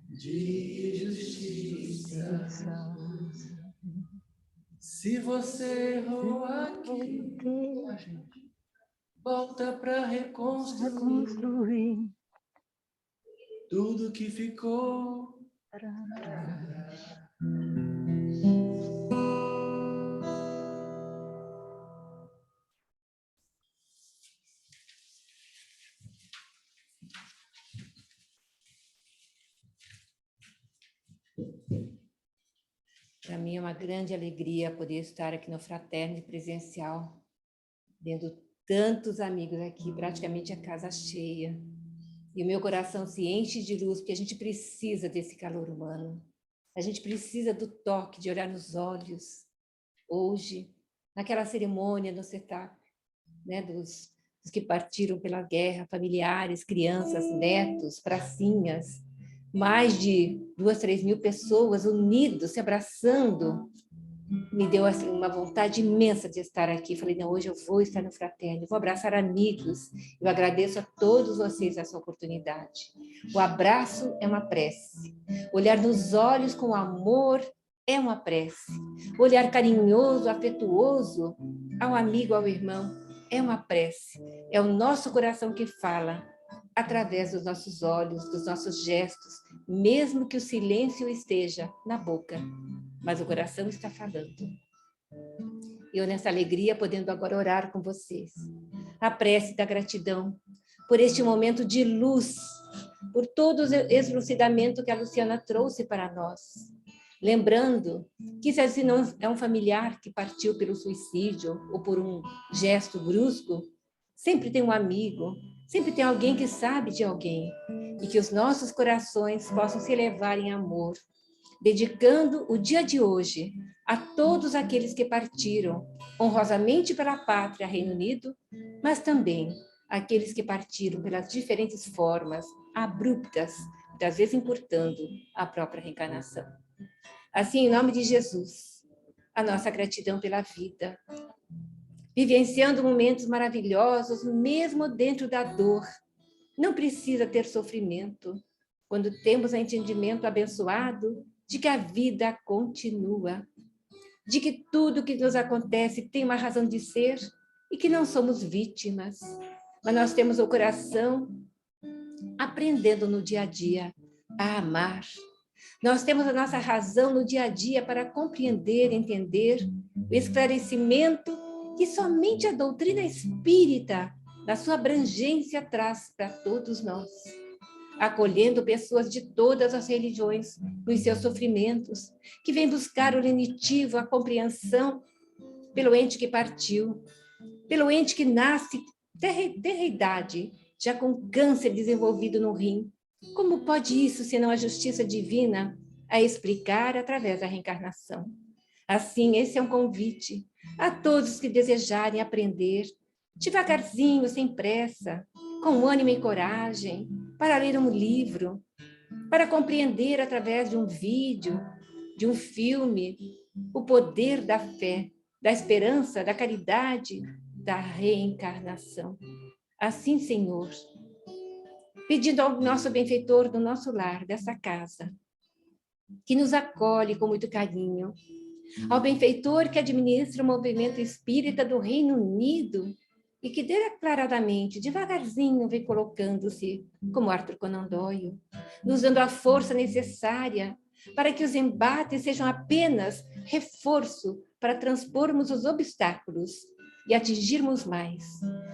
de justiça. Se você errou aqui, volta pra reconstruir tudo que ficou pra trás.
Para mim é uma grande alegria poder estar aqui no Fraternity presencial, vendo tantos amigos aqui, praticamente a casa cheia. E o meu coração se enche de luz, porque a gente precisa desse calor humano. A gente precisa do toque, de olhar nos olhos. Hoje, naquela cerimônia no CETAP, né, dos que partiram pela guerra, familiares, crianças, netos, pracinhas, mais de 2, 3 mil pessoas unidas, se abraçando, me deu assim, uma vontade imensa de estar aqui. Falei, não, hoje eu vou estar no Fraternity, vou abraçar amigos. Eu agradeço a todos vocês essa oportunidade. O abraço é uma prece. Olhar nos olhos com amor é uma prece. Olhar carinhoso, afetuoso ao amigo, ao irmão, é uma prece. É o nosso coração que fala, através dos nossos olhos, dos nossos gestos, mesmo que o silêncio esteja na boca, mas o coração está falando. Eu, nessa alegria, podendo agora orar com vocês, a prece da gratidão por este momento de luz, por todo o eslucidamento que a Luciana trouxe para nós, lembrando que se não é um familiar que partiu pelo suicídio ou por um gesto brusco, sempre tem um amigo, sempre tem alguém que sabe de alguém, e que os nossos corações possam se elevar em amor, dedicando o dia de hoje a todos aqueles que partiram honrosamente pela pátria, Reino Unido, mas também aqueles que partiram pelas diferentes formas, abruptas, muitas vezes importando a própria reencarnação. Assim, em nome de Jesus, a nossa gratidão pela vida, vivenciando momentos maravilhosos, mesmo dentro da dor. Não precisa ter sofrimento, quando temos o entendimento abençoado de que a vida continua, de que tudo que nos acontece tem uma razão de ser e que não somos vítimas, mas nós temos o coração aprendendo no dia a dia a amar. Nós temos a nossa razão no dia a dia para compreender, entender o esclarecimento que somente a doutrina espírita, na sua abrangência, traz para todos nós, acolhendo pessoas de todas as religiões nos seus sofrimentos, que vêm buscar o lenitivo, a compreensão pelo ente que partiu, pelo ente que nasce terra idade, já com câncer desenvolvido no rim. Como pode isso, senão a justiça divina, a explicar através da reencarnação? Assim, esse é um convite a todos que desejarem aprender, devagarzinho, sem pressa, com ânimo e coragem, para ler um livro, para compreender através de um vídeo, de um filme, o poder da fé, da esperança, da caridade, da reencarnação. Assim, Senhor, pedindo ao nosso benfeitor do nosso lar, dessa casa, que nos acolhe com muito carinho, ao benfeitor que administra o movimento espírita do Reino Unido e que declaradamente, devagarzinho, vem colocando-se como Arthur Conan Doyle, nos dando a força necessária para que os embates sejam apenas reforço para transpormos os obstáculos e atingirmos mais.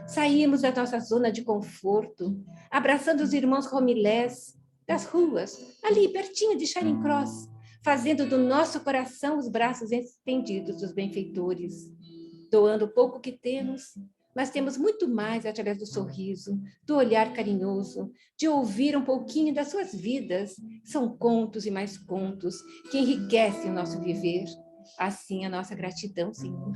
Saímos da nossa zona de conforto, abraçando os irmãos romilés das ruas, ali pertinho de Charing Cross, fazendo do nosso coração os braços estendidos dos benfeitores, doando o pouco que temos, mas temos muito mais através do sorriso, do olhar carinhoso, de ouvir um pouquinho das suas vidas. São contos e mais contos que enriquecem o nosso viver. Assim, a nossa gratidão, Senhor,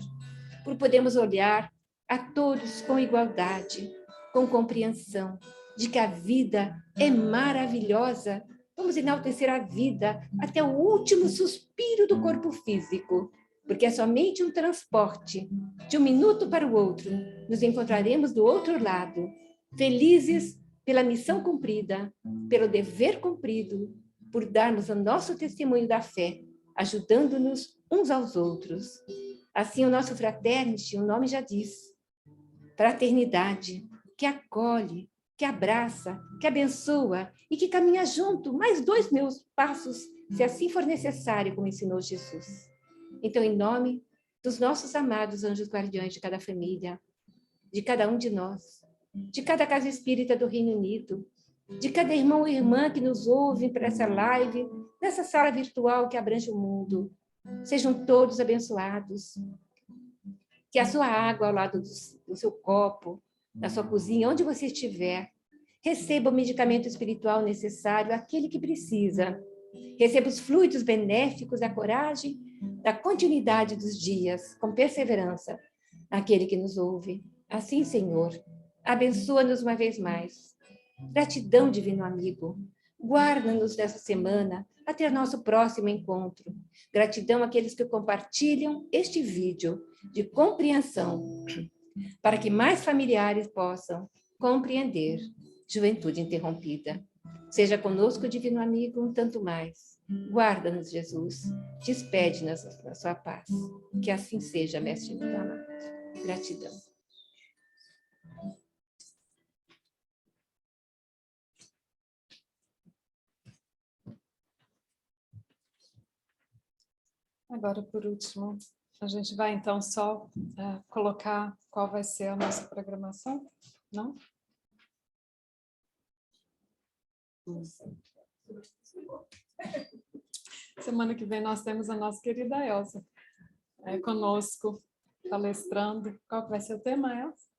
por podermos olhar a todos com igualdade, com compreensão de que a vida é maravilhosa. Vamos enaltecer a vida até o último suspiro do corpo físico, porque é somente um transporte, de um minuto para o outro, nos encontraremos do outro lado, felizes pela missão cumprida, pelo dever cumprido, por darmos o nosso testemunho da fé, ajudando-nos uns aos outros. Assim, o nosso Fraternity, o nome já diz, fraternidade, que acolhe, que abraça, que abençoa e que caminha junto, mais 2 meus passos, se assim for necessário, como ensinou Jesus. Então, em nome dos nossos amados anjos guardiões de cada família, de cada um de nós, de cada casa espírita do Reino Unido, de cada irmão ou irmã que nos ouve para essa live, nessa sala virtual que abrange o mundo, sejam todos abençoados. Que a sua água ao lado do seu copo, na sua cozinha, onde você estiver, receba o medicamento espiritual necessário àquele que precisa. Receba os fluidos benéficos da coragem, da continuidade dos dias, com perseverança, aquele que nos ouve. Assim, Senhor, abençoa-nos uma vez mais. Gratidão, divino amigo. Guarda-nos nessa semana até nosso próximo encontro. Gratidão àqueles que compartilham este vídeo de compreensão, para que mais familiares possam compreender Juventude Interrompida. Seja conosco, divino amigo, um tanto mais. Guarda-nos, Jesus. Despede-nos na sua paz. Que assim seja, mestre muito amado. Gratidão.
Agora, por último, a gente vai então só colocar qual vai ser a nossa programação, não? Semana que vem nós temos a nossa querida Elza conosco, palestrando. Qual que vai ser o tema, Elza?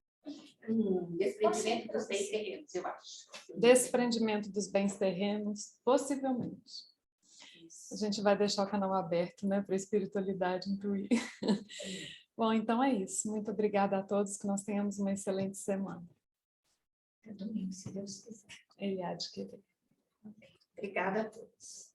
Desprendimento dos bens terrenos, eu acho.
Desprendimento dos bens terrenos, possivelmente. A gente vai deixar o canal aberto, né, para a espiritualidade incluir. Bom, então é isso. Muito obrigada a todos, que nós tenhamos uma excelente semana.
Até domingo, se Deus quiser.
Ele há de querer.
Obrigada a todos.